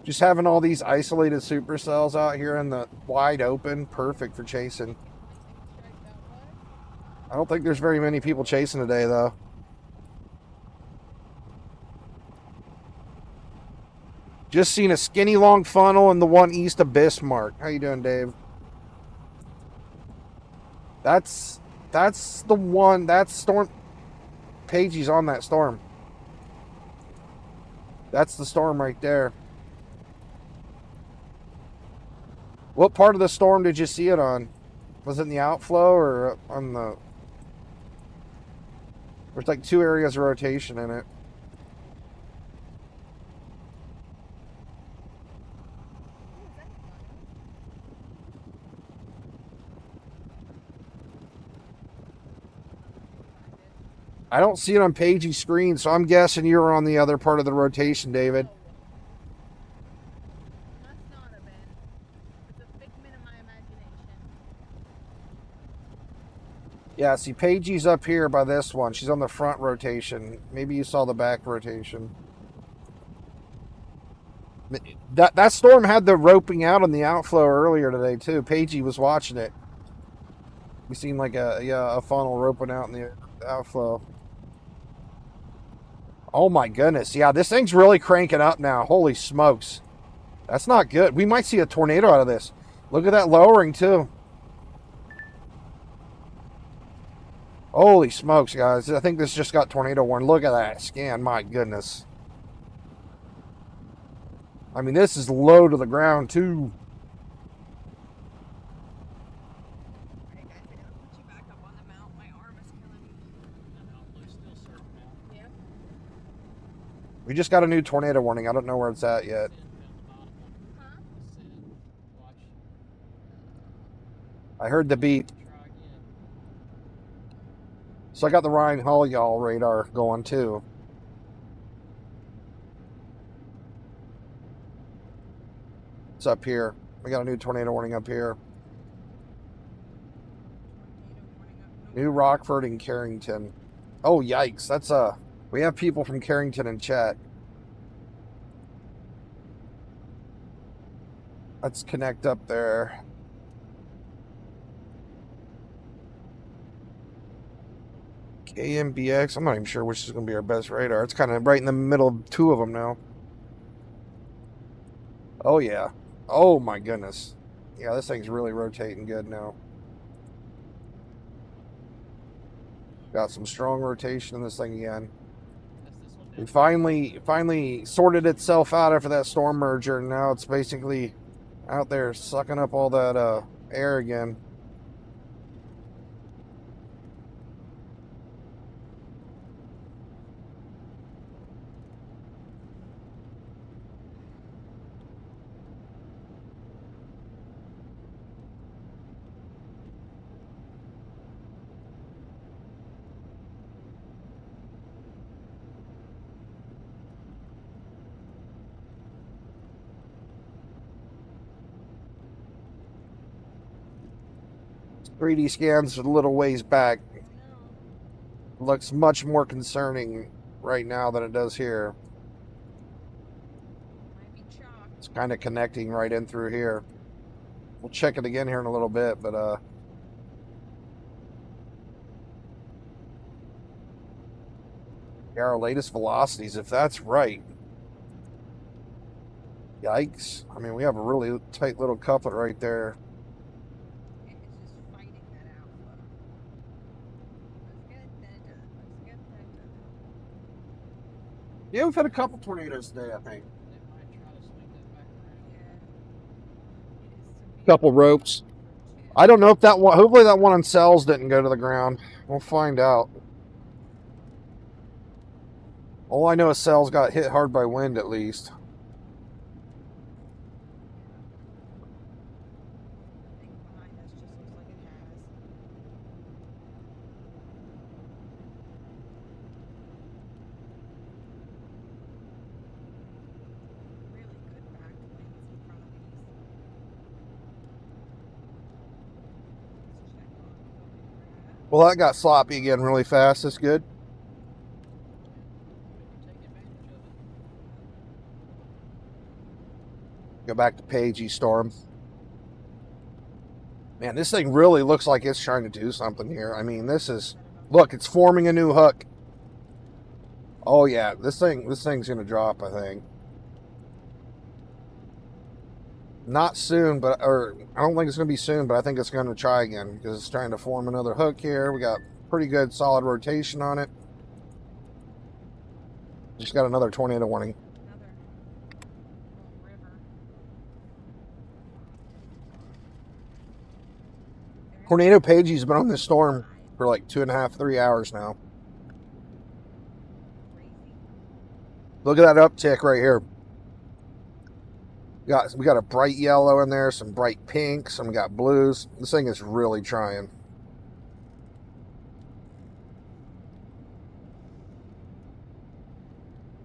just having all these isolated supercells out here in the wide open. Perfect for chasing. I don't think there's very many people chasing today, though. Just seen a skinny long funnel and the one east of Bismarck. How you doing, Dave? That's the one. That's storm. Pagey's on that storm. That's the storm right there. What part of the storm did you see it on? Was it in the outflow or on the... There's like 2 areas of rotation in it. I don't see it on Pagey's screen, so I'm guessing you were on the other part of the rotation, David. Must not have been. It's a figment of my imagination. Yeah, see, Pagey's up here by this one. She's on the front rotation. Maybe you saw the back rotation. That storm had the roping out on the outflow earlier today, too. Pagey was watching it. We seen like a funnel roping out in the outflow. Oh my goodness. Yeah, this thing's really cranking up now. Holy smokes. That's not good. We might see a tornado out of this. Look at that lowering too. Holy smokes, guys. I think this just got tornado warning. Look at that scan. My goodness. I mean, this is low to the ground too. Alright guys, I gotta put you back up on the mount. My arm is killing me. Yeah. We just got a new tornado warning. I don't know where it's at yet. Huh? I heard the beep. So I got the Ryan Hall y'all radar going too. It's up here. We got a new tornado warning up here. New Rockford and Carrington. Oh yikes! That's we have people from Carrington in chat. Let's connect up there. KMBX. I'm not even sure which is going to be our best radar. It's kind of right in the middle of 2 of them now. Oh yeah. Oh my goodness. Yeah, this thing's really rotating good now. Got some strong rotation in this thing again. It finally sorted itself out after that storm merger, and now it's basically out there sucking up all that air again. No. 3D scans a little ways back. Looks much more concerning right now than it does here. Might be chalk. It's kind of connecting right in through here. We'll check it again here in a little bit, but yeah, our latest velocities, if that's right. Yikes. I mean, we have a really tight little couplet right there. It's just fighting that outflow. Looks good, then it doesn't. Looks good, then it doesn't. Yeah, we've had a couple tornadoes today, I think. They might try to swing that back around. Yeah. It is severe. Couple ropes. I don't know if that one, hopefully that one on cells didn't go to the ground. We'll find out. All I know is cells got hit hard by wind at least. The thing behind us just looks like it has. Really good back winds in front of these. Let's check on where we're at. Well, that got sloppy again really fast. That's good. Take advantage of it. Go back to Pagey Storm. Man, this thing really looks like it's trying to do something here. I mean, this is, look, it's forming a new hook. Oh yeah, this thing's gonna drop, I think. Not soon, but or I don't think it's gonna be soon, but I think it's gonna try again because it's trying to form another hook here. We got pretty good solid rotation on it. Just got another tornado warning. Another little river. Tornado Pagey's been on this storm for like 2.5, 3 hours now. Crazy. Look at that uptick right here. We got a bright yellow in there, some bright pinks, and we got blues. This thing is really trying.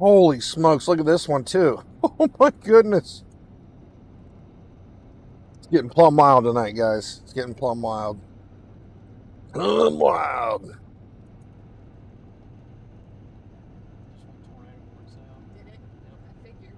Holy smokes, look at this one too. Oh my goodness. It's getting plumb wild tonight, guys. It's getting plumb wild. Plumb wild. Just one tornado warning sound. Did it? I figured.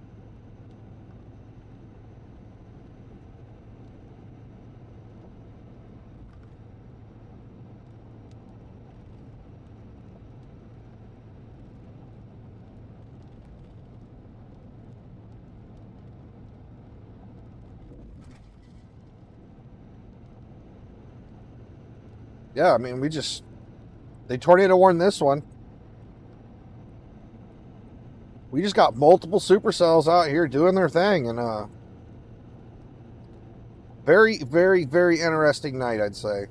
Yeah, I mean, they tornado warned this one. We just got multiple supercells out here doing their thing, and very, very, very interesting night, I'd say.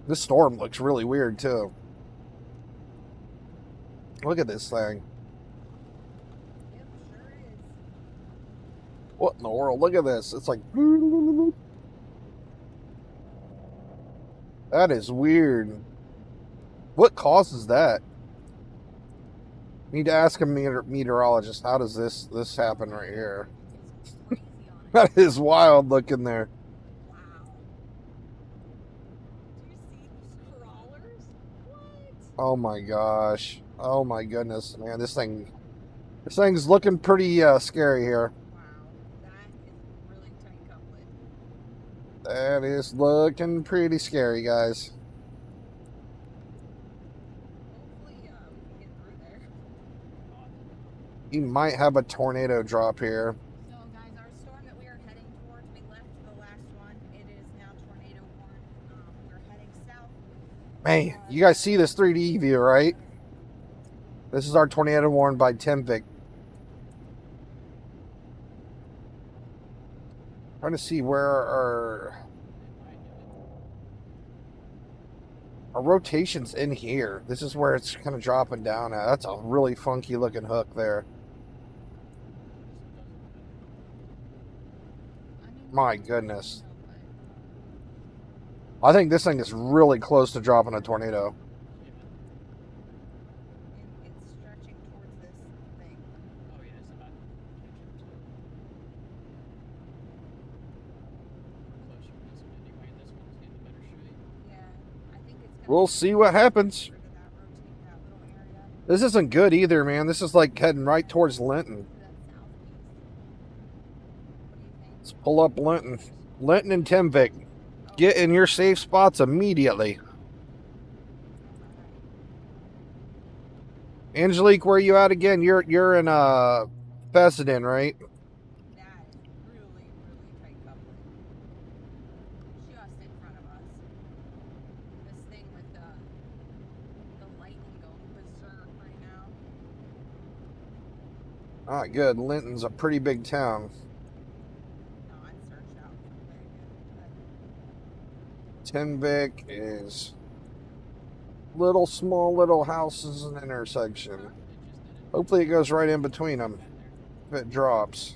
This storm looks really weird too. Look at this thing. Yep, sure is. What in the world? Look at this. It's like, that is weird. What causes that? Need to ask a meteorologist. How does this happen right here? It's crazy on it. That is wild looking there. Wow. Do you see these crawlers? What? Oh my gosh. Oh my goodness, man. This thing's looking pretty scary here. Wow. That is really tight couplet. That is looking pretty scary, guys. Hopefully, we can get through there. You might have a tornado drop here. So, guys, our storm that we are heading towards, we left the last one. It is now tornado warned. We're heading south. Man, you guys see this 3D view, right? This is our tornado warned by Tempic. Trying to see where our rotation's in here. This is where it's kind of dropping down at. That's a really funky looking hook there. My goodness. I think this thing is really close to dropping a tornado. And it's stretching towards this thing. Oh yeah, it's about to catch up to it. Closer to this one anyway, and this one's getting better shape. Yeah, I think it's We'll see what happens. Rid of that, rotate that little area. This isn't good either, man. This is like heading right towards Linton. That's southeast. What do you think? Let's pull up Linton. Linton and Timvik. Get in your safe spots immediately. Angelique, where are you at again? You're in Fessenden, right? That is really, really tight coupling. Just in front of us. This thing with the lightning going berserk right now. Alright, good. Linton's a pretty big town. No, I searched out very good. Timvik is small little houses and intersection. Hopefully it goes right in between them if it drops.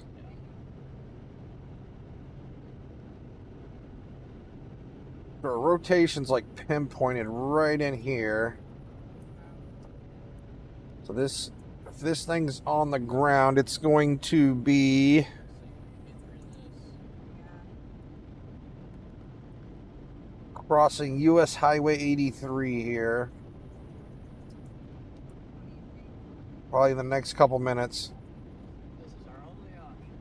The rotation's like pinpointed right in here. So if this thing's on the ground, it's going to be crossing US Highway 83 here. Probably in the next couple minutes. This is our only option.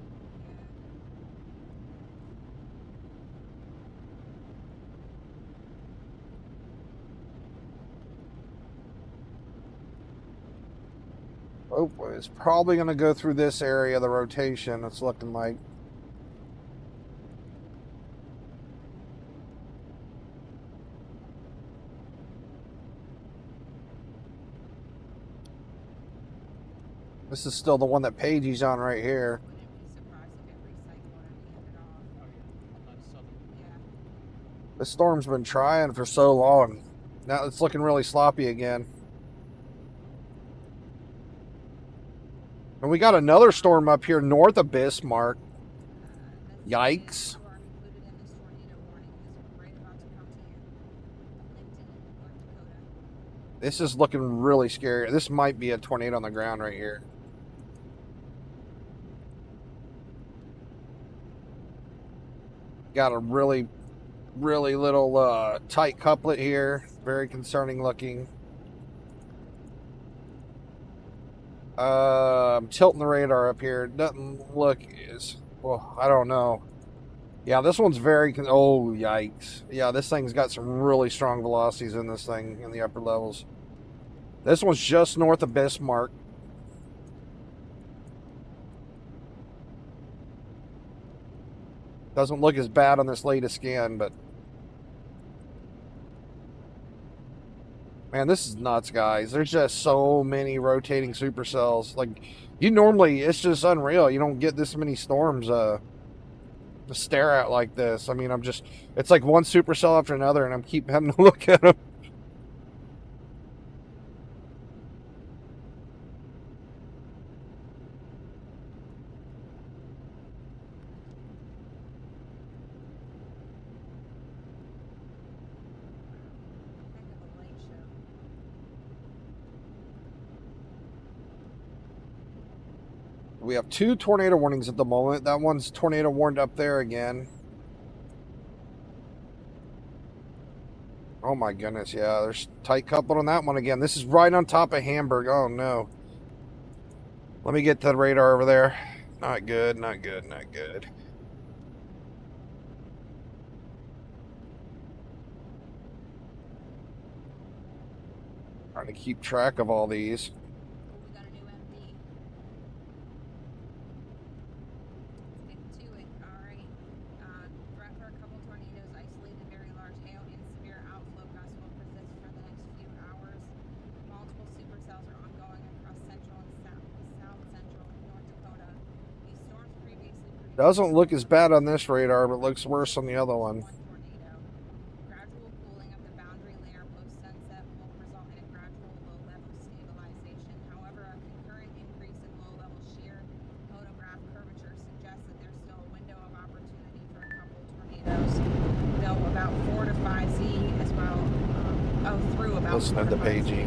Oh, it's probably going to go through this area of the rotation, it's looking like. This is still the one that Pagey's on right here. Wouldn't be surprised if it recycled and handed off. Oh yeah, that's southern. Yeah. The storm's been trying for so long. Now it's looking really sloppy again. And we got another storm up here north of Bismarck. This Yikes. storm included in this tornado warning is right about to come to you. Linton, North Dakota. This is looking really scary. This might be a tornado on the ground right here. Got a really little tight couplet here. Very concerning looking. I'm tilting the radar up here. It doesn't look as well. I don't know. Yeah, this one's very. Oh, yikes! Yeah, this thing's got some really strong velocities in this thing in the upper levels. This one's just north of Bismarck. Doesn't look as bad on this latest scan, but man, this is nuts, guys. There's just so many rotating supercells. Like, you normally, it's just unreal. You don't get this many storms to stare at like this. I mean, it's like one supercell after another, and I'm keep having to look at them. Heck of a light show. We have 2 tornado warnings at the moment. That one's tornado warned up there again. Oh my goodness, yeah, there's tight coupled on that one again. This is right on top of Hamburg. Oh no. Let me get to the radar over there. Not good, not good, not good. Trying to keep track of all these. Oh, we got a new MD. Let's get to it. Alright. Threat for a couple tornadoes, isolated very large hail, and severe outflow gusts will persist for the next few hours. Multiple supercells are ongoing across central and south central North Dakota. These storms previously produced Doesn't look as bad on this radar, but looks worse on the other one. one tornado. Gradual cooling of the boundary layer post-sunset will result in a gradual low-level stabilization. However, a concurrent increase in low-level shear photograph curvature suggests that there's still a window of opportunity for a couple tornadoes. Though about 4 to 5 Z as well. Through about Listening 4 to to 5 Z. Pagey.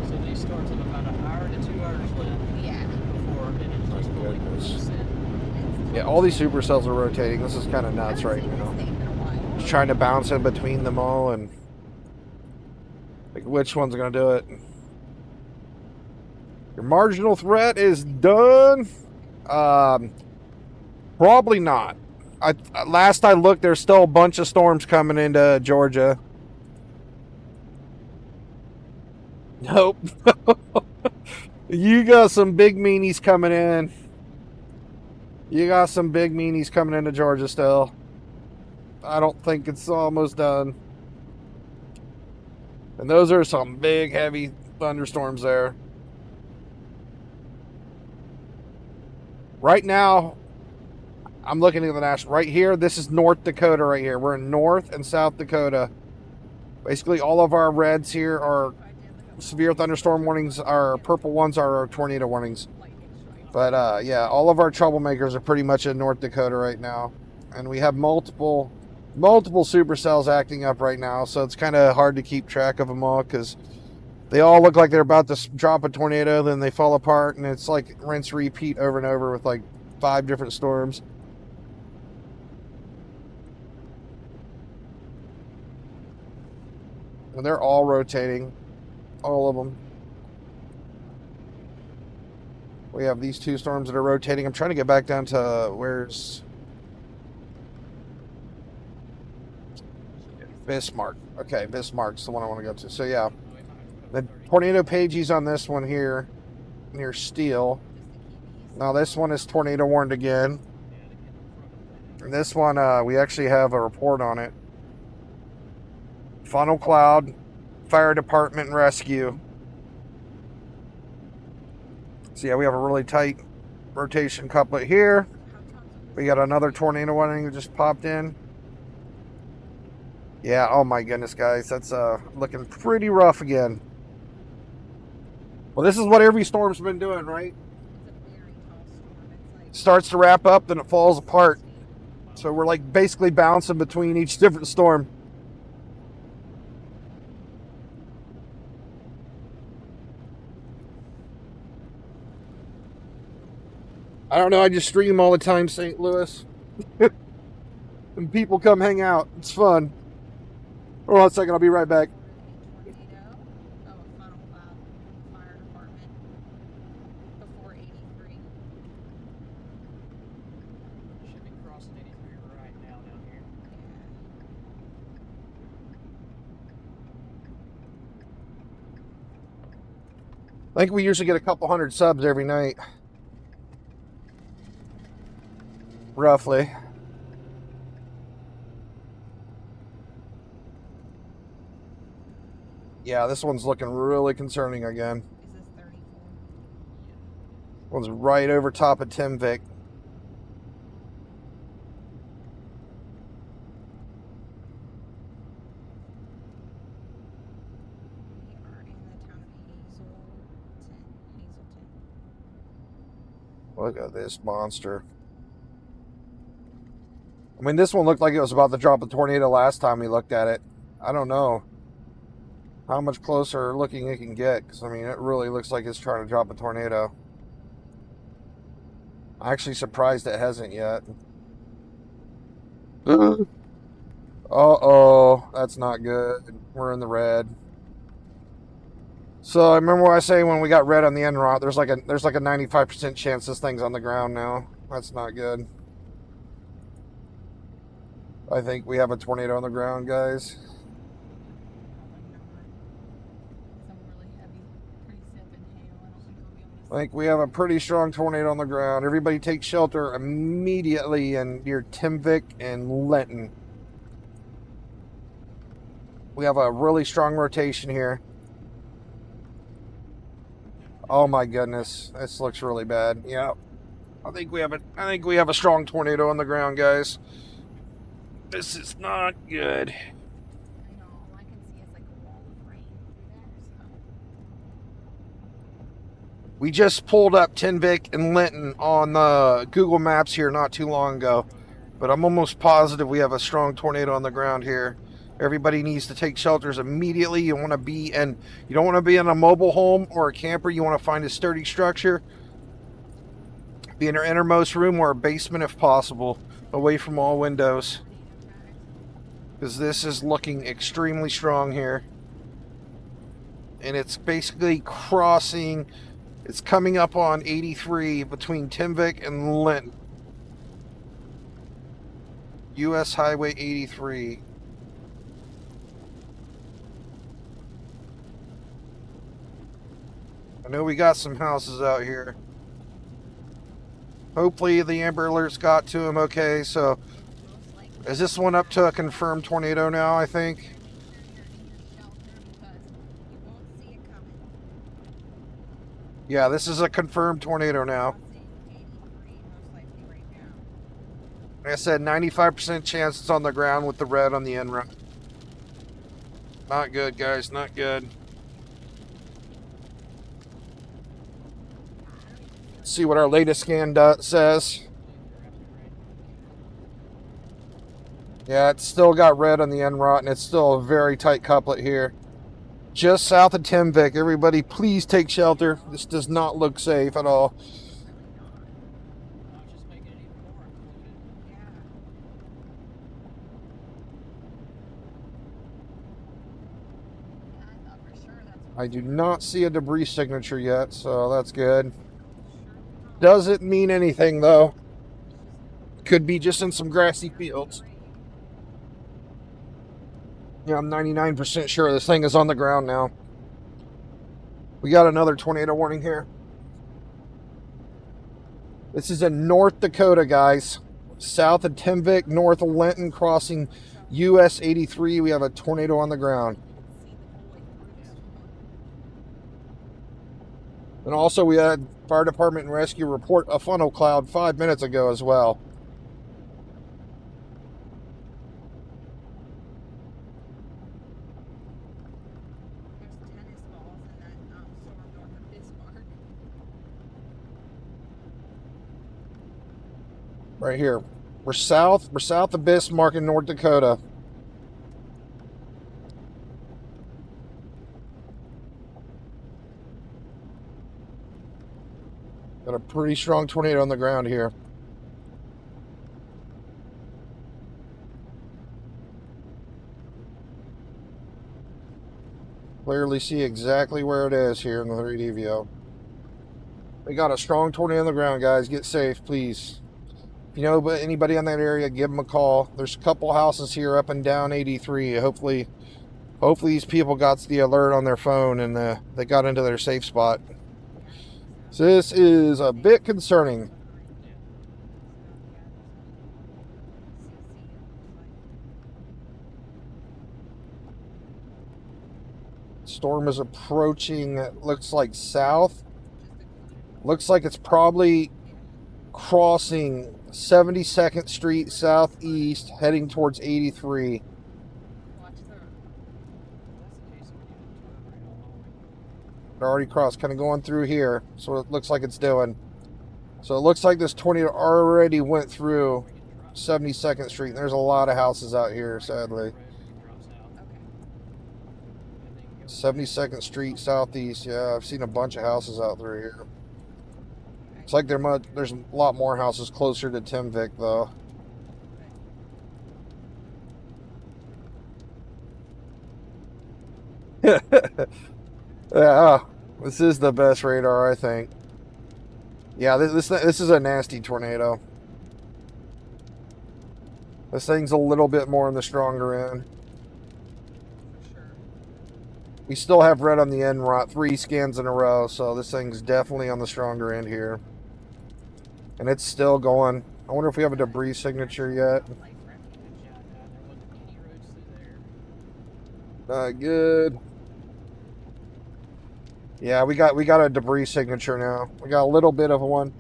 So these storms have about an hour to 2 hours left Yeah. before it is just fully goodness. descend. It's Yeah, all these supercells are rotating. This is kind of nuts right now. Just trying to bounce in between them all and like which one's gonna do it. Your marginal threat is done. Probably not. Last I looked, there's still a bunch of storms coming into Georgia. Nope. You got some big meanies coming in. You got some big meanies coming into Georgia still. I don't think it's almost done. And those are some big, heavy thunderstorms there. Right now, I'm looking at the national. Right here, this is North Dakota right here. We're in North and South Dakota. Basically, all of our reds here are severe thunderstorm warnings. Our purple ones are our tornado warnings. But yeah, all of our troublemakers are pretty much in North Dakota right now. And we have multiple supercells acting up right now. So it's kind of hard to keep track of them all because they all look like they're about to drop a tornado. Then they fall apart. And it's like rinse, repeat over and over with like 5 different storms. And they're all rotating. All of them. We have these 2 storms that are rotating. I'm trying to get back down to where's Bismarck. Okay, Bismarck's the one I want to go to. So yeah, the tornado pages on this one here near Steele. Now this one is tornado warned again. And this one, we actually have a report on it. Funnel Cloud, Fire Department and Rescue. So yeah, we have a really tight rotation couplet here. We got another tornado warning that just popped in. Yeah, oh my goodness, guys. That's looking pretty rough again. Well, this is what every storm's been doing, right? Starts to wrap up, then it falls apart. So we're like basically bouncing between each different storm. I don't know, I just stream all the time, St. Louis. And people come hang out. It's fun. Hold on a second, I'll be right back. Tornado. Oh, Funnel Cloud. Fire Department. Before 83. Should be crossing 83 right now down here. I think we usually get a couple hundred subs every night. Roughly. Yeah, this one's looking really concerning again. Is this 34? One's right over top of Timvik. We are in the town of Hazelton. Look at this monster. I mean, this one looked like it was about to drop a tornado last time we looked at it. I don't know how much closer looking it can get, because I mean, it really looks like it's trying to drop a tornado. I'm actually surprised it hasn't yet. Uh-oh, that's not good. We're in the red. So I remember what I say when we got red on the end rot, there's like a 95% chance this thing's on the ground now. That's not good. I think we have a tornado on the ground, guys. I think we have a pretty strong tornado on the ground. Everybody take shelter immediately in near Timvik and Lenton. We have a really strong rotation here. Oh my goodness, this looks really bad. Yeah, I think we have a strong tornado on the ground, guys. This is not good. I know, all I can see is like a wall of rain through there, so. We just pulled up Timvik and Linton on the Google Maps here not too long ago. But I'm almost positive we have a strong tornado on the ground here. Everybody needs to take shelters immediately. You don't want to be in a mobile home or a camper. You want to find a sturdy structure. Be in our innermost room or a basement if possible, away from all windows. Because this is looking extremely strong here. And it's basically crossing, it's coming up on 83 between Timvik and Linton. US Highway 83. I know we got some houses out here. Hopefully the Amber Alerts got to them okay. So Most likely. is this one up to a confirmed tornado now, I think? Make sure you're in your shelter because you won't see it coming. Yeah, this is a confirmed tornado now. Crossing 83 most likely right now. Like I said, 95% chance it's on the ground with the red on the end run. Not good, guys. Not good. Let's see what our latest scan says. Yeah, it's still got red on the end rot, and it's still a very tight couplet here. Just south of Timvik. Everybody, please take shelter. This does not look safe at all. Now it's just making it even more included. Yeah. Yeah, I thought for sure that's what I do not see a debris signature yet, so that's good. sure we Doesn't mean anything, though. Could be just in some grassy fields. Yeah, I'm 99% sure this thing is on the ground now. We got another tornado warning here. This is in North Dakota, guys. South of Timvik, north of Linton, crossing US 83. We have a tornado on the ground. see the whole way through this one. And also, we had fire department and rescue report a funnel cloud 5 minutes ago as well. There's tennis balls in that storm north of Bismarck. Right here. We're south of Bismarck in North Dakota. Got a pretty strong tornado on the ground here. Clearly see exactly where it is here in the 3D view. We got a strong tornado on the ground, guys. Get safe, please. If you know anybody in that area, give them a call. There's a couple houses here up and down 83. Hopefully these people got the alert on their phone and they got into their safe spot. So this is a bit concerning. Storm is approaching, it looks like south. Looks like it's probably crossing 72nd Street southeast, heading towards 83. Watch the If that's the case, we need to turn right on. It already crossed, kind of going through here. So it looks like it's doing. So it looks like this tornado already went through 72nd Street. There's a lot of houses out here, sadly. 72nd Street southeast. Yeah, I've seen a bunch of houses out through here. It's like there's a lot more houses closer to Timvik, though. Yeah, this is the best radar, I think. Yeah, this is a nasty tornado. This thing's a little bit more on the stronger end. for sure. We still have red on the end rot, 3 scans in a row, so this thing's definitely on the stronger end here. And it's still going. I wonder if we have a debris signature yet. Life refuge. Yeah, there wasn't any roads through there. Not good. Yeah, we got a debris signature now. We got a little bit of one.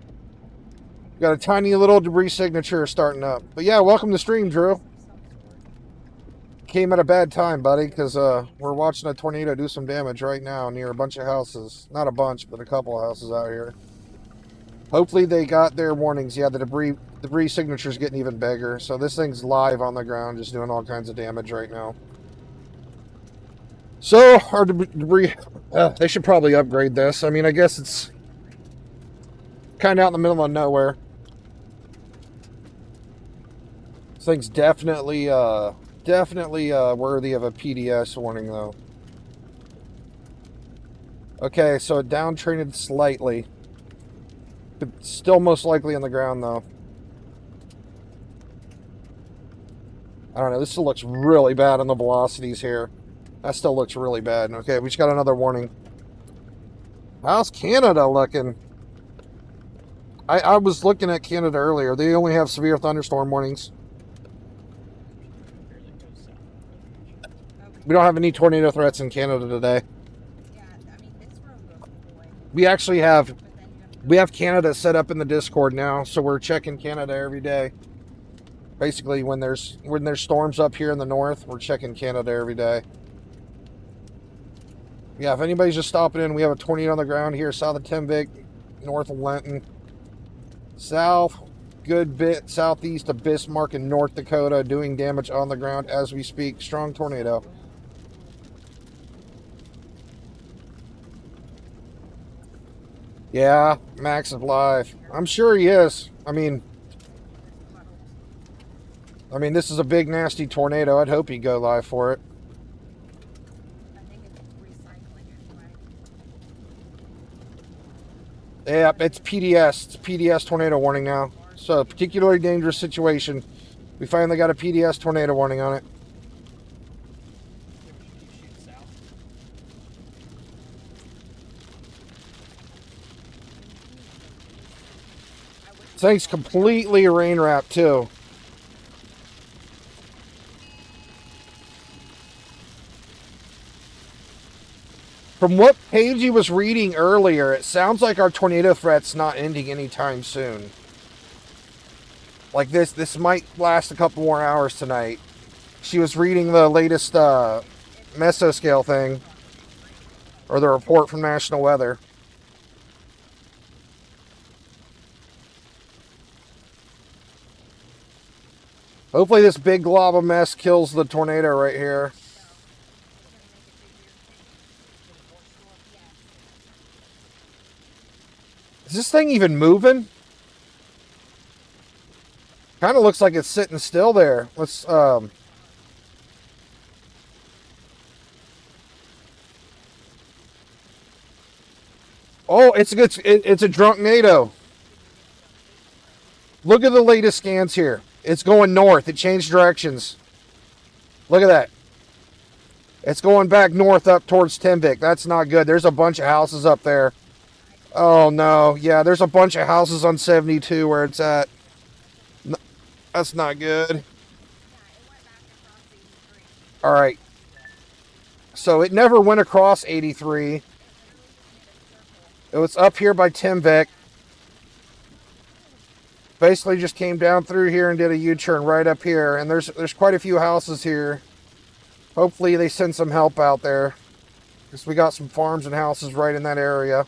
We got a tiny little debris signature starting up. But yeah, welcome to the stream, Drew. Came at a bad time, buddy, because we're watching a tornado do some damage right now near a bunch of houses. Not a bunch, but a couple of houses out here. Hopefully they got their warnings. Yeah, the debris signature's getting even bigger. So this thing's live on the ground, just doing all kinds of damage right now. So our debris, they should probably upgrade this. I mean, I guess kind of out in the middle of nowhere. This thing's definitely worthy of a PDS warning, though. Okay, so it downtrended slightly. But still most likely on the ground, though. I don't know. This still looks really bad on the velocities here. That still looks really bad. Okay, we just got another warning. How's Canada looking? I was looking at Canada earlier. They only have severe thunderstorm warnings. We don't have any tornado threats in Canada today. Yeah, I mean, this road goes away. We actually have... But then you have to We have Canada set up in the Discord now, so we're checking Canada every day. Basically, when there's storms up here in the north, we're checking Canada every day. Yeah, if anybody's just stopping in, we have a tornado on the ground here south of Tembic, north of Lenton. South, good bit southeast of Bismarck in North Dakota, doing damage on the ground as we speak. Strong tornado. Yeah, Max is live. I'm sure he is. I mean, this is a big, nasty tornado. I'd hope he'd go live for it. I think it's recycling anyway. Yeah, it's PDS. It's PDS tornado warning now. So, particularly dangerous situation. We finally got a PDS tornado warning on it. Shoot south. This thing's completely rain wrapped, too. From what page he was reading earlier, it sounds like our tornado threat's not ending anytime soon. Like this might last a couple more hours tonight. She was reading the latest mesoscale thing, or the report from National Weather. Hopefully this big glob of mess kills the tornado right here. Is this thing even moving? Kind of looks like it's sitting still there. Let's oh, it's a drunk NATO. Look at the latest scans here. It's going north. It changed directions. Look at that. It's going back north up towards Tembic. That's not good. There's a bunch of houses up there. Oh, no. Yeah, there's a bunch of houses on 72 where it's at. That's not good. All right. So it never went across 83. It was up here by Tembic. Basically just came down through here and did a U-turn right up here. And there's quite a few houses here. Hopefully they send some help out there, because we got some farms and houses right in that area.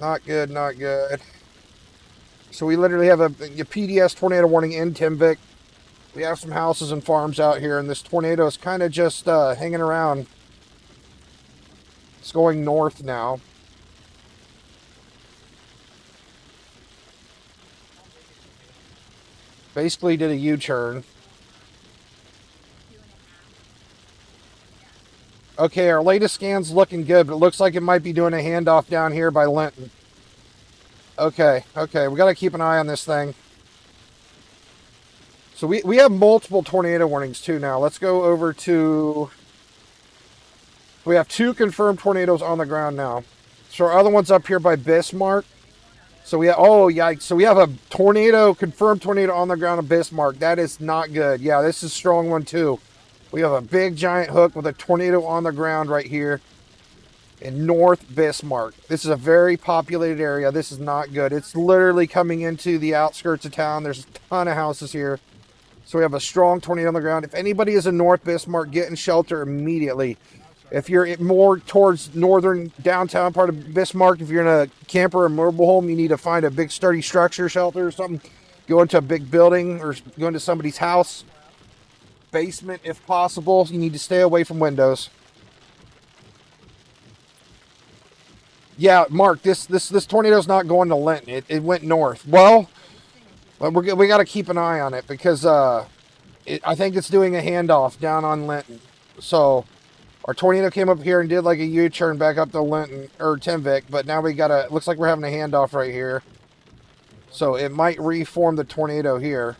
Not good, not good. So we literally have a PDS tornado warning in Tembic. We have some houses and farms out here, and this tornado is kind of just hanging around. It's going north now. Basically did a U-turn. Okay, our latest scan's looking good, but it looks like it might be doing a handoff down here by Lenton. Okay, we got to keep an eye on this thing. So we have multiple tornado warnings too now. Let's go over to... We have 2 confirmed tornadoes on the ground now. So our other one's up here by Bismarck. So we have... Oh, yikes. So we have a confirmed tornado on the ground of Bismarck. That is not good. Yeah, this is a strong one too. We have a big giant hook with a tornado on the ground right here in North Bismarck. This is a very populated area. This is not good. It's literally coming into the outskirts of town. There's a ton of houses here. So we have a strong tornado on the ground. If anybody is in North Bismarck, get in shelter immediately. If you're more towards northern downtown part of Bismarck, if you're in a camper or mobile home, you need to find a big sturdy structure, shelter or something. Go into a big building or go into somebody's house. Basement if possible. You need to stay away from windows. Yeah, Mark, this tornado's not going to Linton. It went north. Well, we got to keep an eye on it because I think it's doing a handoff down on Linton. So our tornado came up here and did like a U-turn back up to Linton or Timvik, but now looks like we're having a handoff right here. So it might reform the tornado here.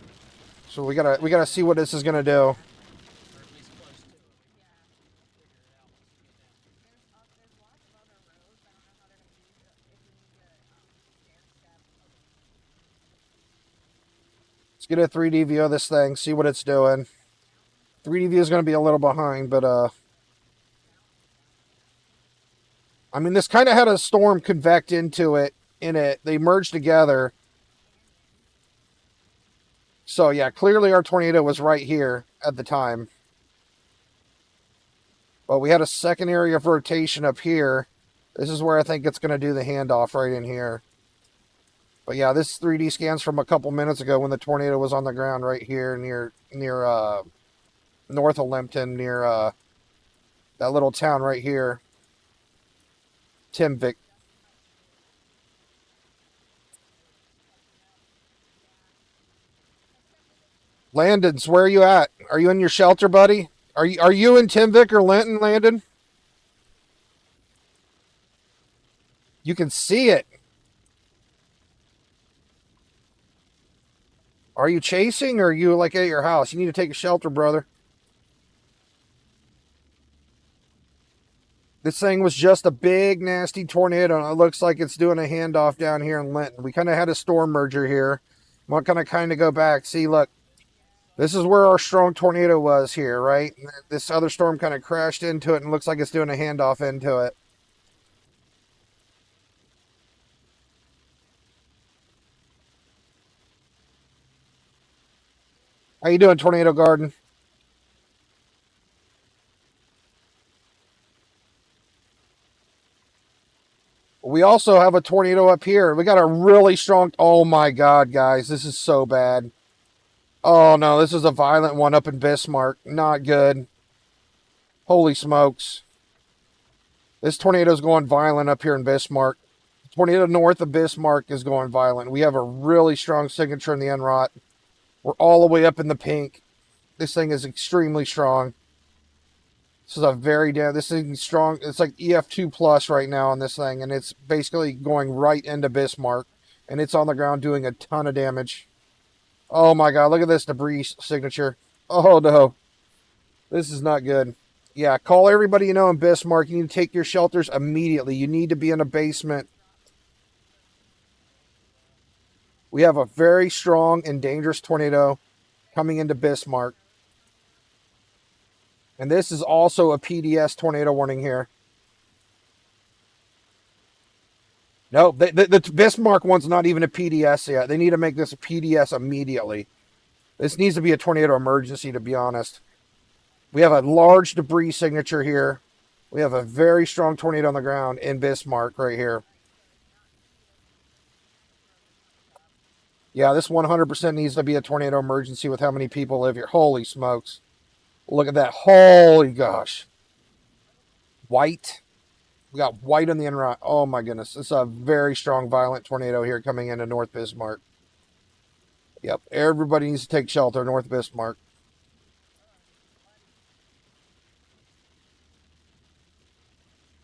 So we gotta see what this is gonna do. Or at least close to it. We'll figure it out once we get down. There's lots of other roads. I don't know how they're gonna do it. If we need to stair step. Let's get a 3D view of this thing, see what it's doing. 3D view is gonna be a little behind, but I mean, this kind of had a storm convect into it. They merged together. So yeah, clearly our tornado was right here at the time. But we had a second area of rotation up here. This is where I think it's going to do the handoff right in here. But yeah, this 3D scan's from a couple minutes ago when the tornado was on the ground right here near north of Lempton, near that little town right here. Timvik. Landon, where are you at? Are you in your shelter, buddy? Are you in Timvik or Linton, Landon? You can see it. Are you chasing or are you like at your house? You need to take a shelter, brother. This thing was just a big, nasty tornado, and it looks like it's doing a handoff down here in Linton. We kind of had a storm merger here. I'm going to kind of go back. See, look. This is where our strong tornado was here, right? This other storm kind of crashed into it and looks like it's doing a handoff into it. How you doing, Tornado Garden? We also have a tornado up here. We got a really strong... Oh my God, guys. This is so bad. Oh no, this is a violent one up in Bismarck. Not good. Holy smokes. This tornado's going violent up here in Bismarck. The tornado north of Bismarck is going violent. We have a really strong signature in the NROT. We're all the way up in the pink. This thing is extremely strong. This thing's strong. It's like EF2 plus right now on this thing, and it's basically going right into Bismarck, and it's on the ground doing a ton of damage. Oh my God, look at this debris signature. Oh no. This is not good. Yeah, call everybody you know in Bismarck. You need to take your shelters immediately. You need to be in a basement. We have a very strong and dangerous tornado coming into Bismarck. And this is also a PDS tornado warning here. No, the Bismarck one's not even a PDS yet. They need to make this a PDS immediately. This needs to be a tornado emergency, to be honest. We have a large debris signature here. We have a very strong tornado on the ground in Bismarck right here. Yeah, this 100% needs to be a tornado emergency with how many people live here. Holy smokes. Look at that. Holy gosh. White. We got white on the NROT. Oh my goodness. It's a very strong, violent tornado here coming into North Bismarck. Yep. Everybody needs to take shelter. North Bismarck.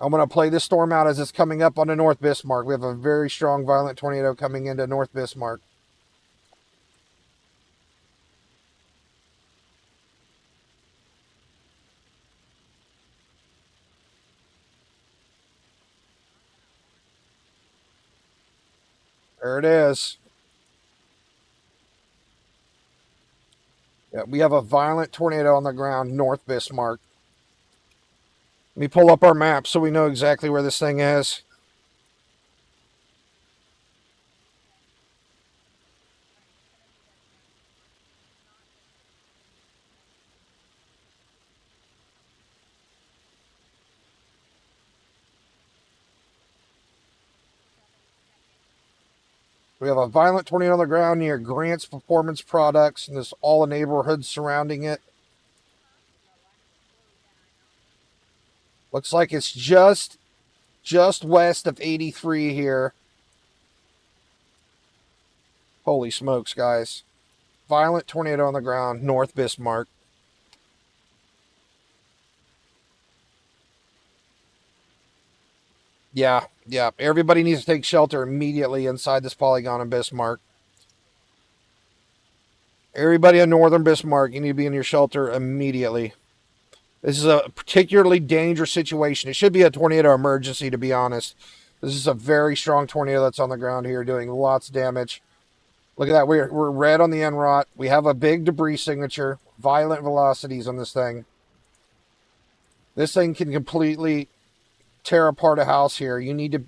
I'm going to play this storm out as it's coming up onto North Bismarck. We have a very strong, violent tornado coming into North Bismarck. There it is. Yeah, we have a violent tornado on the ground, North Bismarck. Let me pull up our map so we know exactly where this thing is. We have a violent tornado on the ground near Grant's Performance Products, and there's all the neighborhoods surrounding it. Looks like it's just just west of 83 here. Holy smokes, guys. Violent tornado on the ground, North Bismarck. Yeah. Everybody needs to take shelter immediately inside this polygon in Bismarck. Everybody in northern Bismarck, you need to be in your shelter immediately. This is a particularly dangerous situation. It should be a tornado emergency, to be honest. This is a very strong tornado that's on the ground here, doing lots of damage. Look at that. We're red on the NROT. We have a big debris signature. Violent velocities on this thing. This thing can completely tear apart a house here. You need to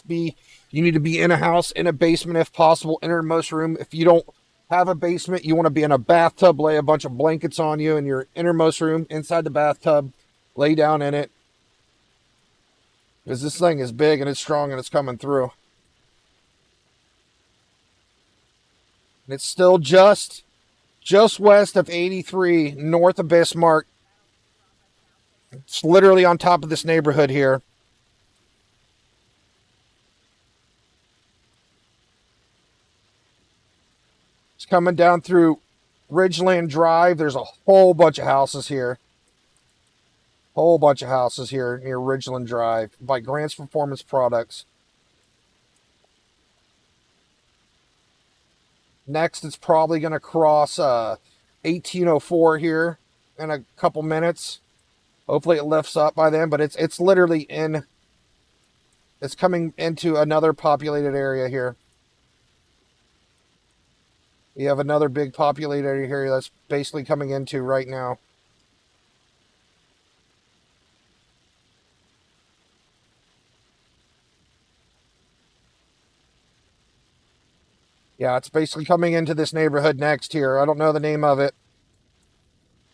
be in a house, in a basement if possible, innermost room. If you don't have a basement, you want to be in a bathtub, lay a bunch of blankets on you in your innermost room, inside the bathtub, lay down in it. Because this thing is big and it's strong and it's coming through. And it's still just west of 83, north of Bismarck. It's literally on top of this neighborhood here. It's coming down through Ridgeland Drive. There's a whole bunch of houses here. Whole bunch of houses here near Ridgeland Drive by Grant's Performance Products. Next, it's probably going to cross 1804 here in a couple minutes. Hopefully it lifts up by then, but it's literally it's coming into another populated area here. You have another big populated area here that's basically coming into right now. Yeah, it's basically coming into this neighborhood next here. I don't know the name of it.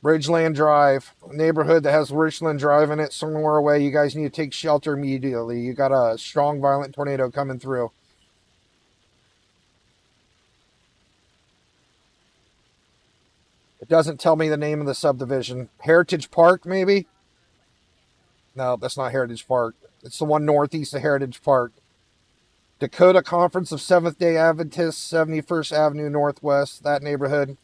Ridgeland Drive. A neighborhood that has Ridgeland Drive in it somewhere away. You guys need to take shelter immediately. You got a strong, violent tornado coming through. It doesn't tell me the name of the subdivision. Heritage Park, maybe? No, that's not Heritage Park. It's the one northeast of Heritage Park. Dakota Conference of Seventh-day Adventists, 71st Avenue Northwest, that neighborhood.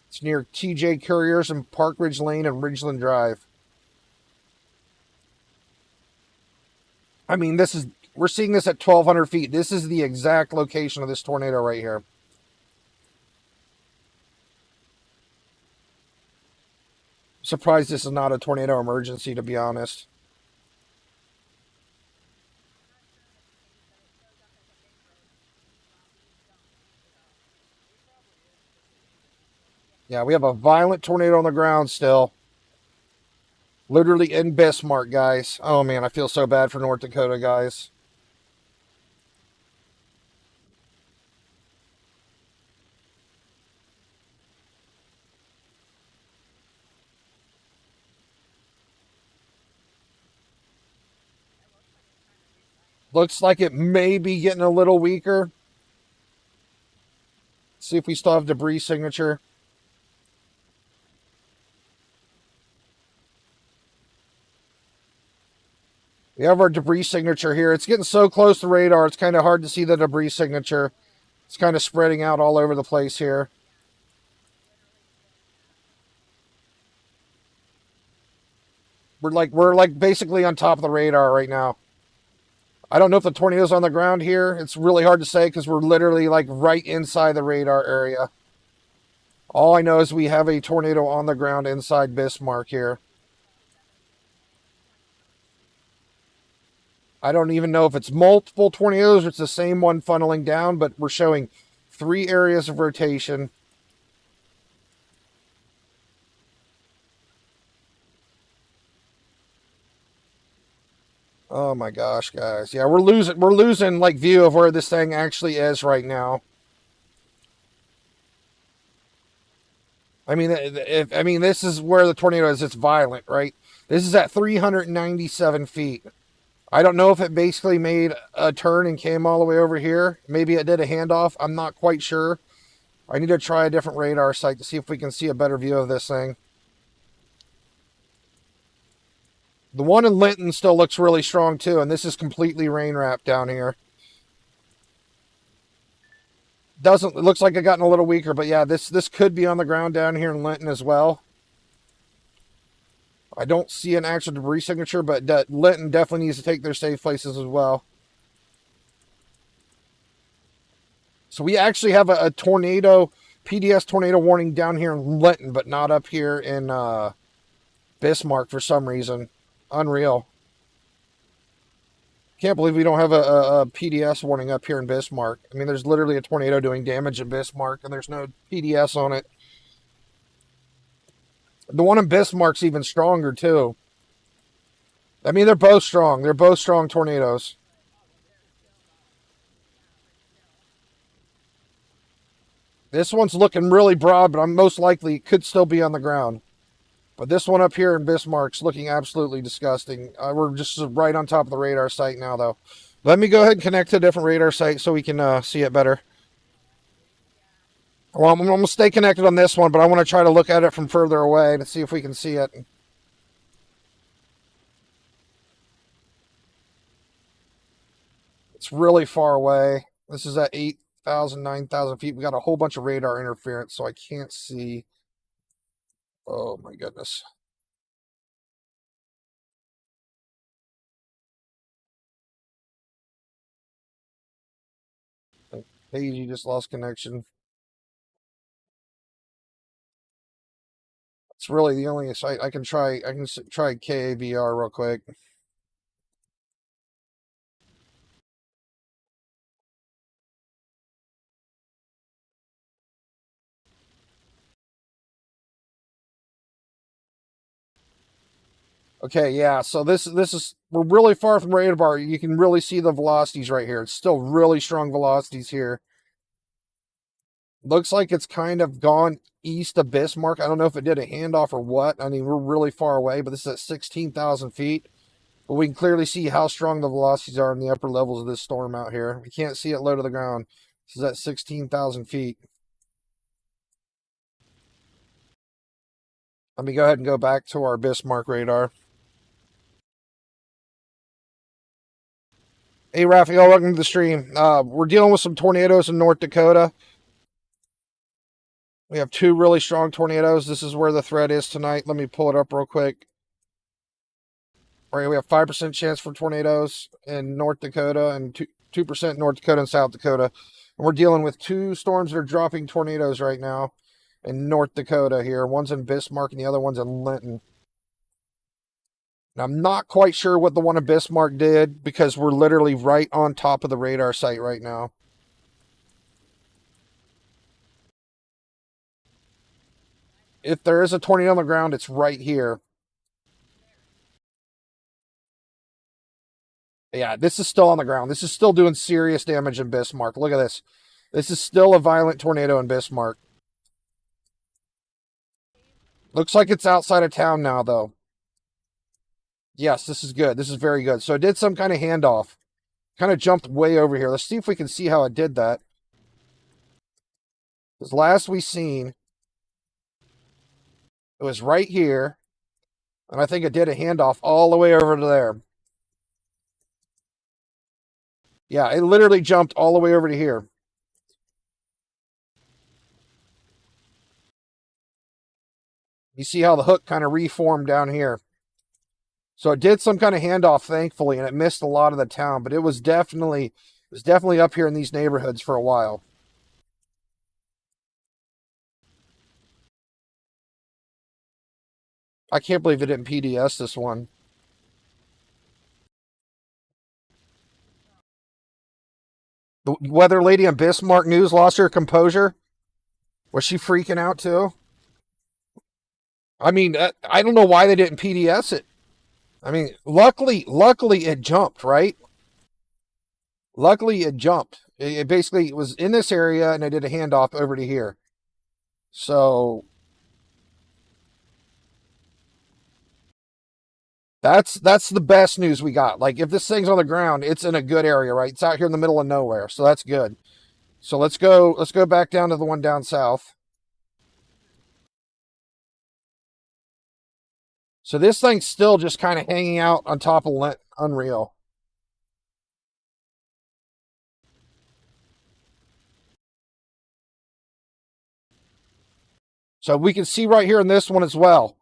It's near TJ Couriers and Park Ridge Lane and Ridgeland Drive. I mean, we're seeing this at 1,200 feet. This is the exact location of this tornado right here. Surprised this is not a tornado emergency, to be honest. Yeah, we have a violent tornado on the ground still. Literally in Bismarck, guys. Oh man, I feel so bad for North Dakota, guys. Looks like it may be getting a little weaker. See if we still have debris signature. We have our debris signature here. It's getting so close to radar, it's kind of hard to see the debris signature. It's kind of spreading out all over the place here. We're like basically on top of the radar right now. I don't know if the tornado's on the ground here. It's really hard to say because we're literally like right inside the radar area. All I know is we have a tornado on the ground inside Bismarck here. I don't even know if it's multiple tornadoes or it's the same one funneling down, but we're showing 3 areas of rotation. Oh my gosh, guys. Yeah, we're losing like view of where this thing actually is right now. I mean, this is where the tornado is. It's violent, right? This is at 397 feet. I don't know if it basically made a turn and came all the way over here. Maybe it did a handoff. I'm not quite sure. I need to try a different radar site to see if we can see a better view of this thing. The one in Linton still looks really strong too, and this is completely rain wrapped down here. It looks like it gotten a little weaker, but yeah, this could be on the ground down here in Linton as well. I don't see an actual debris signature, but Linton definitely needs to take their safe places as well. So we actually have a tornado, PDS tornado warning down here in Linton, but not up here in Bismarck for some reason. Unreal. Can't believe we don't have a PDS warning up here in Bismarck. I mean, there's literally a tornado doing damage in Bismarck, and there's no PDS on it. The one in Bismarck's even stronger, too. I mean, they're both strong. They're both strong tornadoes. This one's looking really broad, but I'm most likely it could still be on the ground. But this one up here in Bismarck's looking absolutely disgusting. We're just right on top of the radar site now, though. Let me go ahead and connect to a different radar site so we can see it better. Well, I'm going to stay connected on this one, but I want to try to look at it from further away to see if we can see it. It's really far away. This is at 8,000, 9,000 feet. We got a whole bunch of radar interference, so I can't see. Oh, my goodness. Hazy just lost connection. It's really the only site I can try. I can try KABR real quick. Okay, yeah. So this is, we're really far from radar. You can really see the velocities right here. It's still really strong velocities here. Looks like it's kind of gone east of Bismarck. I don't know if it did a handoff or what. I mean, we're really far away, but this is at 16,000 feet. But we can clearly see how strong the velocities are in the upper levels of this storm out here. We can't see it low to the ground. This is at 16,000 feet. Let me go ahead and go back to our Bismarck radar. Hey, Raphael, welcome to the stream. We're dealing with some tornadoes in North Dakota. We have two really strong tornadoes. This is where the threat is tonight. Let me pull it up real quick. All right, we have 5% chance for tornadoes in North Dakota and 2% North Dakota and South Dakota. And we're dealing with two storms that are dropping tornadoes right now in North Dakota here. One's in Bismarck and the other one's in Linton. And I'm not quite sure what the one in Bismarck did because we're literally right on top of the radar site right now. If there is a tornado on the ground, it's right here. Yeah, this is still on the ground. This is still doing serious damage in Bismarck. Look at this. This is still a violent tornado in Bismarck. Looks like it's outside of town now, though. Yes, this is good. This is very good. So it did some kind of handoff. Kind of jumped way over here. Let's see if we can see how it did that. Because last we seen, it was right here. And I think it did a handoff all the way over to there. Yeah, it literally jumped all the way over to here. You see how the hook kind of reformed down here. So it did some kind of handoff, thankfully, and it missed a lot of the town, but it was definitely up here in these neighborhoods for a while. I can't believe it didn't PDS this one. The weather lady on Bismarck News lost her composure. Was she freaking out too? I mean, I don't know why they didn't PDS it. I mean, luckily it jumped, right? Luckily it jumped. It basically was in this area and I did a handoff over to here. So that's the best news we got. Like if this thing's on the ground, it's in a good area, right? It's out here in the middle of nowhere. So that's good. So let's go back down to the one down south. So this thing's still just kind of hanging out on top of Linton. Unreal. So we can see right here in this one as well.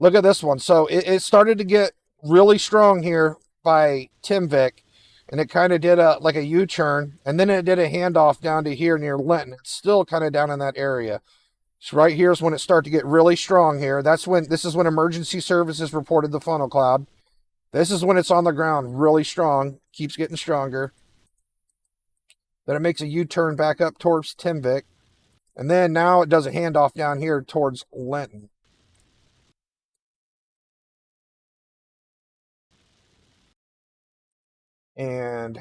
Look at this one. So it started to get really strong here by Timvik, and it kind of did like a U-turn, and then it did a handoff down to here near Linton. It's still kind of down in that area. So right here is when it started to get really strong here. This is when emergency services reported the funnel cloud. This is when it's on the ground really strong, keeps getting stronger. Then it makes a U-turn back up towards Timvik. And then now it does a handoff down here towards Linton. And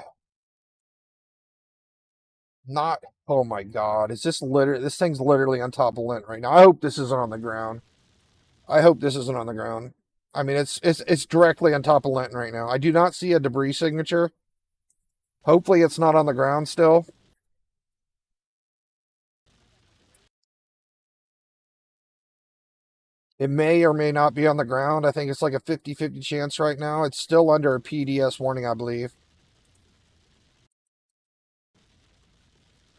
not, oh my God, is this literally, this thing's literally on top of Linton right now. I hope this isn't on the ground. I hope this isn't on the ground. I mean, it's directly on top of Linton right now. I do not see a debris signature. Hopefully it's not on the ground still. It may or may not be on the ground. I think it's like a 50-50 chance right now. It's still under a PDS warning, I believe.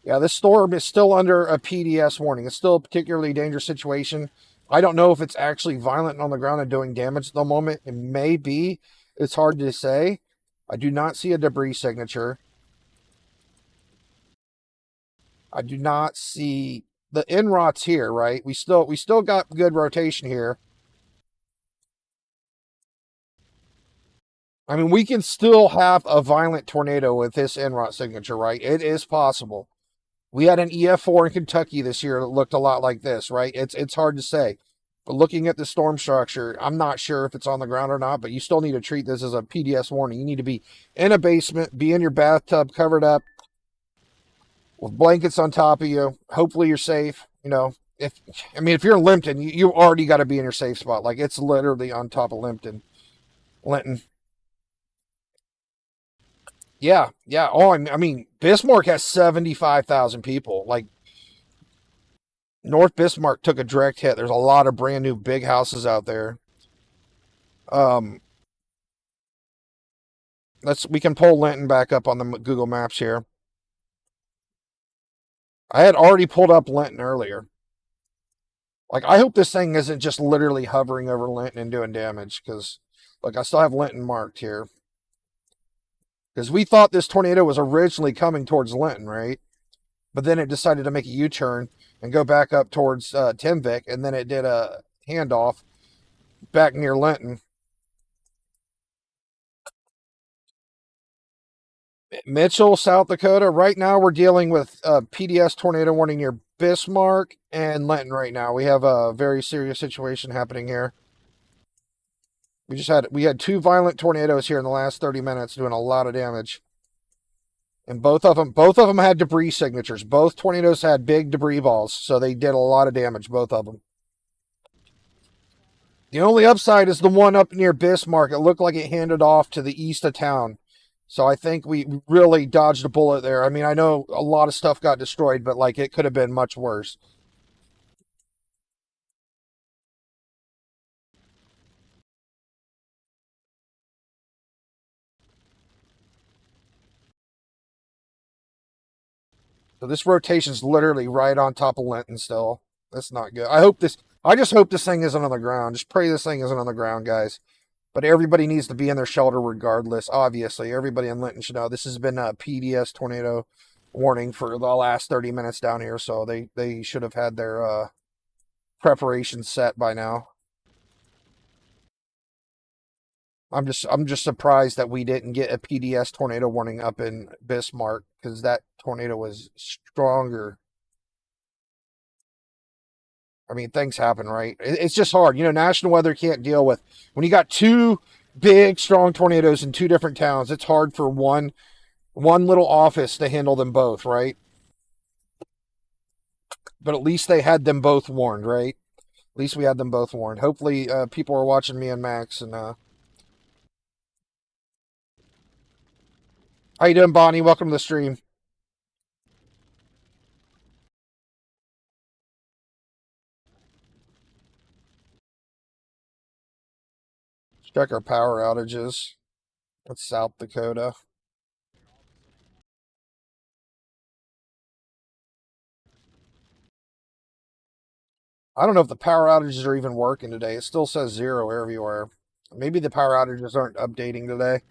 Yeah, this storm is still under a PDS warning. It's still a particularly dangerous situation. I don't know if it's actually violent on the ground and doing damage at the moment. It may be. It's hard to say. I do not see a debris signature. I do not see the inrots here, right? We still got good rotation here. I mean, we can still have a violent tornado with this inrot signature, right? It is possible. We had an EF4 in Kentucky this year that looked a lot like this, right? It's hard to say. But looking at the storm structure, I'm not sure if it's on the ground or not, but you still need to treat this as a PDS warning. You need to be in a basement, be in your bathtub covered up with blankets on top of you. Hopefully you're safe. You know, if you're in Limpton, you already got to be in your safe spot. Like, it's literally on top of Linton. Yeah, yeah. Oh, I mean, Bismarck has 75,000 people. Like, North Bismarck took a direct hit. There's a lot of brand new big houses out there. We can pull Linton back up on the Google Maps here. I had already pulled up Linton earlier. Like, I hope this thing isn't just literally hovering over Linton and doing damage, because, like, I still have Linton marked here. Because we thought this tornado was originally coming towards Linton, right? But then it decided to make a U-turn and go back up towards Timvik, and then it did a handoff back near Linton. Mitchell, South Dakota. Right now we're dealing with PDS tornado warning near Bismarck and Linton right now. We have a very serious situation happening here. We had 2 violent tornadoes here in the last 30 minutes doing a lot of damage. And both of them had debris signatures. Both tornadoes had big debris balls, so they did a lot of damage, both of them. The only upside is the one up near Bismarck. It looked like it handed off to the east of town. So I think we really dodged a bullet there. I mean, I know a lot of stuff got destroyed, but like, it could have been much worse. So this rotation's literally right on top of Linton still. That's not good. I just hope this thing isn't on the ground. Just pray this thing isn't on the ground, guys. But everybody needs to be in their shelter regardless. Obviously, everybody in Linton should know this has been a PDS tornado warning for the last 30 minutes down here. So they should have had their preparations set by now. I'm just surprised that we didn't get a PDS tornado warning up in Bismarck, because that tornado was stronger. I mean, things happen, right? It's just hard. You know, National Weather can't deal with when you got 2 big, strong tornadoes in 2 different towns. It's hard for one little office to handle them both, right? But at least they had them both warned, right? At least we had them both warned. Hopefully, people are watching me and Max. And how you doing, Bonnie? Welcome to the stream. Check our power outages. That's South Dakota. I don't know if the power outages are even working today. It still says 0 everywhere. Maybe the power outages aren't updating today.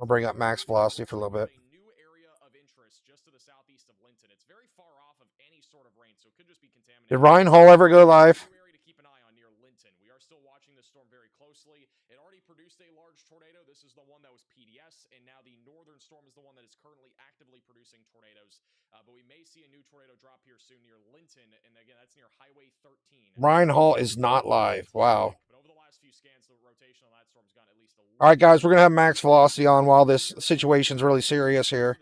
I'll bring up max velocity for a little bit. Did Ryan Hall ever go live? We are still watching this storm very closely. It already produced a large tornado. This is the one that was PDS, and now the northern storm is the one that is currently actively producing tornadoes. But we may see a new tornado drop here soon near Linton, and again, that's near Highway 13. Ryan Hall is not live. Wow. But over the last few scans, the rotation on that storm's gone at least a little. All right, guys, we're going to have max velocity on while this situation's really serious here.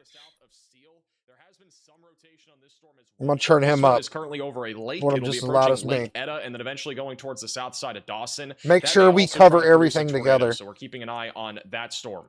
I'm going to turn him up. Is currently over a lake. Want him just as loud as me. Lake Etta, and then eventually going towards the south side of Dawson. Make sure we cover everything together. So we're keeping an eye on that storm.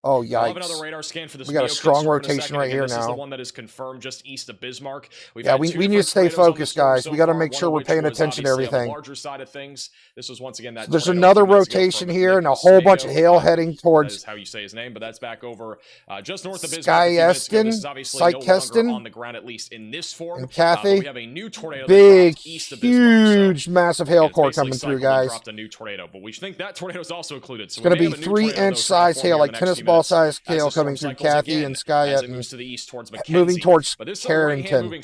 Oh, We'll have another yikes. radar scan for this. We got a strong rotation right here this is the now. one that is confirmed just east of Bismarck. Yeah, we need to stay focused, guys. We got to make sure we're paying attention to everything. Larger side of things. This was once again that. So there's another rotation here and a whole bunch of hail heading towards. That is how you say his name, but that's back over just north of Bismarck. Sykeston, on the ground, at least in this form. And Kathy. We have a new tornado. Big, east of Bismarck, huge, massive hail core coming through, guys. Dropped a new tornado, but we think that tornado is also included. It's going to be 3-inch size hail, like tennis ball size hail coming through Kathy and Skyette and moving towards Carrington.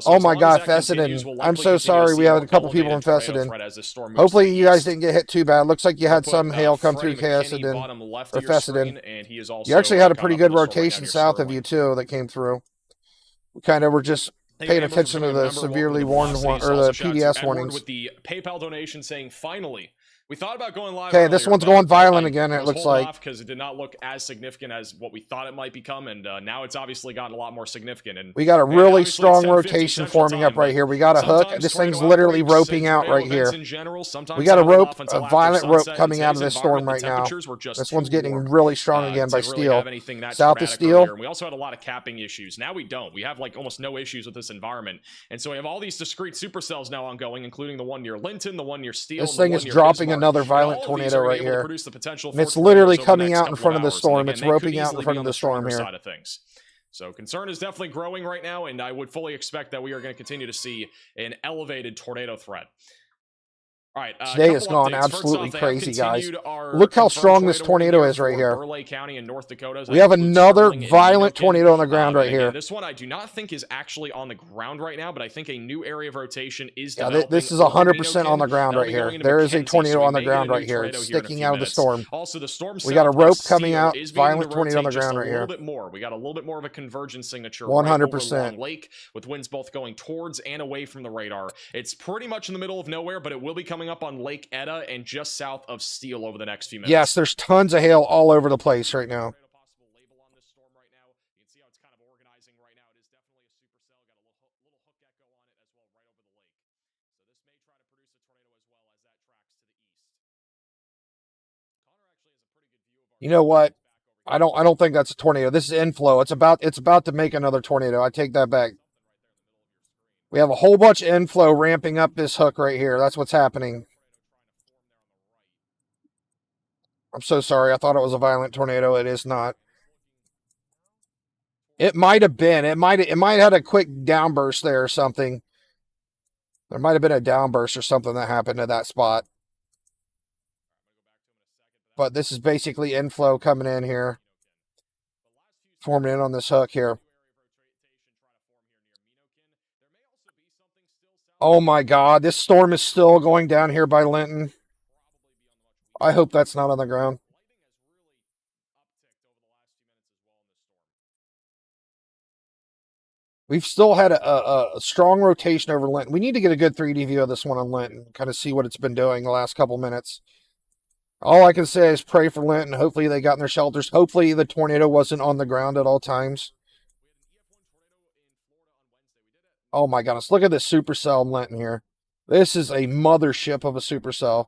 Oh my God, Fessenden. I'm so sorry. We have a couple people in Fessenden. Hopefully you guys didn't get hit too bad. Looks like you had some hail come through Fessenden. Or Fessenden. You actually had a pretty good rotation south of you too that came through. We kind of were just paying attention to the severely warned one, or the PDS warnings. With the PayPal donation saying finally. We thought about going live. Okay, this one's going violent again, it looks like. Because it did not look as significant as what we thought it might become, and now it's obviously gotten a lot more significant. And we got a really strong rotation forming up right here. We got a hook. This thing's literally roping out right here. We got a rope, a violent rope coming out of this storm right now. This one's getting really strong again by Steel. South of Steel. We also had a lot of capping issues. Now we don't. We have like almost no issues with this environment. And so we have all these discrete supercells now ongoing, including the one near Linton, the one near Steel. This thing is dropping another violent tornado right here. And it's literally coming out in front of the storm. It's roping out in front of the storm here. So concern is definitely growing right now, and I would fully expect that we are going to continue to see an elevated tornado threat. All right, today has gone absolutely crazy, guys. Look how strong this tornado is right here. Burleigh County in North Dakota. We have another violent tornado on the ground right here. This one I do not think is actually on the ground right now, but I think a new area of rotation is developing. This is 100% on the ground right here. There is a tornado on the ground right here. It's sticking out of the storm. Also, the storm. We got a rope coming out. Violent tornado on the ground right here. We got a little bit more of a convergence signature. 100%. Lake with winds both going towards and away from the radar. It's pretty much in the middle of nowhere, but it will be coming up on Lake Etta and just south of Steel over the next few minutes. Yes, there's tons of hail all over the place right now. You know what? I don't think that's a tornado. This is inflow. It's about to make another tornado. I take that back. We have a whole bunch of inflow ramping up this hook right here. That's what's happening. I'm so sorry. I thought it was a violent tornado. It is not. It might have been. It might have had a quick downburst there or something. There might have been a downburst or something that happened at that spot. But this is basically inflow coming in here. Forming in on this hook here. Oh my God. This storm is still going down here by Linton. I hope that's not on the ground. We've still had a strong rotation over Linton. We need to get a good 3D view of this one on Linton. Kind of see what it's been doing the last couple minutes. All I can say is pray for Linton. Hopefully they got in their shelters. Hopefully the tornado wasn't on the ground at all times. Oh my goodness. Look at this supercell in Linton here. This is a mothership of a supercell.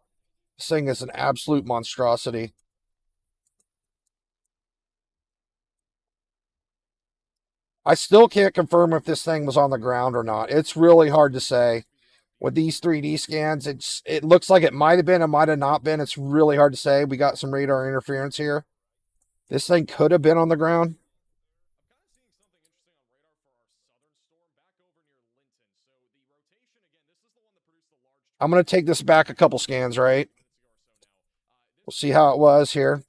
This thing is an absolute monstrosity. I still can't confirm if this thing was on the ground or not. It's really hard to say. With these 3D scans, it looks like it might have been, it might have not been. It's really hard to say. We got some radar interference here. This thing could have been on the ground. I'm going to take this back a couple scans, right? We'll see how it was here.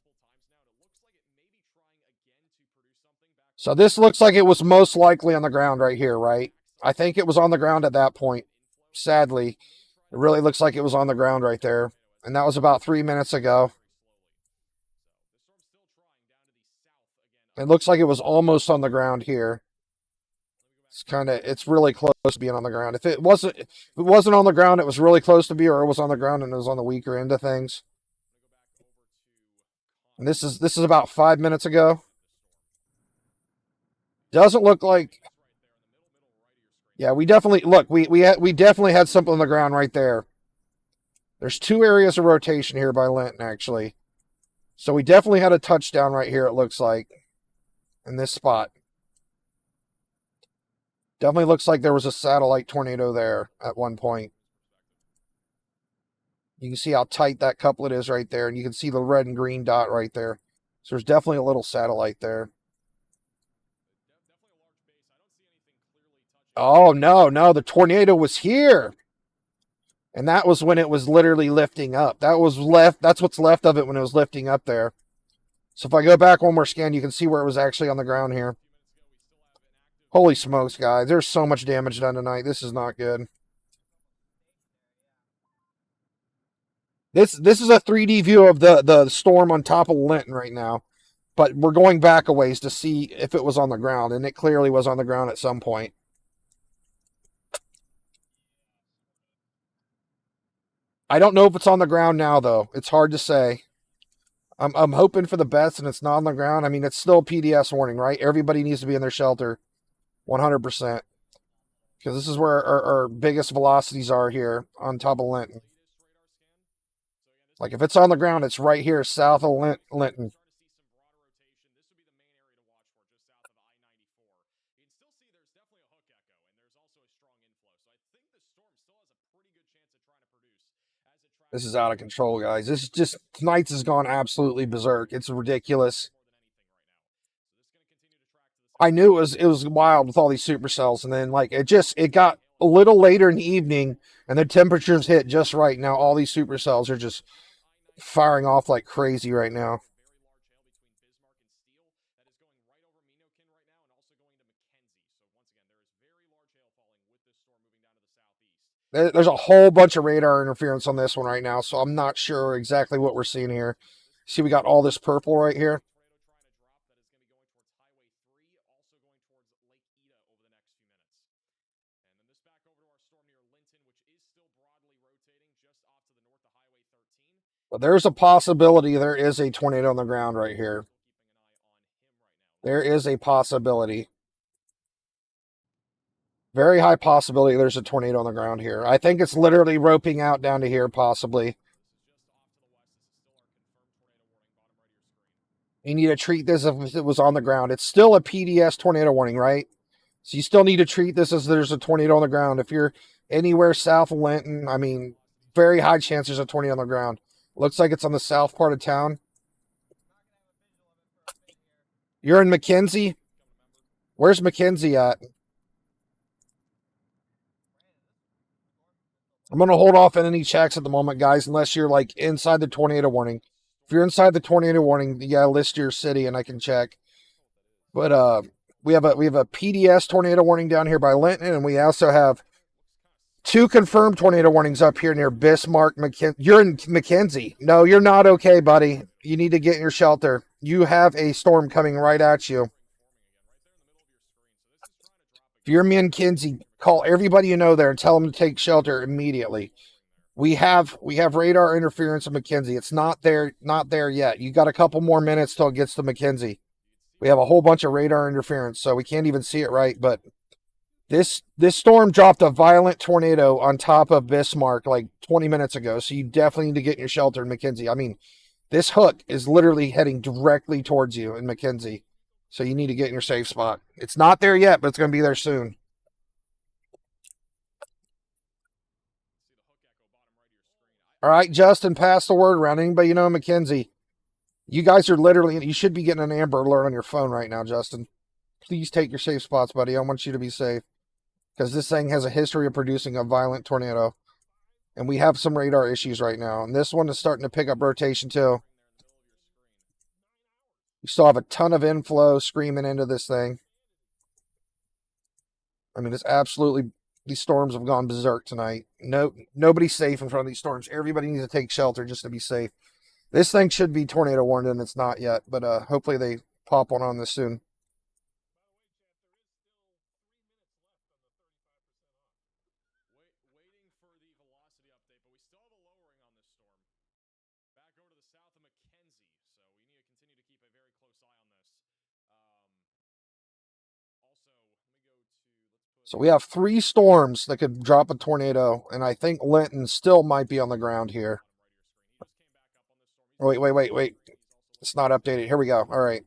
So this looks like it was most likely on the ground right here, right? I think it was on the ground at that point. Sadly, it really looks like it was on the ground right there. And that was about 3 minutes ago. It looks like it was almost on the ground here. It's really close to being on the ground. If it wasn't on the ground, it was really close to be, or it was on the ground and it was on the weaker end of things. And this is about 5 minutes ago. Doesn't look like. Yeah, we definitely look. We definitely had something on the ground right there. There's 2 areas of rotation here by Linton, actually. So we definitely had a touchdown right here. It looks like in this spot. Definitely looks like there was a satellite tornado there at one point. You can see how tight that couplet is right there, and you can see the red and green dot right there. So there's definitely a little satellite there. Oh, no, the tornado was here. And that was when it was literally lifting up. That's what's left of it when it was lifting up there. So if I go back one more scan, you can see where it was actually on the ground here. Holy smokes, guys. There's so much damage done tonight. This is not good. This is a 3D view of the storm on top of Linton right now. But we're going back a ways to see if it was on the ground. And it clearly was on the ground at some point. I don't know if it's on the ground now, though. It's hard to say. I'm hoping for the best, and it's not on the ground. I mean, it's still a PDS warning, right? Everybody needs to be in their shelter, 100%. Because this is where our biggest velocities are here on top of Linton. Like, if it's on the ground, it's right here south of Linton. This is out of control, guys. This is just, tonight's has gone absolutely berserk. It's ridiculous. I knew it was wild with all these supercells, and then like it got a little later in the evening, and the temperatures hit just right. Now all these supercells are just firing off like crazy right now. There's a whole bunch of radar interference on this one right now, so I'm not sure exactly what we're seeing here. See, we got all this purple right here. But there's a possibility there is a tornado on the ground right here. There is a possibility. Very high possibility there's a tornado on the ground here. I think it's literally roping out down to here, possibly. You need to treat this as if it was on the ground. It's still a PDS tornado warning, right? So you still need to treat this as there's a tornado on the ground. If you're anywhere south of Linton, I mean, very high chance there's a tornado on the ground. Looks like it's on the south part of town. You're in McKenzie? Where's McKenzie at? I'm going to hold off on any checks at the moment, guys, unless you're like inside the tornado warning. If you're inside the tornado warning, you gotta list your city and I can check. But we have a PDS tornado warning down here by Linton, and we also have 2 confirmed tornado warnings up here near Bismarck. You're in McKenzie. No, you're not okay, buddy. You need to get in your shelter. You have a storm coming right at you. If you're in McKenzie, call everybody you know there and tell them to take shelter immediately. We have radar interference in McKenzie. It's not there yet. You got a couple more minutes till it gets to McKenzie. We have a whole bunch of radar interference, so we can't even see it right. But this storm dropped a violent tornado on top of Bismarck like 20 minutes ago, so you definitely need to get in your shelter in McKenzie. I mean, this hook is literally heading directly towards you in McKenzie. So you need to get in your safe spot. It's not there yet, but it's going to be there soon. All right, Justin, pass the word around. Anybody you know, Mackenzie? You guys are literally, you should be getting an Amber Alert on your phone right now, Justin. Please take your safe spots, buddy. I want you to be safe. Because this thing has a history of producing a violent tornado. And we have some radar issues right now. And this one is starting to pick up rotation too. You still have a ton of inflow screaming into this thing. I mean, it's absolutely, these storms have gone berserk tonight. Nobody's safe in front of these storms. Everybody needs to take shelter just to be safe. This thing should be tornado warned, and it's not yet. But hopefully they pop one on this soon. Waiting for the velocity update, but we still have a lowering on this storm. Back over to the south of Mackenzie, so we need to continue to keep a very close eye on this. Also, let me go to, So we have 3 storms that could drop a tornado, and I think Linton still might be on the ground here. Wait. It's not updated. Here we go. All right.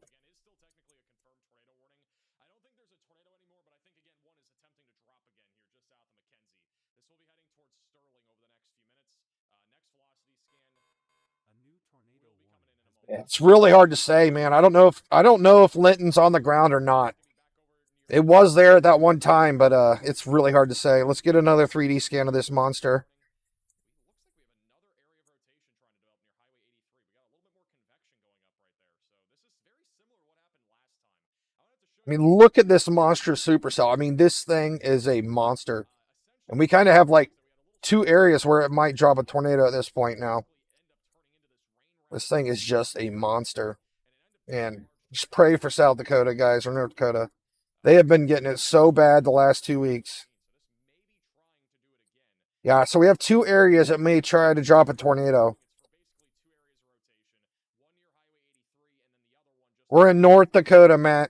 It's really hard to say, man. I don't know if Linton's on the ground or not. It was there at that one time, but it's really hard to say. Let's get another 3D scan of this monster. I mean, look at this monstrous supercell. I mean, this thing is a monster. And we kind of have like 2 areas where it might drop a tornado at this point now. This thing is just a monster. And just pray for South Dakota, guys, or North Dakota. They have been getting it so bad the last 2 weeks. Yeah, so we have 2 areas that may try to drop a tornado. We're in North Dakota, Matt.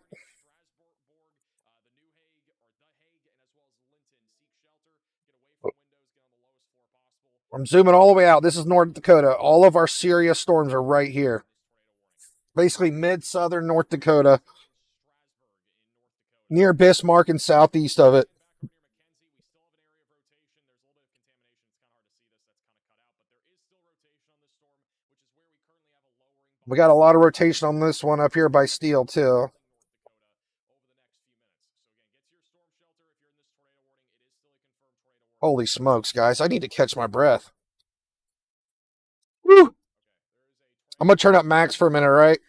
I'm zooming all the way out. This is North Dakota. All of our serious storms are right here. Basically mid-southern North Dakota. Near Bismarck and southeast of it. We got a lot of rotation on this one up here by Steele, too. Holy smokes, guys. I need to catch my breath. Woo! I'm going to turn up max for a minute, right?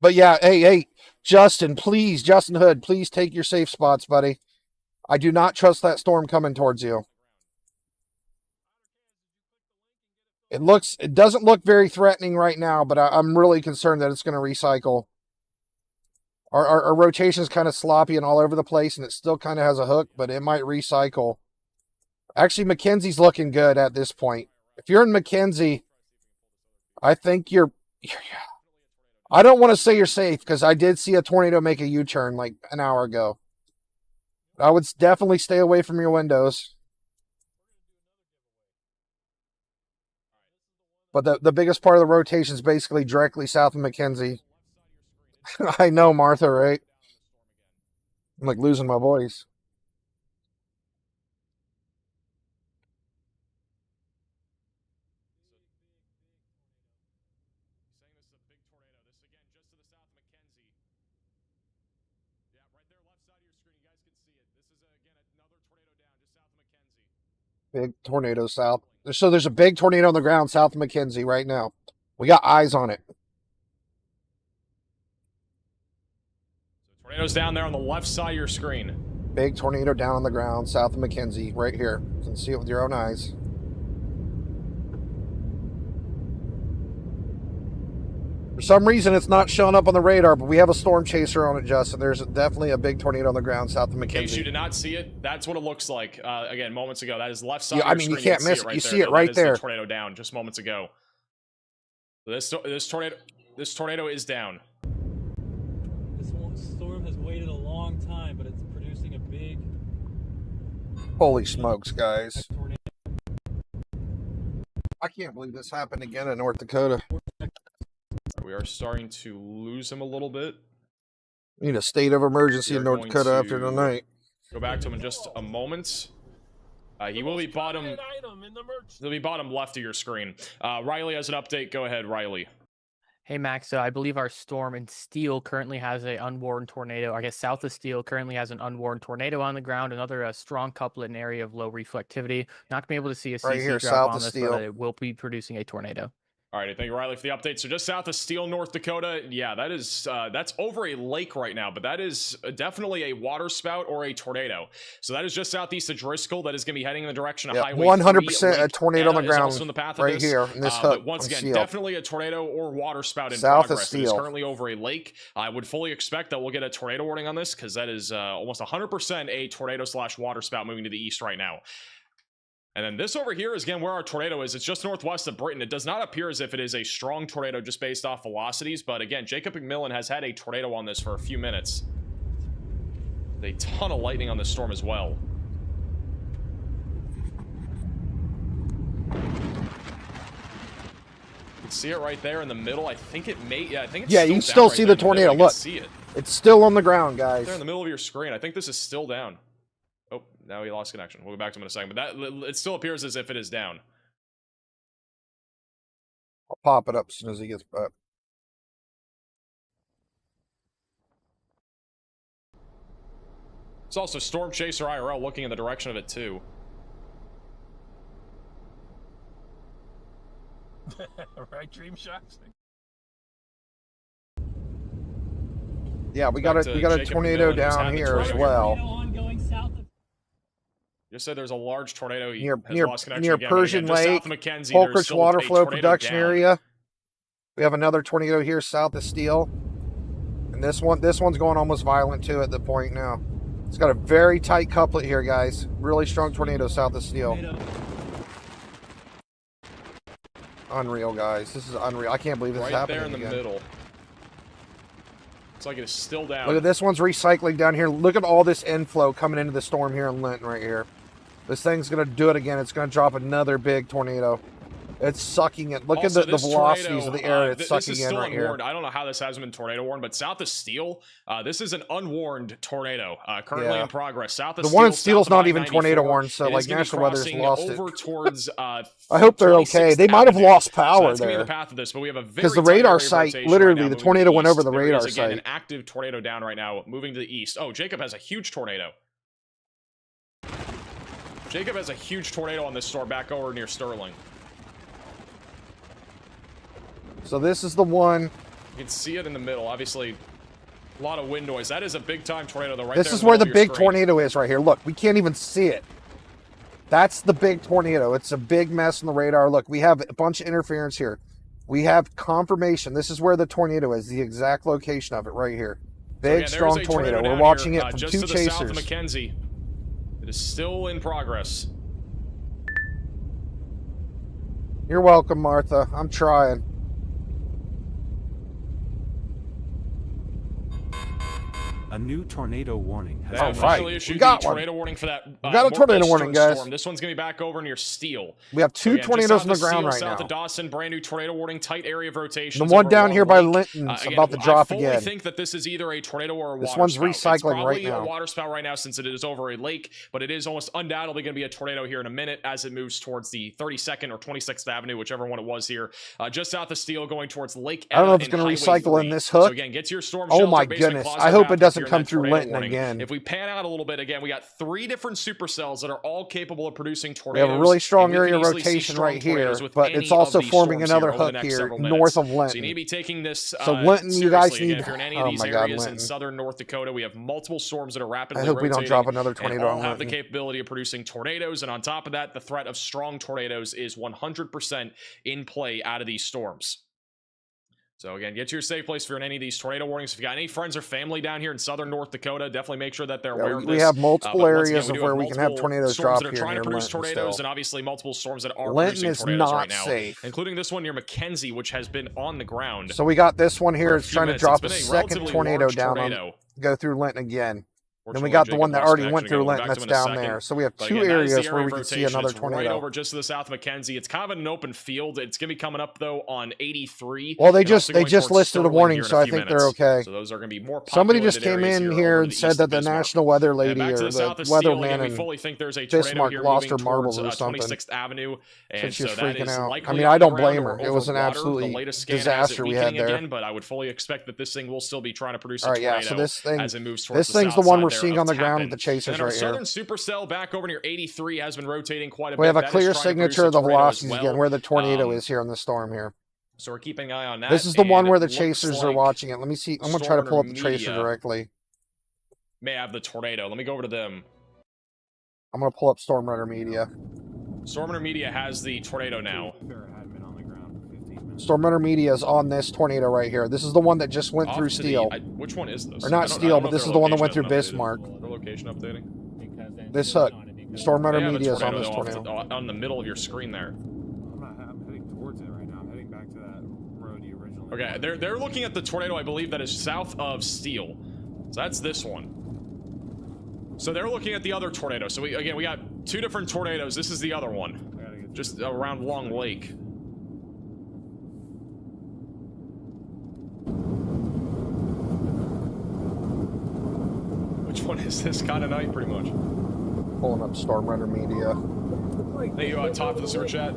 But yeah, hey, Justin, please, Justin Hood, please take your safe spots, buddy. I do not trust that storm coming towards you. It doesn't look very threatening right now, but I'm really concerned that it's going to recycle. Our rotation is kind of sloppy and all over the place, and it still kind of has a hook, but it might recycle. Actually, Mackenzie's looking good at this point. If you're in Mackenzie, I think you're... I don't want to say you're safe, because I did see a tornado make a U-turn like an hour ago. I would definitely stay away from your windows. But the biggest part of the rotation is basically directly south of Mackenzie. I know, Martha, right? I'm like losing my voice. Big tornado south. So there's a big tornado on the ground south of Mackenzie right now. We got eyes on it. Tornado's down there on the left side of your screen. Big tornado down on the ground south of Mackenzie right here. You can see it with your own eyes. For some reason, it's not showing up on the radar, but we have a storm chaser on it, Justin. There's definitely a big tornado on the ground south of Mackenzie. In case you did not see it, that's what it looks like. Again, moments ago, that is left side. Yeah, I mean, you can't miss it. You see it right there. Tornado down just moments ago. This tornado is down. This storm has waited a long time, but it's producing a big... Holy smokes, guys. I can't believe this happened again in North Dakota. we are starting to lose him a little bit. We need a state of emergency We in are North going Dakota to after tonight. Go back to him in just a moment. He will be bottom. He'll be bottom left of your screen. Riley has an update. Go ahead, Riley. Hey Max, so I believe our storm in Steel currently has an unwarned tornado. I guess south of Steel currently has an unwarned tornado on the ground. Another strong couplet in an area of low reflectivity. Not gonna be able to see a CC Right here, drop south on of this, Steel. but it will be producing a tornado. All right, thank you, Riley, for the update. So just south of Steel, North Dakota, yeah, that is that's over a lake right now, but that is definitely a water spout or a tornado. So that is just southeast of Driscoll. That is going to be heading in the direction of Highway 100% a Lake tornado on the Anna is ground also in the path of right this. here in this But hook once on again, Steel. definitely a tornado or water spout in South of progress. It is Steel. currently over a lake. I would fully expect that we'll get a tornado warning on this because that is almost 100% a tornado / water spout moving to the east right now. And then this over here is, again, where our tornado is. It's just northwest of Britain. It does not appear as if it is a strong tornado just based off velocities. But again, Jacob McMillan has had a tornado on this for a few minutes. A ton of lightning on this storm as well. You can see it right there in the middle. I think it may... Yeah, I think it's Yeah, you can still see the tornado. Look, see it. It's still on the ground, guys. There in the middle of your screen. I think this is still down. Oh, now he lost connection. We'll go back to him in a second. But that it still appears as if it is down. I'll pop it up as soon as he gets back. It's also Storm Chaser IRL looking in the direction of it too. Right, Dream Shocks. Yeah, we got a Jacob tornado McMillan, who's down had the here as tornado. well. Just said there's a large tornado. He Near has lost connection again. Persian Again, just Lake, south of Mackenzie, there's Polkridge still water a flow tornado production down. area. We have another tornado here south of Steel. And this one's going almost violent too at the point now. It's got a very tight couplet here, guys. Really strong tornado south of Steel. Unreal, guys. This is unreal. I can't believe this is Right happening there in the again. middle. It's like it is still down. Look at this one's recycling down here. Look at all this inflow coming into the storm here in Linton right here. This thing's going to do it again. It's going to drop another big tornado. It's sucking it. Look Also, at the this velocities tornado, of the air it's this sucking is in still right here. unwarned. I don't know how this hasn't been tornado warned, but south of Steel, this is an unwarned tornado currently Yeah. in progress. South of The Steel, one in Steel's south of not even I-94, tornado warned, so it is like gonna be National Weather's crossing lost over it. towards, I hope they're okay. They might have lost so power that's gonna be there. the path of this, but we have a very Because the tight radar area of site, rotation literally, right now, the moving to tornado went east. over the There radar is, again, site. an active tornado down right now, moving to the east. Oh, Jacob has a huge tornado. Jacob has a huge tornado on this storm back over near Sterling. So this is the one. You can see it in the middle. Obviously, a lot of wind noise. That is a big time tornado, though. Right This there in is where the middle of your big screen. tornado is right here. Look, we can't even see it. That's the big tornado. It's a big mess on the radar. Look, we have a bunch of interference here. We have confirmation. This is where the tornado is, the exact location of it right here. Big, So again, strong there is a tornado. down We're watching here, it from just two to the south of chasers. Mackenzie. It is still in progress. You're welcome, Martha. I'm trying. A new tornado warning has They Oh, been right. officially We issued got the one. tornado warning for that. We got a tornado northeastern warning, guys. Storm. This one's going to be back over near Steel. We have two Again, just tornadoes south on the of ground Steel, right south now. of Dawson, brand new tornado warning, tight area of rotation. The one down here by Linton's Again, about to drop I fully again. think that this is either a tornado or a This water one's spout. It's recycling right probably now. a water spout right now since it is over a lake, but it is almost undoubtedly going to be a tornado here in a minute as it moves towards the 32nd or 26th Avenue, whichever one it was here, just south of Steel, going towards Lake. I don't know if Etta it's gonna and Highway recycle in 3. this hook. So again, get to your storm Oh shelter, my basement goodness. closet, I hope it bathroom doesn't if you're in come that through tornado Linton warning. again. If we pan out a little bit, again, we got 3 different supercells that are all capable of producing We tornadoes. have a really strong and we area can of easily see rotation strong right here, tornadoes with but any it's also of these forming storms another here over the hook next here several north minutes. of Linton. So you need to be taking this So Linton, you guys seriously. Again, need- if you're in any oh of these my God, areas in Linton. southern North Dakota, we have multiple storms that are rapidly I hope we don't rotating drop another and tornado all on have the Linton. capability of producing tornadoes. And on top of that, the threat of strong tornadoes is 100% in play out of these storms. So again, get to your safe place if you're in any of these tornado warnings. If you got any friends or family down here in southern North Dakota, definitely make sure that they're aware Yeah, of we this. have multiple But once again, areas we of do where we can have multiple tornadoes storms drop that are here trying near to produce Linton tornadoes, still. and obviously multiple storms that are Linton producing is tornadoes not right now, safe. including this one near Mackenzie, which has been on the ground. So we got this one for here. a It's few trying to minutes. drop a It's been second relatively tornado large down tornado. on, go through Linton again. Then we got the Jacob one that lost already connection went through again. We'll Linton get back that's to him in a down second. there. So we have But two again, that is the areas area where of we can see rotation. another It's right tornado. over just to the south of Mackenzie. It's kind of an open field. It's going to be coming up, though, on 83. Well, they and just also going towards listed a Sterling warning, here in so a I few think they're minutes. okay. So those are going to be more Somebody just populated came areas in here here over to and the said east that of the Bismarck. national weather And lady back to or the south the of Steele, weatherman again, we and fully think there's a tornado Bismarck here lost moving her marbles towards or something. 26th Avenue. Said And she so was that freaking is out. likely I mean, I on the don't ground blame or her. It was an over water. absolute The latest scan has disaster it we had weakening there. again, but I would fully expect that this thing will still be trying to produce a All right, tornado yeah. So this thing, as it moves towards this the thing's south the one side we're there seeing of on the ground with Tappan. the chasers And then our right here. southern supercell back over near 83 has been rotating quite a bit. We have a That is clear trying to produce signature a of the tornado as velocities well. again, where the tornado is here in the storm here. So we're keeping an eye on that. This is the one and where the it looks chasers are like watching it. Let me see. I'm going to try to pull up the tracer Media directly. may have the tornado. Let me go over to them. I'm going to pull up Storm Runner Media. Storm Runner Media has the tornado now. Storm Runner Media is on this tornado right here. This is the one that just went Off through to the- Steel. which one is this? Or I not don't- I Steel, don't but know this if is their the one that went location through hasn't updated. Bismarck. Their location updating. This hook. Storm Runner They have a Media is on tornado this though tornado. on the middle of your screen there. I'm heading towards it right now. I'm heading back to that road you originally. Okay, they're looking at the tornado, I believe, that is south of Steel. So that's this one. So they're looking at the other tornado. So we got two different tornadoes. This is the other one, just around Long Lake. Which one is this? Kind of night, pretty much. Pulling up Storm Runner Media. Hey, you top of the super chat?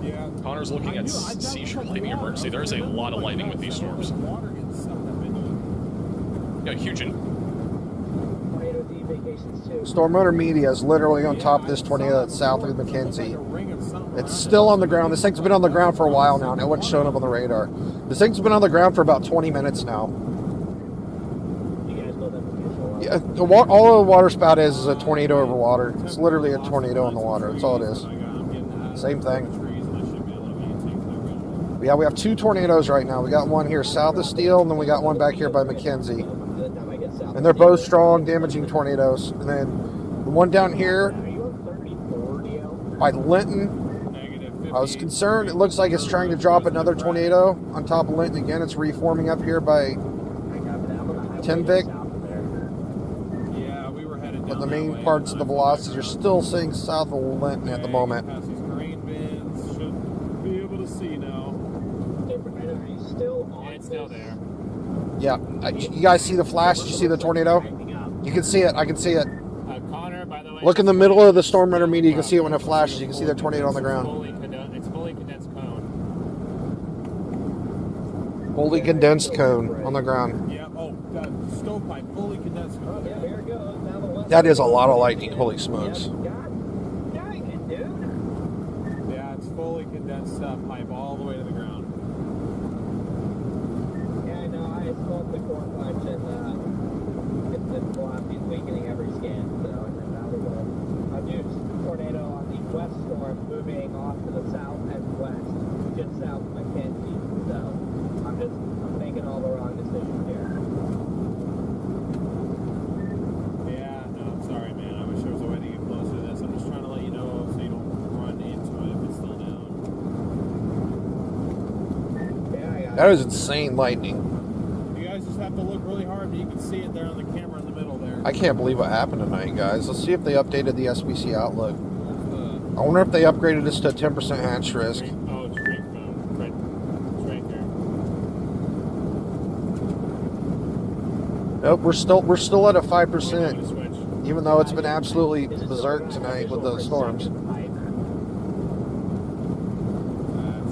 Yeah. Connor's looking at seizure lightning emergency. There is a lot of lightning with these storms. Water gets sucked up into it. Yeah, huge. Storm Runner Media is literally on top of this tornado that's south of Mackenzie. It's still on the ground. This thing's been on the ground for a while now. No one's shown up on the radar. This thing's been on the ground for about 20 minutes now. Yeah, all the water spout is a tornado over water. It's literally a tornado in the water. That's all it is. Same thing. Yeah, we have two tornadoes right now. We got one here south of Steel, and then we got one back here by Mackenzie. And they're both strong, damaging tornadoes. And then the one down here by Linton, I was concerned. It looks like it's trying to drop another tornado on top of Linton again. It's reforming up here by Tenvic. But the main parts of the velocities are still staying south of Linton at the moment. Should be able to see now. It's still there. Yeah, you guys see the flash? Did you see the tornado? You can see it. I can see it. Connor, by the way. Look in the middle of the Storm Runner Media. You can see it when it flashes. You can see the tornado on the ground. It's fully condensed cone. Fully condensed cone on the ground. Yeah. Oh, that stovepipe fully condensed. Oh, yeah, there it goes. Now the left. That is a lot of lightning. Holy smokes. Yeah, it's fully condensed pipe all the way to the ground. Yeah, I know. I spoke to Core Punch and the velocity is weakening every scan. So, and then now we're going a new tornado on the west storm moving off to the south and west, just south of Mackenzie. So, I'm making all the wrong decisions here. Yeah, no, I'm sorry, man. I wish there was a way to get closer to this. I'm just trying to let you know so you don't run into it if it's still down. Yeah, I got That is insane lightning. You guys just have to look really hard, but you can see it there on the camera in the middle there. I can't believe what happened tonight, guys. Let's see if they updated the SBC Outlook. I wonder if they upgraded this to a 10% hatch risk. Oh, it's right phone. Right. It's right there. Nope, we're still at a 5%, Switch. even though it's been absolutely berserk tonight with the storms. That's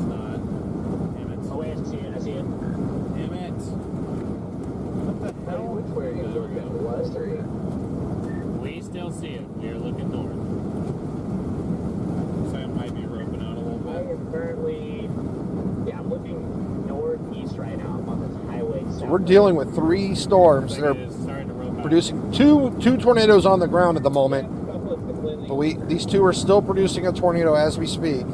not. Damn it. Oh, wait, I see it. I see it. Damn it. What the hell? Which way are you looking? West or east? We still see it. We are looking north. So I might be roping out a little I bit. am currently, I'm looking northeast right now. I'm on this highway. So we're dealing with 3 storms that It are is starting to rope out. producing two tornadoes on the ground at the moment. But these two are still producing a tornado as we speak.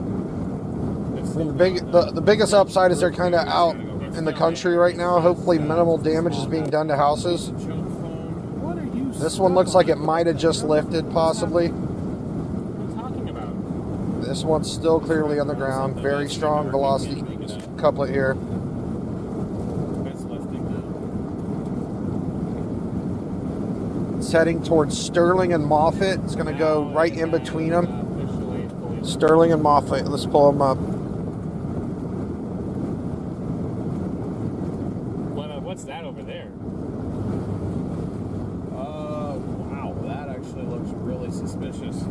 The biggest upside is they're kind of out in the country right now. Hopefully minimal damage is being done to houses. What are you This one looks like it might have just lifted, possibly. What are you talking about? This one's still clearly on the ground. Very strong velocity couplet here. It's lifting now. It's heading towards Sterling and Moffett. It's going to go right in between them. Sterling and Moffett. Let's pull them up. What's that over there? Wow, that actually looks really suspicious.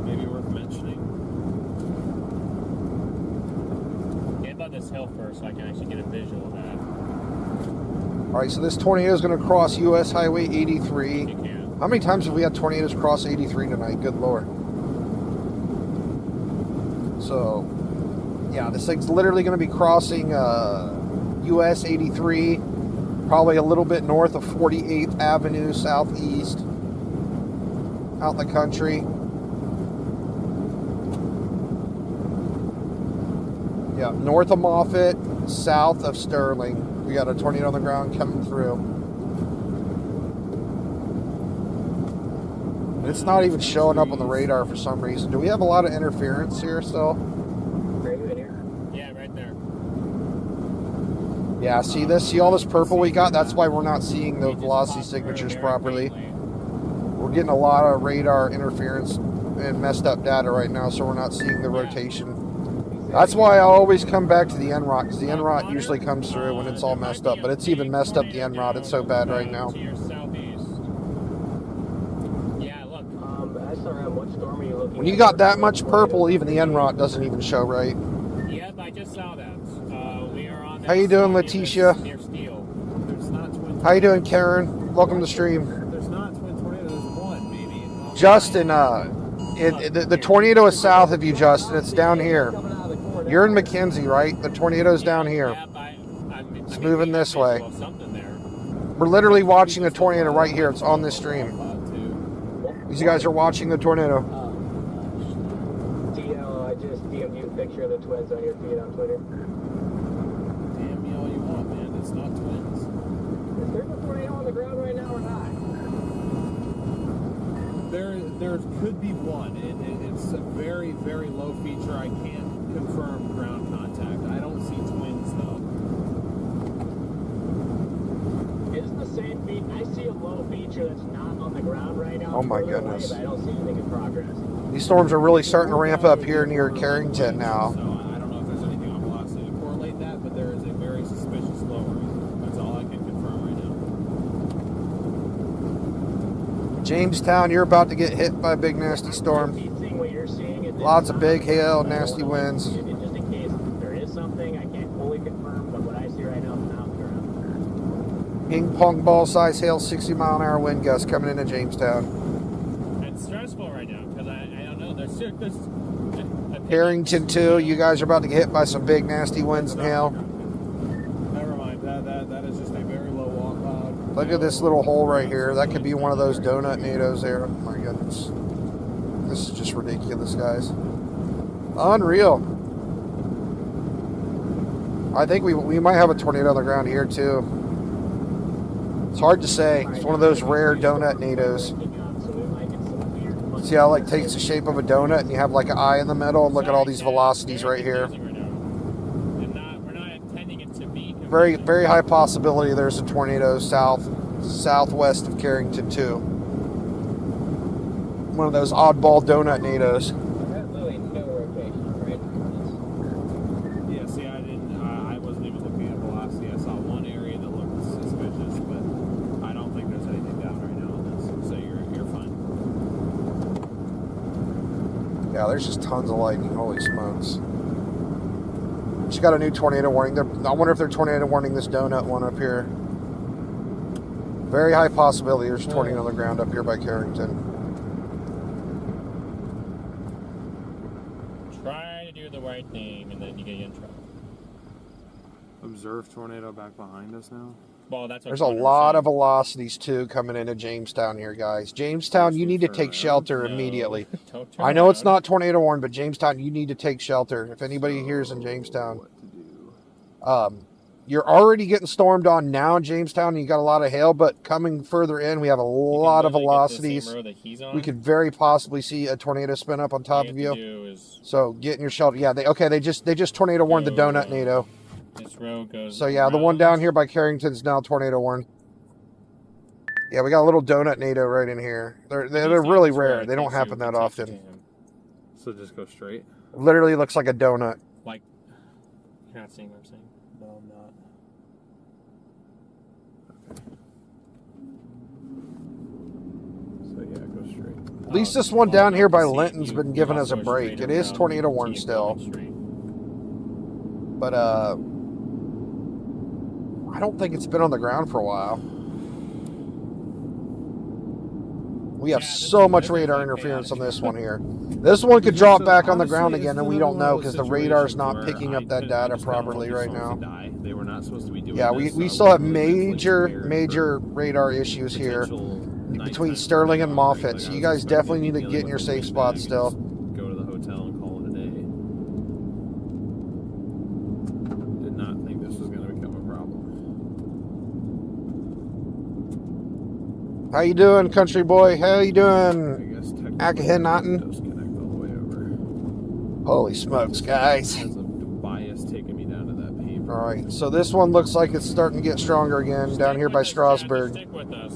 Maybe worth mentioning. Get above this hill first so I can actually get a visual of that. All right, so this tornado is going to cross U.S. Highway 83. You can. How many times have we had tornadoes cross 83 tonight? Good Lord. So, yeah, this thing's literally going to be crossing U.S. 83, probably a little bit north of 48th Avenue Southeast, out in the country. Yeah, north of Moffett, south of Sterling. We got a tornado on the ground coming through. It's not even showing up on the radar for some reason. Do we have a lot of interference here still? Yeah, right there. Yeah, see all this purple we got? That's why we're not seeing the velocity signatures properly. We're getting a lot of radar interference and messed up data right now, so we're not seeing the rotation. That's why I always come back to the NROT, because the NROT usually comes through when it's all messed up, but it's even messed up the NROT. It's so bad right now. To your southeast. Yeah, look. SRM, what storm are you looking at? When you got that much purple, even the NROT doesn't even show right. Yep, I just saw that. We are on. How you doing, Letitia? Near Steel. There's not twin. How you doing, Karen? Welcome to the stream. There's not twin tornadoes. There's one, maybe. Justin, the tornado is south of you, Justin. It's down here. You're in McKenzie, right? The tornado's down here. It's moving this way. We're literally watching a tornado right here. It's on this stream. These guys are watching the tornado. DL, I just DM'd you a picture of the twins on your feed on Twitter. Damn me all you want, man. It's not twins. Is there a tornado on the ground right now or not? There could be one. It's a very, very low feature. I can't confirm ground contact. I don't see twins though. It's the same feed. I see a low feature that's not on the ground right now. Oh my Further away, goodness. but I don't see anything in progress. These storms are really starting to ramp up here near Carrington now. So I don't know if there's anything on velocity to correlate that, but there is a very suspicious lowering. That's all I can confirm right now. Jamestown, you're about to get hit by a big nasty storm. Seeing what you're seeing is Lots of big hail, nasty winds. just in case there is something, I can't fully confirm, but what I see right now is not on the ground. Ping pong ball size hail, 60-mile-an-hour wind gust coming into Jamestown. It's stressful right now because I don't know. There's Carrington too. You guys are about to get hit by some big nasty winds and hail. Never mind. That is just a very low wall cloud. Look at this little hole right here. That could be one of those donut nados there. Oh my goodness. This is just ridiculous, guys. Unreal. I think we might have a tornado on the ground here too. It's hard to say. It's one of those rare donut nados. See how it like takes the shape of a donut and you have like an eye in the middle, and look at all these velocities right here. We're not intending it to be. Very, very high possibility there's a tornado southwest of Carrington too. One of those oddball donut nados. Absolutely no rotation, right? Yeah, see, I wasn't even looking at velocity. I saw one area that looked suspicious, but I don't think there's anything down right now on this. So you're fine. Yeah, there's just tons of lightning. Holy smokes. She got a new tornado warning. I wonder if they're tornado warning this donut one up here. Very high possibility there's a tornado on the ground up here by Carrington. Try to do the right thing, and then you get in trouble. Observe tornado back behind us now. Well, that's what There's a lot of velocities too coming into Jamestown here, guys. Jamestown, you need to take shelter immediately. I know it's not tornado warned, but Jamestown, you need to take shelter. If anybody here is in Jamestown, you're already getting stormed on now in Jamestown, and you got a lot of hail. But coming further in, we have a lot of velocities. We could very possibly see a tornado spin up on top of you. So get in your shelter. Yeah, they just tornado warned the donut NATO. This road goes. So yeah, the one down here by Carrington is now tornado warned. Yeah, we got a little donut NATO right in here. They're really rare. They don't happen that often. So just go straight. Literally looks like a donut. Like, you're not seeing what I'm saying? No, I'm not. Okay. So yeah, go straight. At least this one down here by Linton's been giving us a break. It is tornado warned still. But I don't think it's been on the ground for a while. We have so much radar interference on this one here. This one could drop back on the ground again, and we don't know because the radar's not picking up that data properly right now. They were not supposed to be doing Yeah, we still have major radar issues here between Sterling and Moffett. So you guys definitely need to get in your safe spots still. Go to the hotel and call it a day. Did not think this was going to become a problem. How you doing, country boy? How you I doing? guess Akhenaten? disconnect all the way over. Holy smokes, guys. Has a bias taking me down to that paper. All right, so this one looks like it's starting to get stronger again down here by Strasbourg. Stick with us.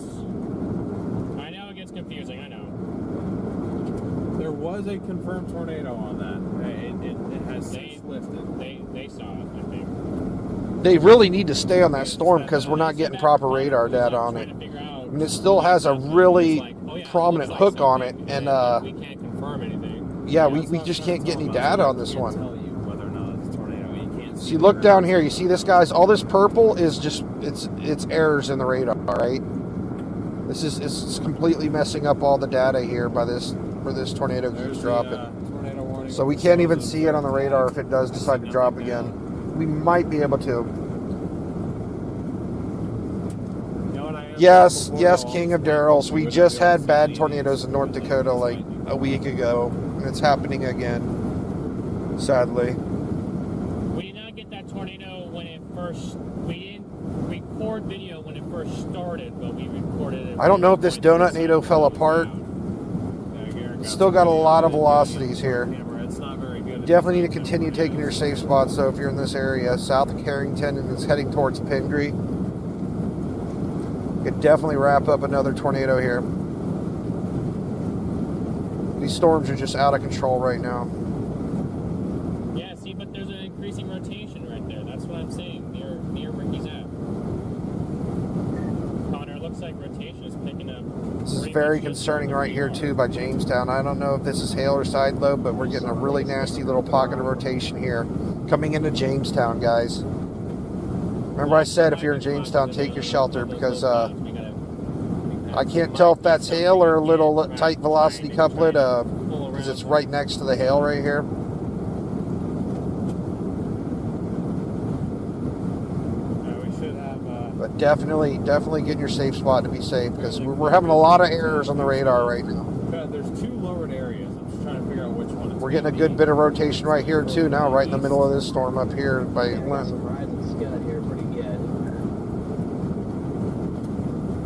I know it gets confusing, I know. There was a confirmed tornado on that. It has since lifted. They saw it, I think. They really need to stay on that storm because we're not getting proper radar data on it. I mean, it still has a really prominent hook on it, and we can't confirm anything. yeah, we just can't get any data on this one. Tell you whether or not it's a tornado. You can't So see you look where down it's- here, you see this, guys? All this purple is just it's errors in the radar, right? It's completely messing up all the data here by this where this tornado keeps There's the, dropping. tornado warning. So we can't even see it on the radar if it does decide to drop again. We might be able to. You know what I am Yes, before yes, all King this of rain, Darrells. We would just be able had to bad see tornadoes in North Dakota like a week ago, and it's happening again, sadly. We did not get that tornado when it first. We didn't record video when it first started, but we recorded it. I don't know if this donut NATO fell apart. Still got a lot of velocities here. Camera, it's not very good. Definitely need to continue taking your safe spots, though, if you're in this area, south of Carrington, and it's heading towards Pingree. Could definitely wrap up another tornado here. These storms are just out of control right now. Yeah, see, but there's an increasing rotation right there. That's what I'm saying. Near Ricky's app. Connor, it looks like rotation is picking up. This is very concerning right here, too, by Jamestown. I don't know if this is hail or side load, but we're getting a really nasty little pocket of rotation here coming into Jamestown, guys. Remember I said if you're in Jamestown, take your shelter because I can't tell if that's hail or a little tight velocity couplet because it's right next to the hail right here. We should have. But definitely get in your safe spot to be safe because we're having a lot of errors on the radar right now. There's two lowered areas. I'm just trying to figure out which one. We're getting a good bit of rotation right here too now, right in the middle of this storm up here by Linton. Rising scud here pretty good.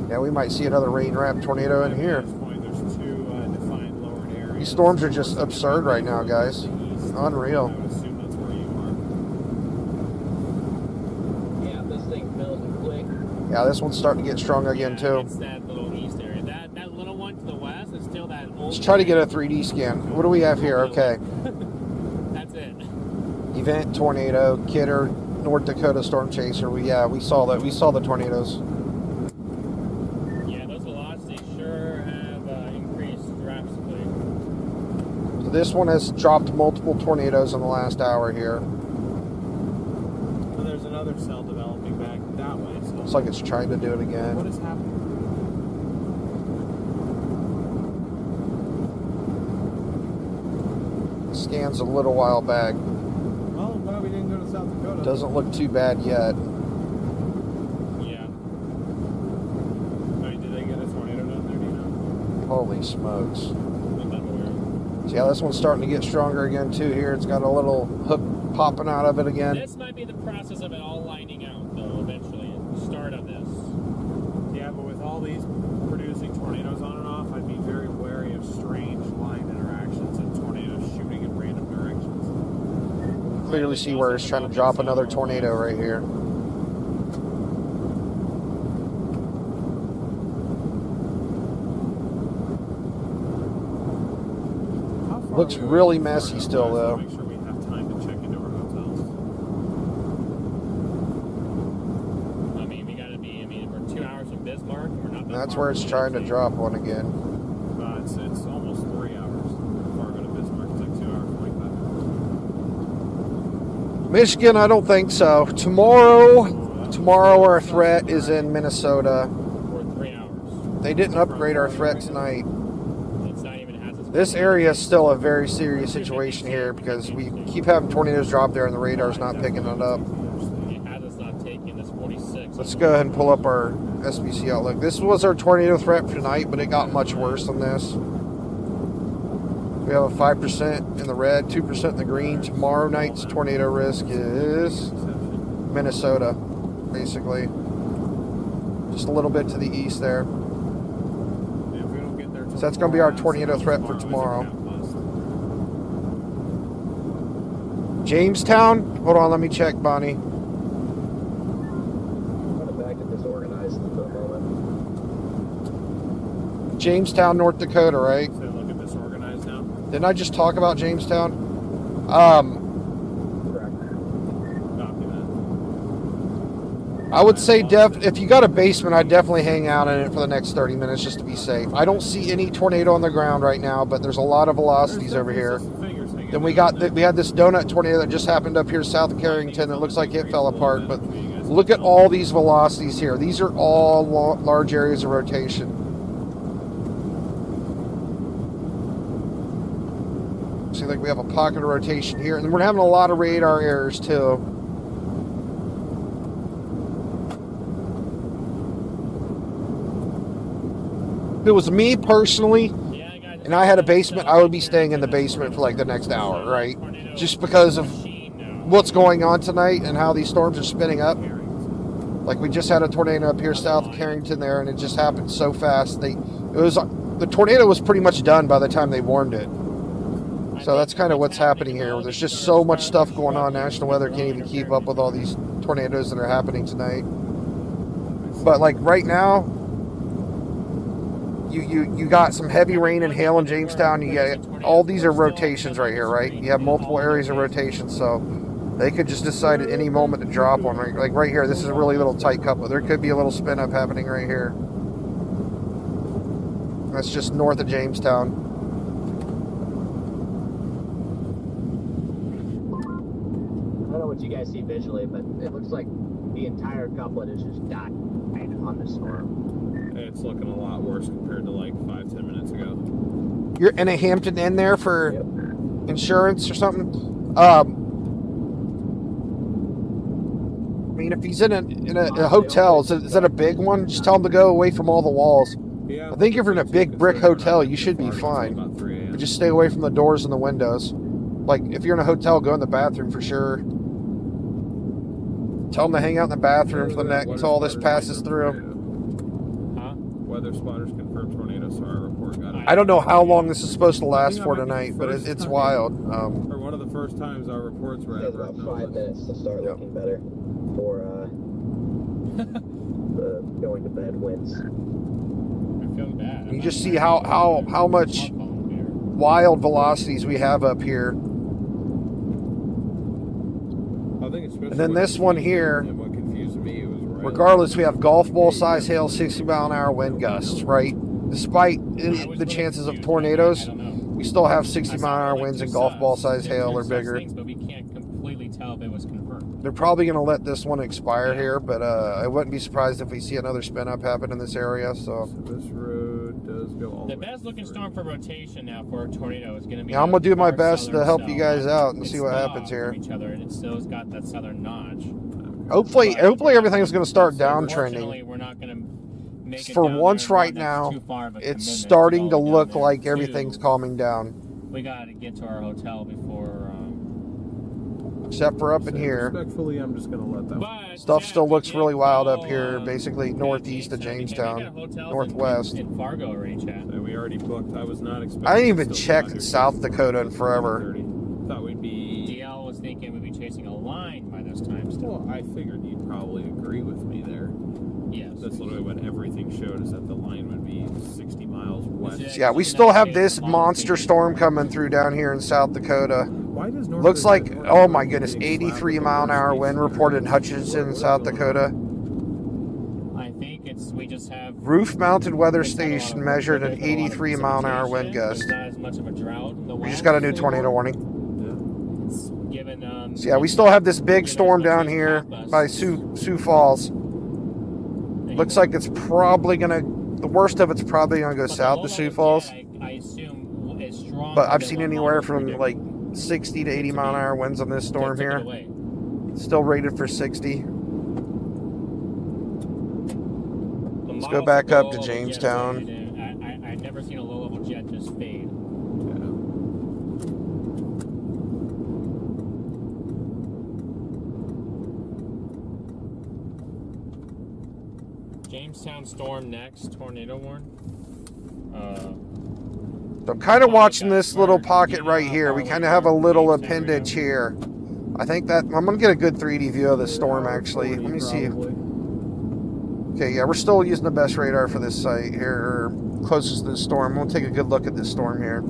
Yeah, we might see another rain wrap tornado in here. At this point, there's two defined lowered areas. These storms are just absurd right now, guys. Unreal. I would assume that's where you are. Yeah, this thing fills it quick. Yeah, this one's starting to get strong again too. It's that little east area. That little one to the west is still that old. Let's try to get a 3D scan. What do we have here? Okay. That's it. Event, tornado, Kidder, North Dakota storm chaser. We saw that. We saw the tornadoes. Yeah, those velocities sure have increased drastically. So this one has dropped multiple tornadoes in the last hour here. Well, there's another cell developing back that way. So Looks like it's trying to do it what again. is happening? Scans a little while back. Well, I'm glad we didn't go to South Dakota. Doesn't look too bad yet. Yeah. I mean, did they get a tornado down there? Do you know? Holy smokes. Not that aware. So yeah, this one's starting to get stronger again too here. It's got a little hook popping out of it again. This might be the process of it all lining out, though, eventually. The start of this. Yeah, but with all these producing tornadoes on and off, I'd be very wary of strange line interactions and tornadoes shooting in random directions. Clearly see where it's trying to drop another tornado right here. looks really messy still, though. Make sure we have time to check into our hotels. I mean, we gotta be. I mean, we're 2 hours from Bismarck. We're not. And that's where it's trying to drop one again. It's almost 3 hours. Fargo to Bismarck. It's like 2 hours 45. Michigan, I don't think so. Tomorrow our threat is in Minnesota. We're 3 hours. They didn't upgrade our threat tonight. It's not even has its. This area is still a very serious situation here because we keep having tornadoes drop there and the radar's not picking it up. It has us not taking this 46. Let's go ahead and pull up our SBC outlook. This was our tornado threat for tonight, but it got much worse than this. We have a 5% in the red, 2% in the green. Tomorrow night's tornado risk is Minnesota, basically. Just a little bit to the east there. So that's going to be our tornado threat for tomorrow. Jamestown? Hold on, let me check, Bonnie. I'm back to disorganized for a moment. Jamestown, North Dakota, right? So look at disorganized now. Didn't I just talk about Jamestown? Correct. Copy that. I would say if you got a basement, I'd definitely hang out in it for the next 30 minutes just to be safe. I don't see any tornado on the ground right now, but there's a lot of velocities over here. Then we had this donut tornado that just happened up here south of Carrington that looks like it fell apart. But look at all these velocities here. These are all large areas of rotation. See, like we have a pocket of rotation here, and we're having a lot of radar errors too. If it was me personally, and I had a basement, I would be staying in the basement for like the next hour, right? Just because of what's going on tonight and how these storms are spinning up. Like we just had a tornado up here south of Carrington there, and it just happened so fast. The tornado was pretty much done by the time they warned it. So that's kind of what's happening here. There's just so much stuff going on. National Weather can't even keep up with all these tornadoes that are happening tonight. But like right now, you got some heavy rain and hail in Jamestown. You get all these are rotations right here, right? You have multiple areas of rotation, so they could just decide at any moment to drop one. Like right here, this is a really little tight couple. There could be a little spin up happening right here. That's just north of Jamestown. I don't know what you guys see visually, but it looks like the entire couplet is just died on the storm. It's looking a lot worse compared to like 5-10 minutes ago. You're in a Hampton Inn there for insurance or something? I mean, if he's in a hotel, is that a big one? Just tell him to go away from all the walls. Yeah, I think if you're in a big brick hotel, you should be fine. But just stay away from the doors and the windows. Like, if you're in a hotel, go in the bathroom for sure. Tell them to hang out in the bathroom for the next until all this passes through. Weather spotters confirmed tornado, so our report got it. I don't know how long this is supposed to last for tonight, but it's wild. For one of the first times our reports were It takes about 5 minutes to start looking better for the going to bed winds. I'm feeling bad. You just see how much wild velocities we have up here. I think especially And then this one here, and what confused me was regardless, we have golf ball size hail, 60 mile an hour wind gusts, right? Despite the chances of tornadoes, we still have 60 mile an hour winds and golf ball size hail or bigger. But we can't completely tell if it was confirmed. They're probably going to let this one expire here, but I wouldn't be surprised if we see another spin up happen in this area. So this road does go all The best looking storm for rotation now for a tornado is going to be. yeah, I'm going to do my far best to southern help you cell. guys out and It's see what far happens from here. Each other, and it still's got that southern notch. Hopefully everything's going to start downtrending. Unfortunately, we're not going to make it For down once there, right that's now, too far of a it's commitment starting to go down look there. like Two, everything's calming down. We got to get to our hotel before. Except for up in here. Respectfully, I'm just going to let that But Stuff Jeff, still we looks did really wild go, up here, basically northeast of Jamestown, northwest. in Fargo already, Chad. we already booked. I was not expecting. I didn't even to still check be out here South Dakota in forever. Thought we'd be. DL was thinking we'd be chasing a line by this time still. Well, I figured you'd probably agree with me there. Yes. That's literally what everything showed, is that the line would be 60 miles west. Yeah, we still have this monster storm coming through down here in South Dakota. Why does North Looks like, Dakota oh my goodness, being slapped 83 with mile an the hour worst wind case reported in scenario? Hutchinson, South Dakota. I think we just have Roof mounted weather it's not a lot station of- measured there's an not a lot of 83 mile an hour wind precipitation, gust. There's not as much of a drought in the We just West got a new anymore. tornado warning. It's given, So yeah, we still have this big given storm as much down as here Kappa. by Sioux Falls. Looks like it's probably gonna, the worst of it's probably gonna go But the south low to Sioux level Falls. jet, I assume is strong. But I've seen anywhere from like 60 to 80 mile an hour winds on this storm here. Still rated for 60. Let's go back up to Jamestown. I've never seen a low level jet just fade. Jamestown storm next, tornado warn. So I'm kind of watching this little pocket right here. We kind of have a little appendage here. I think that I'm gonna get a good 3D view of the storm actually. Let me see. Okay, yeah, we're still using the best radar for this site here, or closest to the storm. We'll take a good look at this storm here.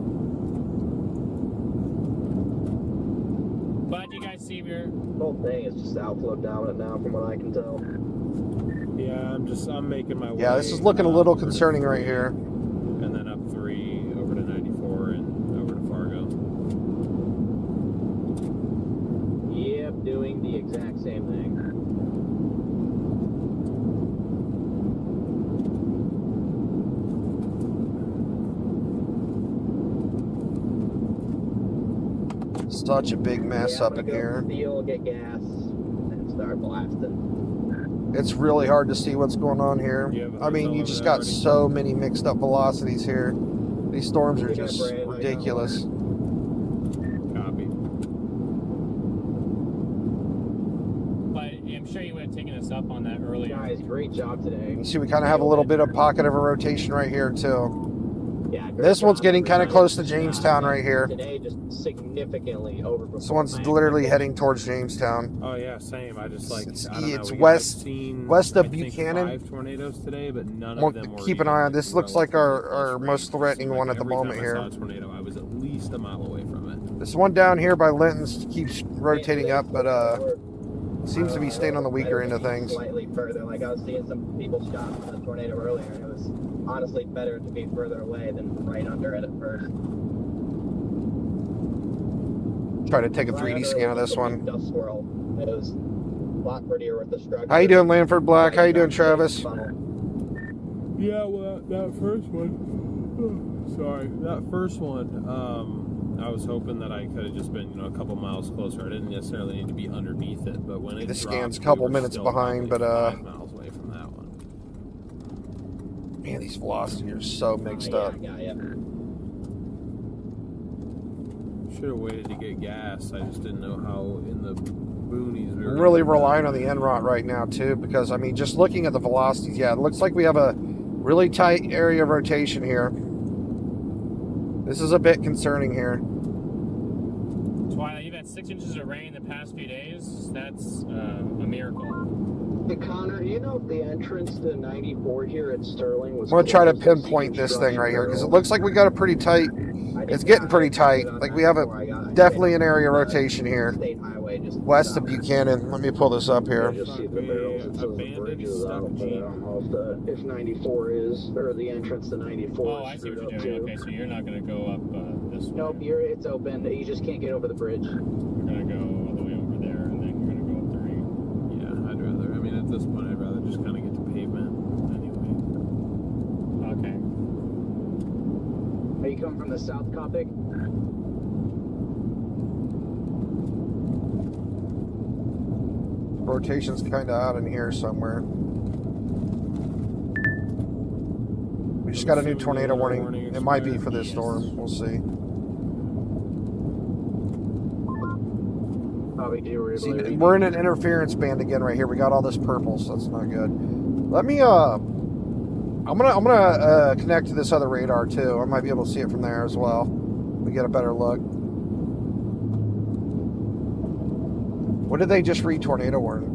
But you guys see your The whole thing is just outflow dominant now, from what I can tell. Yeah, I'm making my way. Yeah, this is looking a little concerning right here. And then up 3 over to 94 and over to Fargo. Yep, doing the exact same thing. Such a big mess Yeah, up in here. Steel, get gas, and start blasting. It's really hard to see what's going on here. I mean, you just got so many mixed up velocities here. These storms are just ridiculous. Copy. but I'm sure you would have taken us up on that earlier. Guys, great job today. You see, we kind of have a little bit of pocket of a rotation right here too. Yeah, great This one's job, getting kind of everybody. close to Jamestown right here. Today, just significantly over. This one's literally heading towards Jamestown. Oh yeah, same. I just like It's- I don't know, it's we got, west- I've seen, west of I think, Buchanan. 5 tornadoes today, but none Well, of them were keep an even, eye on like, this. Looks like our relatively close most range. threatening So, one like, at the every moment time here. I saw a tornado, I was at least a mile away from it. This one down here by Linton's keeps rotating up, but seems to be staying on the weaker end of things. Slightly further, like I was seeing some people shot from the tornado earlier, and it was honestly better to be further away than right under it at first. Try to take a 3D scan of this one. Dust swirl. It was a lot prettier with the structure. How you doing, Lanford Black? How you doing, Travis? Yeah, well, that first one. Sorry, that first one. I was hoping that I could have just been, a couple miles closer. I didn't necessarily need to be underneath it, but when it This dropped, scan's a we couple were minutes still behind, probably but 5 miles away from that one. Man, these velocities are so mixed up. Yeah. Should have waited to get gas. I just didn't know how in the boonies we were. I'm really relying on the NROT right now too, because I mean, just looking at the velocities, yeah, it looks like we have a really tight area of rotation here. This is a bit concerning here. Twilight, you've had 6 inches of rain the past few days. That's a miracle. Hey, Connor, you know if the entrance to 94 here at Sterling was... I'm gonna try to closed pinpoint this thing right here because it looks like we got a pretty tight. It's getting pretty tight. Like we have definitely an area of rotation here. State highway just West of Buchanan. Let me pull this up here. Just see the barrels. It says the bridges out, but almost if 94 is, or the entrance to 94 Oh, is I see screwed what up you're doing. too. Okay, so you're not going to go up this way. Nope, it's open. You just can't get over the bridge. You're going to go all the way over there, and then you're going to go up the ring. Yeah, I'd rather. I mean, at this point, I'd rather just kind of get to pavement anyway. Okay. Are you coming from the south, Coppic? Rotation's kind of out in here somewhere. We just got a new tornado warning. It might be for this storm. We'll see. See, we're in an interference band again right here. We got all this purple, so that's not good. Let me I'm gonna connect to this other radar too. I might be able to see it from there as well. We get a better look. What did they just read tornado warning?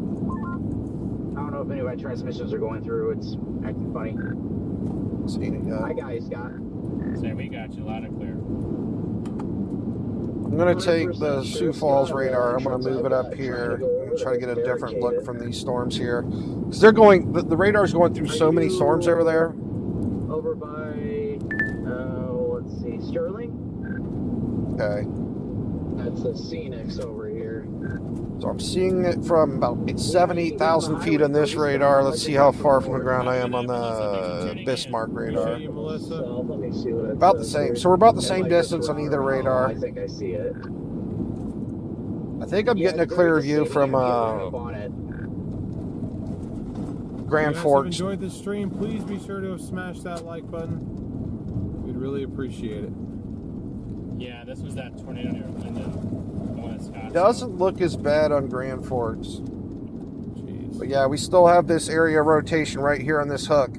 I don't know know if any of my transmissions are going through. It's acting funny. Hi, guys, Scott. So we got you loud and clear. I'm going to take the Sioux Falls radar. I'm going to move it up here and try to get a different look from these storms here. Because they're going, the radar's going through so many storms over there. Over by, let's see, Sterling? Okay. That's the Phoenix over here. So I'm seeing it from about 7,000 feet on this radar. Let's see how far from the ground I am on the Bismarck radar. So let me see what it About the says same. here. So we're about the It same might distance just on run either around. radar. I think I see it. I think I'm getting a it's clear great to view see from the up on it. Grand If you guys have Forks. enjoyed this stream, please be sure to smash that like button. We'd really appreciate it. Yeah, this was that tornado near Linda. The one that Scott Doesn't look as bad on Grand Forks. Jeez. But yeah, we still have this area of rotation right here on this hook.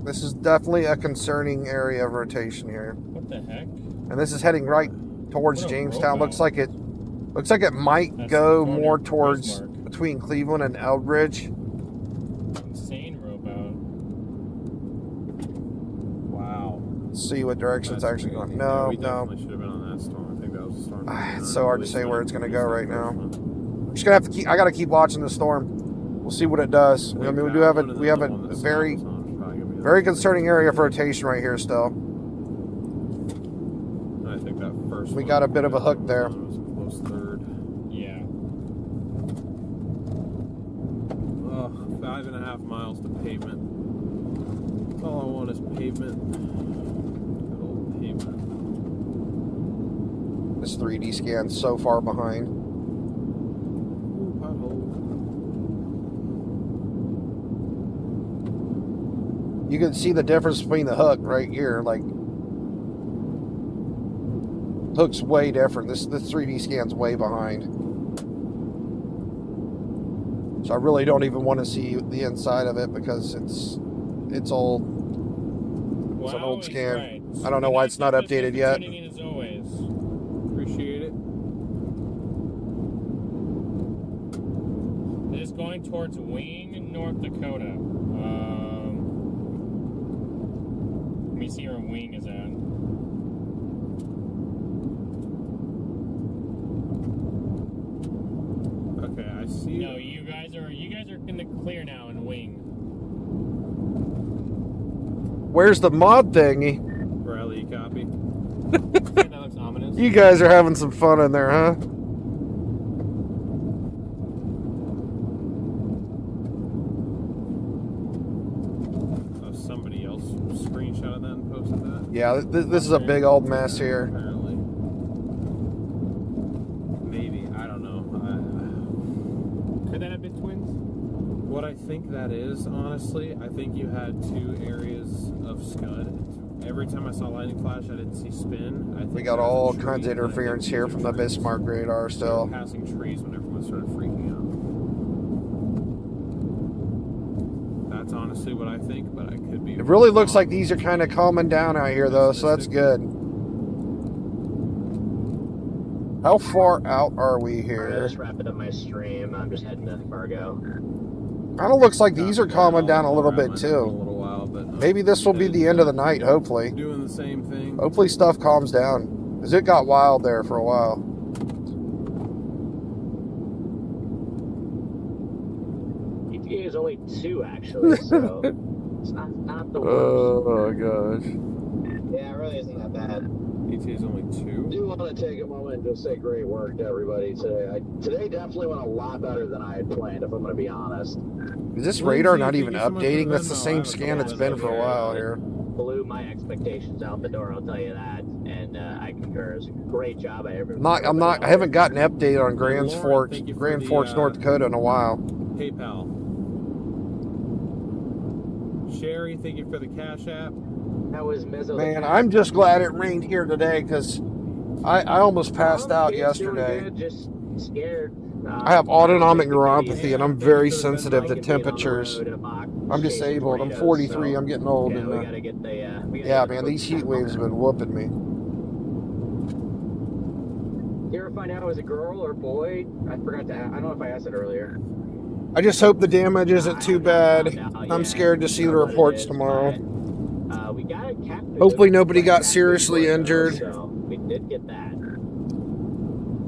This is definitely a concerning area of rotation here. What the heck? And this is heading right towards What a Jamestown. roadmap. Looks like it might That's go California more towards Bismarck. between Cleveland and Eldridge. Insane rowboat. Wow. Let's see what direction it's That's actually crazy. going. Yeah, No, we no. definitely should have been on that storm. I think that was the storm. It's so hard to say where it's gonna go right now. I'm just gonna have to keep. I gotta keep watching the storm. We'll see what it does. I mean, we do have a very concerning area of rotation right here still. I think that first We one got a bit of a hook there. was a close third. Yeah. 5.5 miles to pavement. All I want is pavement. Good old pavement. This 3D scan's so far behind. Ooh, pothole. You can see the difference between the hook right here. Like, hook's way different. This 3D scan's way behind. So I really don't even want to see the inside of it because it's old. It's an Wow, old he's scan. right. I don't know why it's not Thank you updated for yet. tuning in as always. Appreciate it. It is going towards Wing, North Dakota. Let me see where Wing is at. Okay, I see. No, you guys are in the clear now in Wing. Where's the mod thingy? Riley, copy. That looks ominous. You guys are having some fun in there, huh? Somebody else screenshotted that and posted that. Yeah, this is a big old mess here. Apparently. Maybe, I don't know. Could that have been twins? What I think that is, honestly, I think you had two areas of scud. Every time I saw lightning flash, I didn't see spin. I think We got there was a all tree, kinds of and I think interference these here are from the trees. Bismarck radar still. Passing trees when everyone started freaking out. That's honestly what I think, but I could be. It really looks like these are kind of calming down out here, though, so that's good. How far out are we I'm here? just wrapping up my stream. I'm just heading to Fargo. Kind of looks like these are calming down a little bit, A too. little while, but Maybe this will be the end of the night, hopefully. doing the same thing. Hopefully stuff calms down. Because it got wild there for a while. ETA is only 2, actually, so it's not the worst. Oh, gosh. Yeah, it really isn't that bad. ETA is only 2. I do want to take a moment and just say great work to everybody today. Today definitely went a lot better than I had planned, if I'm going to be honest. Is this radar Lindsay, not thank even you so much for updating? the That's the Venmo. I same have a scan couple it's of been those for a here. while here. Blew my expectations out the door, I'll tell you that. And I concur. It's a great job by everyone. I haven't gotten an update on Grand Lauren, Forks, thank you for Grand the, Forks, North Dakota in a while. PayPal. Sherry, thank you for the Cash App. That was Mizzo. Man, I'm just glad it rained here today because I almost passed out yesterday. Just scared. I have autonomic neuropathy and I'm very sensitive to temperatures. I'm disabled. I'm 43. I'm getting old. Yeah, And, we gotta get the. yeah, man, these heat waves have been whooping me. You ever find out it was a girl or boy? I forgot to. I don't know if I asked it earlier. I just hope the damage isn't too bad. I'm scared to see the reports tomorrow. We got a cat. Hopefully nobody got seriously injured. So we did get that.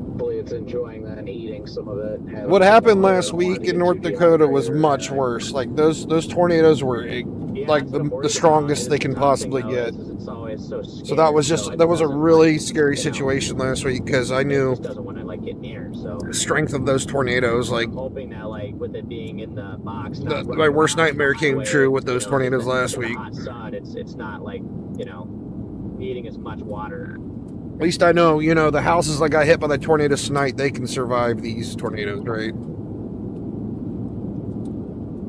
Hopefully it's enjoying that and eating some of it. What happened last week in North Dakota was much worse. Like those tornadoes were like the strongest they can possibly get. So that was a really scary situation last week because I knew the strength of those tornadoes. Like hoping that, like, with it being in the box, my worst nightmare came true with those tornadoes last week. It's not like, eating as much water. At least I know, the houses that got hit by the tornadoes tonight, they can survive these tornadoes, right?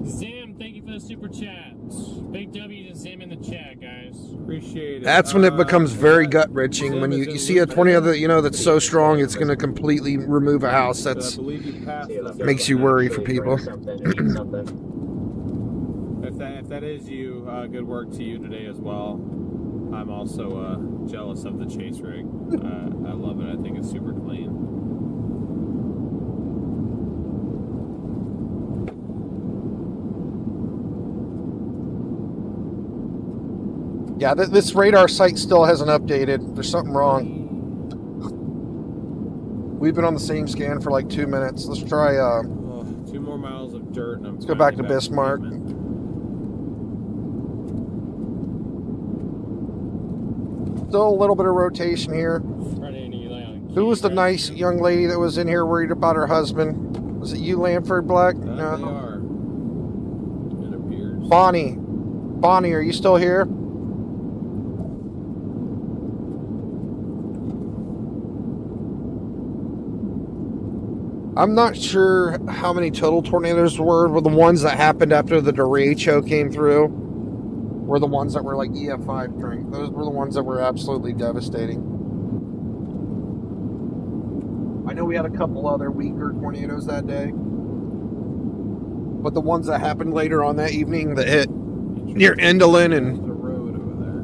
Zim, thank you for the super chats. Big W to Zim in the chat, guys. Appreciate it. That's when it becomes very gut-wrenching. When you see a tornado that, that's so strong, it's going to completely remove a house. That's makes you worry for people. If that is you, good work to you today as well. I'm also jealous of the chase rig. I love it. I think it's super clean. Yeah, this radar site still hasn't updated. There's something wrong. We've been on the same scan for like 2 minutes. Let's try. 2 more miles of dirt. And let's go back to Bismarck. Still a little bit of rotation here. Who was the nice young lady that was in here worried about her husband? Was it you, Lanford Black? No. They are. It appears. Bonnie. Bonnie, are you still here? I'm not sure how many total tornadoes were the ones that happened after the derecho came through. Were the ones that were like EF5 strength. Those were the ones that were absolutely devastating. I know we had a couple other weaker tornadoes that day. But the ones that happened later on that evening that hit near Endelin and... The road over there.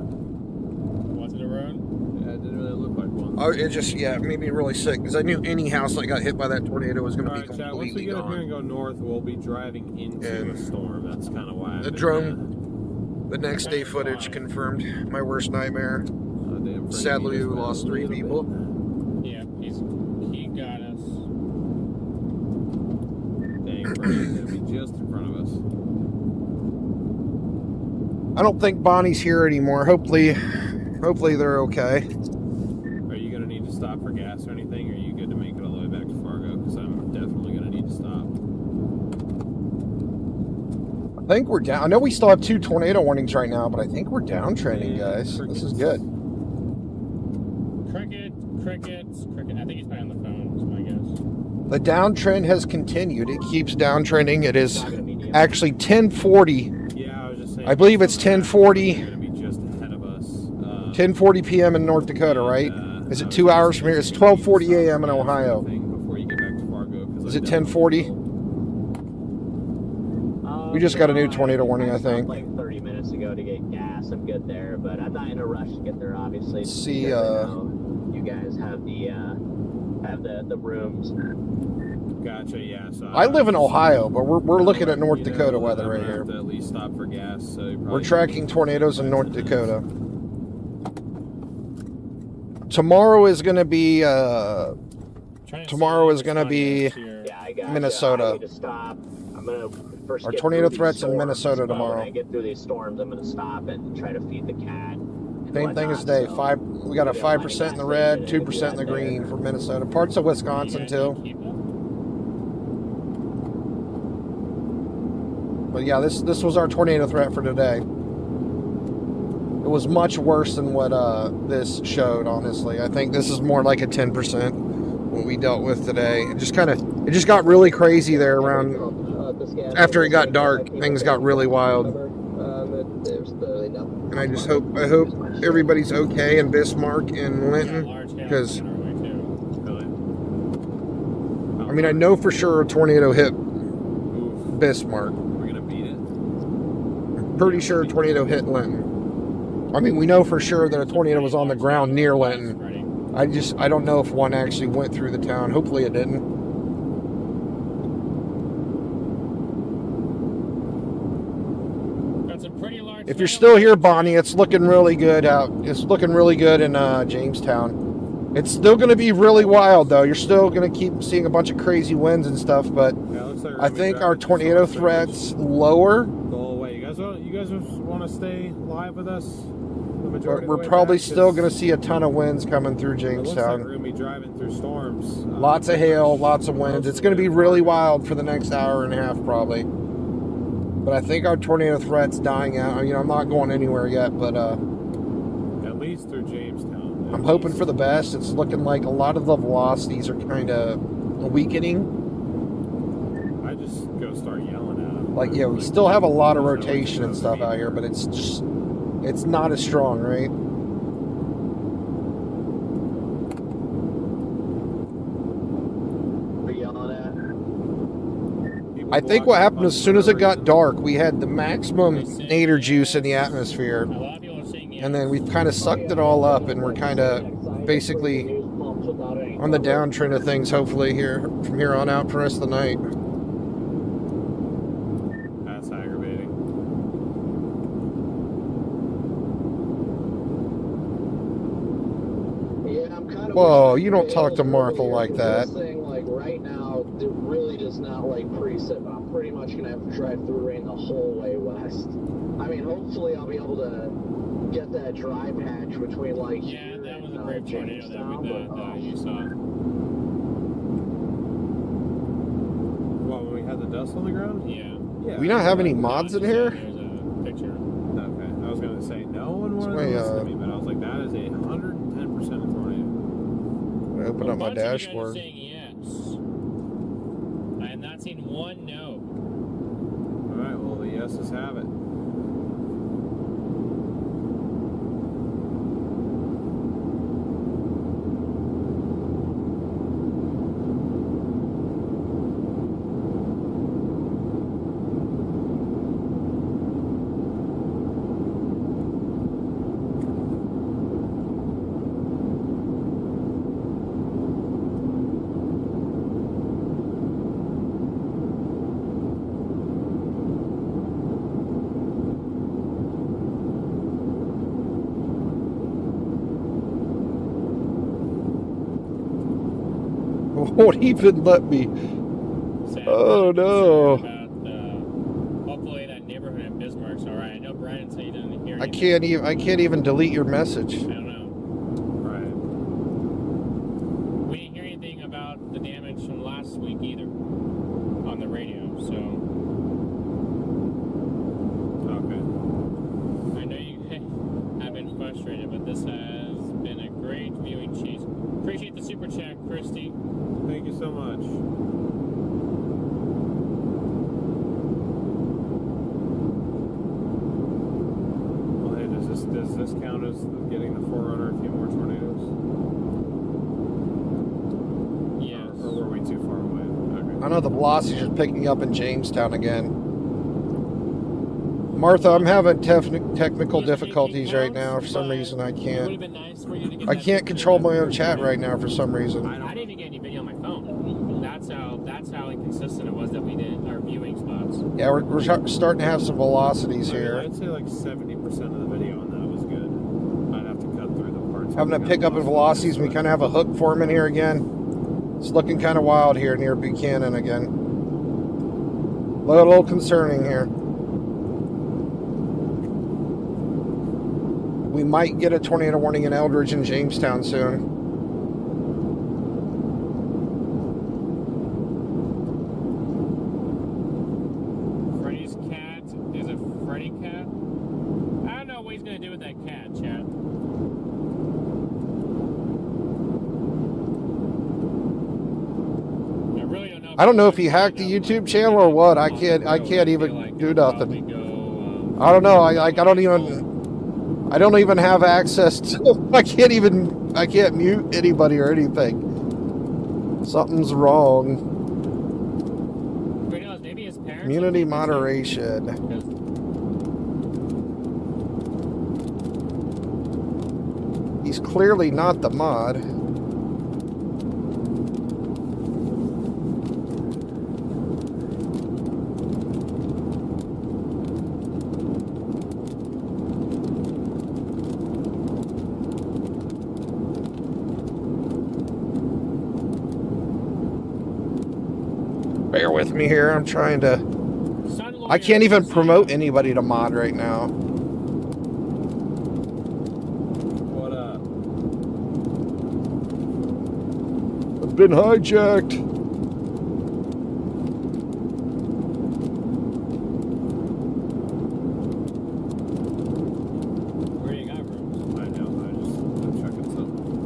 Was it a road? Yeah, it didn't really look like one. Oh, it just, it made me really sick because I knew any house that got hit by that tornado was going to be completely Chad, once we get up here and go north, we'll be driving into a storm. That's kind of why. The drone... The next day footage confirmed my worst nightmare. Sadly, we lost 3 people. Yeah, he got us. Dang, Brian's gonna be just in front of us. I don't think Bonnie's here anymore. Hopefully they're okay. Are you gonna need to stop for gas or anything? Or are you good to make it all the way back to Fargo? Because I'm definitely gonna need to stop. I think we're down. I know we still have 2 tornado warnings right now, but I think we're downtrending, guys. This is good. Cricket. I think he's probably on the phone, is my guess. The downtrend has continued. It keeps downtrending. It is actually 10:40. Yeah, I was just saying. I believe it's 10:40. Going to be just ahead of us. 10:40 p.m. in North Dakota, right? Is it 2 hours from here? It's 12:40 a.m. in Ohio. Before you get back to Fargo, is it 10:40? We just got a new tornado warning, I think. Like 30 minutes ago to get gas. I'm good there, but I'm not in a rush to get there, obviously. Let's see, you guys have the rooms. Gotcha, yeah. So I live in Ohio, but we're looking at North Dakota weather right here. To at least stop for gas. So we're tracking tornadoes in North Dakota. Tomorrow is going to be Minnesota. I need to stop. I'm gonna first our get tornado through threats these in storms, Minnesota but tomorrow. When I get through these storms, I'm gonna stop and try to feed the cat. Same thing as today. We got a 5% in the red, 2% in the green for Minnesota. Parts of Wisconsin too. But yeah, this was our tornado threat for today. It was much worse than what this showed, honestly. I think this is more like a 10% what we dealt with today. It just got really crazy there around after it got dark. Things got really wild. And I hope everybody's okay in Bismarck and Linton, because I mean, I know for sure a tornado hit Bismarck. We're gonna beat it. I'm pretty sure a tornado hit Linton. I mean, we know for sure that a tornado was on the ground near Linton. I don't know if one actually went through the town. Hopefully it didn't. If you're still here, Bonnie, it's looking really good out. It's looking really good in Jamestown. It's still going to be really wild, though. You're still going to keep seeing a bunch of crazy winds and stuff, but Yeah, it looks like we're I gonna be think driving our through tornado storm threat's lower. surges. Go away. You guys want to stay live with us? The majority We're of the way probably back? still 'Cause going to see a ton of winds coming through it looks like Jamestown. we're gonna be driving through storms. Lots of pretty hail, much lots of winds. most It's of going to the be way really forward. wild for the next hour and a half, probably. But I think our tornado threat's dying out. I'm not going anywhere yet, but At least through Jamestown. I'm hoping for the best. It's looking like a lot of the velocities are kind of weakening. I just go start yelling at them. Like, yeah, we still have a lot of rotation and stuff out here, but it's not as strong, right? I think what happened as soon as it got dark, we had the maximum nadir juice in the atmosphere, A lot of people are saying yes. and then we've kind of sucked it all up, and we're kind of basically on the downtrend of things, hopefully, here from here on out for the rest of the night. That's aggravating. Yeah, I'm kind of. Whoa, wishing you don't they talk to held Martha earlier, like 'cause that. This thing, like right now, it really does not like precip. I'm pretty much gonna have to drive through rain the whole way west. I mean, hopefully I'll be able to get that dry patch between like Yeah, here that was and a brave tornado Jamestown, that but, you saw. Well, when we had the dust on the ground? Yeah. Yeah. We not have any mods in here? There's a picture. Okay. I was gonna say no one wanted Wait, to listen to me, but I was like, that is 110% a tornado. I open A up my bunch of you guys are dashboard. saying yes. I have not seen one no. All right. Well, the yeses have it. Won't even let me. Sad. Oh, Really no. concerned About, hopefully that neighborhood in Bismarck's all right. I know Brian said he didn't hear anything. I can't even delete your message. I don't know. Right. We didn't hear anything about the damage from last week either on the radio. So Okay. I know you have been frustrated, but this has been a great viewing, Cheese. Appreciate the super chat, Christy. Thank you so much. Well, hey, does this count as getting the Forerunner a few more tornadoes? Yes. Or were we too far away? Okay. I know the velocities are picking up in Jamestown again. Martha, I'm having technical difficulties right now. For some reason, I It would can't. have been nice for you to get I that can't picture control of my that own chat tornado. right now for some reason. I didn't even get any video on my phone. That's how inconsistent it was that we did our viewing spots. Yeah, we're starting to have some velocities I mean, here. I'd say like 70% of the video on that was good. I'd have to cut through the parts. Having where to we pick got up in lost velocities. in We the kind of have a hook form in here again. It's looking kind of wild here near Buchanan again. A little concerning here. We might get a tornado warning in Eldridge and Jamestown soon. Freddy's cat is a Freddy cat. I don't know what he's gonna do with that cat, Chad. I really don't know. I don't know if he hacked the YouTube channel or what. I can't even do nothing. I don't know. I don't even have access to. I can't mute anybody or anything. Something's wrong. Who knows? Maybe his parents. Community moderation. He's clearly not the mod. Bear with me here. I'm trying to... Sun Lawyer I can't even is, promote anybody to mod right now. What up? I've been hijacked. Where you got rooms? I know. I'm checking something.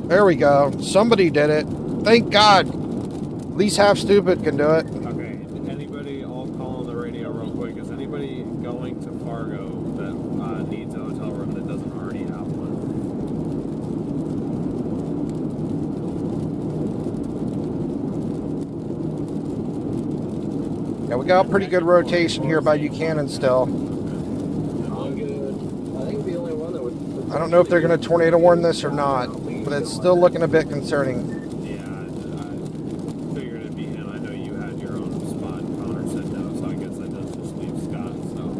There we go. Somebody did it. Thank God. At least half stupid can do it. Okay. Anybody? I'll call on the radio real quick. Is anybody going to Fargo that needs a hotel room that doesn't already have one? Yeah, we got pretty good rotation here by Buchanan still. I'm good. I think the only one that would. I don't know if they're going to tornado warn this or not, but it's still looking a bit concerning. Yeah, I figured it'd be him. I know you had your own spot. Connor said no, so I guess that does just leave Scott. So,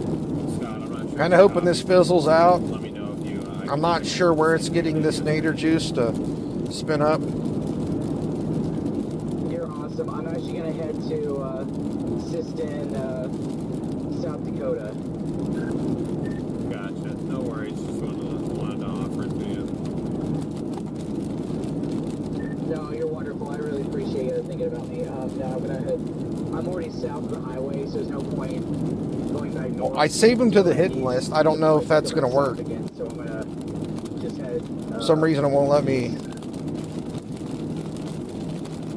Scott, I'm not sure. Kind of hoping this fizzles out. Let me know if you. I'm not sure where it's getting this nader juice to spin up. You're awesome. I'm actually gonna head to Siston, South Dakota. Gotcha. No worries. Just wanted to offer it to you. No, you're wonderful. I really appreciate you thinking about me. No, I'm gonna head. I'm already south of the highway, so there's no point going back north. I saved him to the hidden list. I don't know if that's going to work. Again, so I'm gonna just head. For some reason, it won't let me.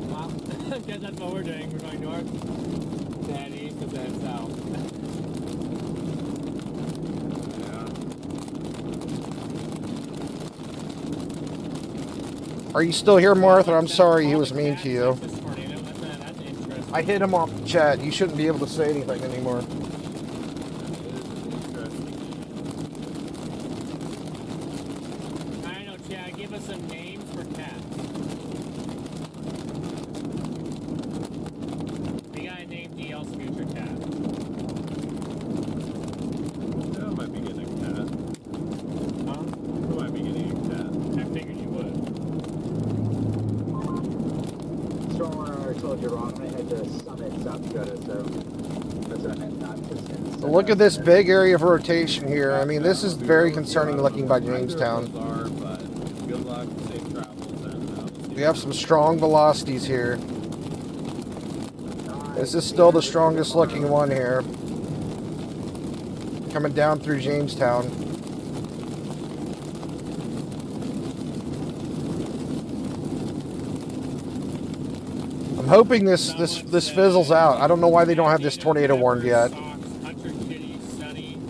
Well, I guess that's what we're doing. We're going north, then east, and then south. Are you still here, Martha? I'm sorry he was mean to you. Texas tornado. That's interesting. I hit him off the chat. You shouldn't be able to say anything anymore. I know, Chad. Give us some names for cats. We got a name DL Scooter Cat. Yeah, I might be getting a cat. Huh? I might be getting a cat. I figured you would. Stormwater already told you wrong. I'm gonna head to Summit, South Dakota. So that's what I meant. Not Siston. So look at this big area of rotation here. I mean, this is very concerning looking by Jamestown. Bizarre, but good luck, safe travels, and We have some strong velocities here. This is still the strongest looking one here. Coming down through Jamestown. I'm hoping this fizzles out. I don't know why they don't have this tornado warned yet.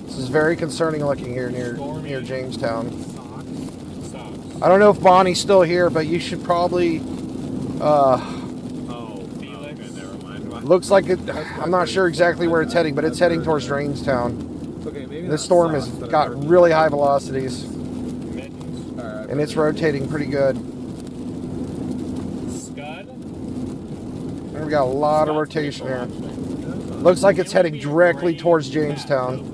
This is very concerning looking here near Jamestown. I don't know if Bonnie's still here, but you should probably looks like it. I'm not sure exactly where it's heading, but it's heading towards Jamestown. Okay, maybe This storm has got really high velocities, Alright, and it's rotating pretty good. Scud? And we got a lot of rotation here. Looks like it's heading directly towards Jamestown.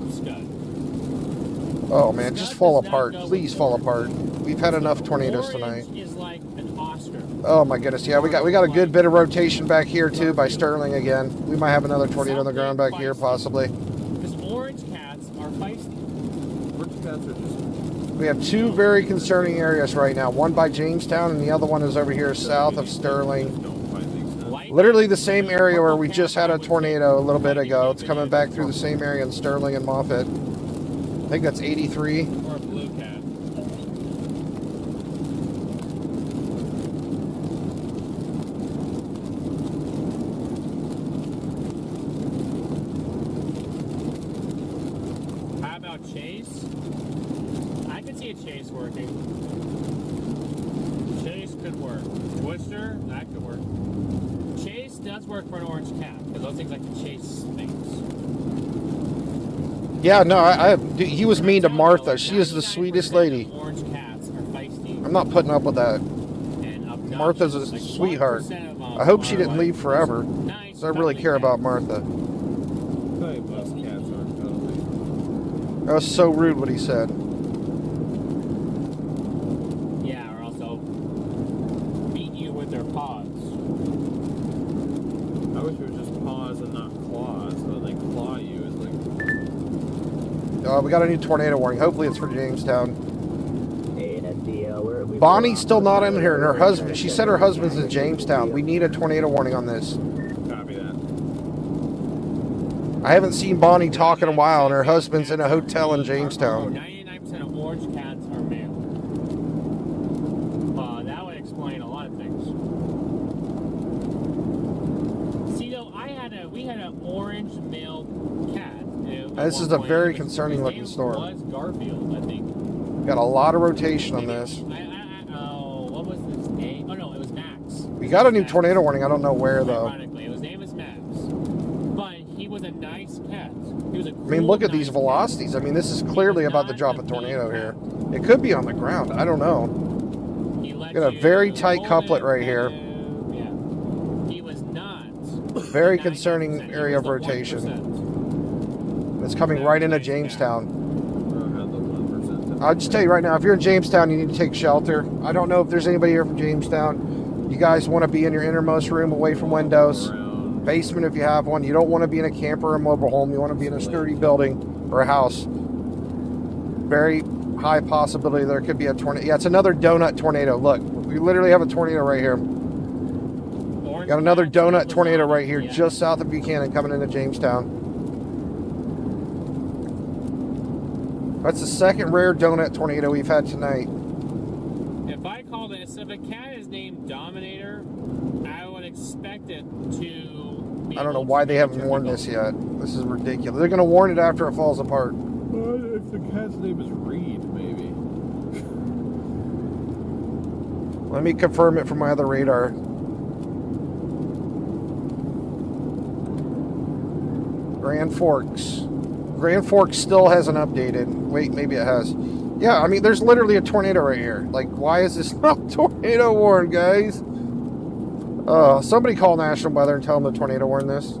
Oh man, just fall apart. Please fall apart. We've had enough tornadoes tonight. Orange is like an Oscar. Oh my goodness, yeah, we got a good bit of rotation back here too by Sterling again. We might have another tornado on the ground back here possibly. Because orange cats are feisty. Orange cats are just We have two very concerning areas right now. One by Jamestown and the other one is over here south of Sterling. don't find these now. Literally the same area where we just had a tornado a little bit ago. It's coming back through the same area in Sterling and Moffett. I think that's 83. Or a blue cat. How about Chase? I could see a Chase working. Chase could work. Twister, that could work. Chase does work for an orange cat, because those things like to chase things. Yeah, no, he was mean to Martha. She is the sweetest lady. Orange cats are feisty I'm not putting up with that. and obnoxious. Martha's a Like sweetheart. 1% of them I hope she are didn't like leave forever. nice, So I really cuddly care cats. about Martha. Tell you, most cats aren't cuddly. That was so rude what he said. Yeah, or wish it was just paws and not claws. So when they claw you, it's like. We got a new tornado warning. Hopefully it's for Jamestown. Bonnie's still not in here, and her husband. She said her husband's in Jamestown. We need a tornado warning on this. Copy that. I haven't seen Bonnie talk in a while, and her husband's in a hotel in Jamestown. 99% of orange cats are male. That would explain a lot of things. See, though, we had an orange male cat. This is a very concerning looking storm. Was Garfield, I think. Got a lot of rotation on this. What was his name? Oh no, it was Max. We got a new tornado warning. I don't know where though. Ironically, his name is Max. But he was a nice cat. He was a cool, I mean, look at nice these velocities. I mean, this is clearly about to drop a tornado here. It could be on the ground. I don't know. Got a very tight couplet right here. Yeah. He was not. Very concerning area of rotation. It's coming right into Jamestown. I'll just tell you right now, if you're in Jamestown, you need to take shelter. I don't know if there's anybody here from Jamestown. You guys want to be in your innermost room away from windows. Basement if you have one. You don't want to be in a camper or a mobile home. You want to be in a sturdy building or a house. Very high possibility there could be a tornado. Yeah, it's another donut tornado. Look, we literally have a tornado right here. Got another donut tornado right here just south of Buchanan coming into Jamestown. That's the second rare donut tornado we've had tonight. If I called it, if a cat is named Dominator, I would expect it to. I don't know why they haven't warned this yet. This is ridiculous. They're going to warn it after it falls apart. If the cat's name is Reed, maybe. Let me confirm it from my other radar. Grand Forks. Grand Forks still hasn't updated. Wait, maybe it has. Yeah, I mean, there's literally a tornado right here. Like, why is this not tornado warned, guys? Somebody call National Weather and tell them to tornado warn this.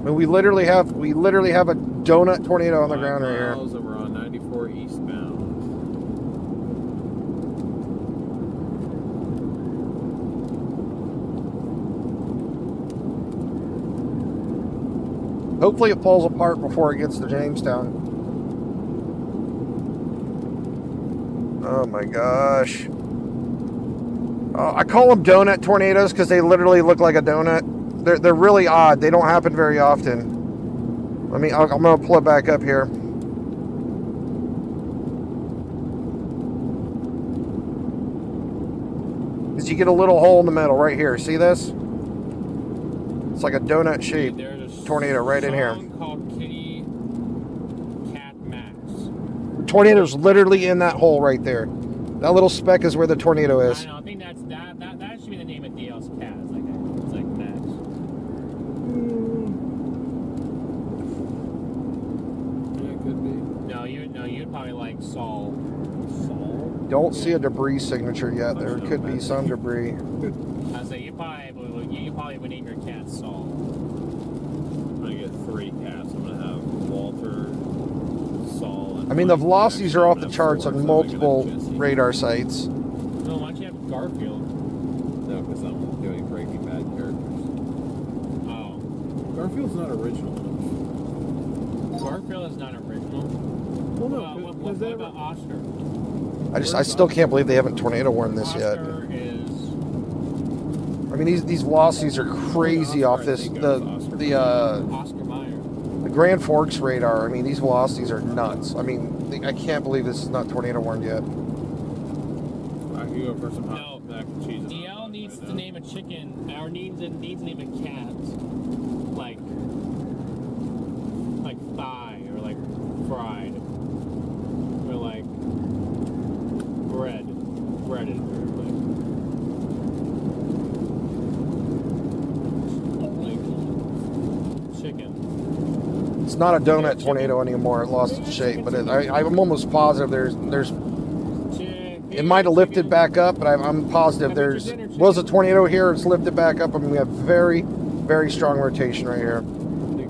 And we literally have a donut tornado on the ground right here. And we're on 94 eastbound. Hopefully it falls apart before it gets to Jamestown. Oh my gosh. I call them donut tornadoes because they literally look like a donut. They're really odd. They don't happen very often. I'm going to pull it back up here. Because you get a little hole in the middle right here. See this? It's like a donut shaped tornado right in here. Called Kitty Cat Max. Tornado's literally in that hole right there. That little speck is where the tornado is. I know. I think that should be the name of DL's cat. It's like Max. Yeah, it could be. No, you'd probably like Saul. Don't see a debris signature yet. There could be some debris. I say you probably would name your cat Saul. I'm gonna get 3 cats. I'm gonna have Walter, Saul, and I mean, the Mike. velocities are off the Actually, charts on I'm multiple gonna have Jesse. radar sites. No, why don't you have Garfield? No, because I'm doing Breaking Bad characters. Oh, Garfield's not original. Garfield is not original. Well, no, What about Oscar? I still can't believe they haven't tornado warned this yet. Oscar is. I mean, these velocities are crazy off this Oscar Mayer. the Grand Forks radar. I mean, these velocities are nuts. I mean, I can't believe this is not tornado warned yet. I can go for some hot mac and cheese. DL needs to name a chicken, or needs to name a cat, like thigh, or like fried, or like breaded, or like chicken. It's not a donut tornado anymore. It lost its shape, but I'm almost positive there's. It might have lifted back up, but I'm positive was a tornado here. It's lifted back up, and we have very, very strong rotation right here. I think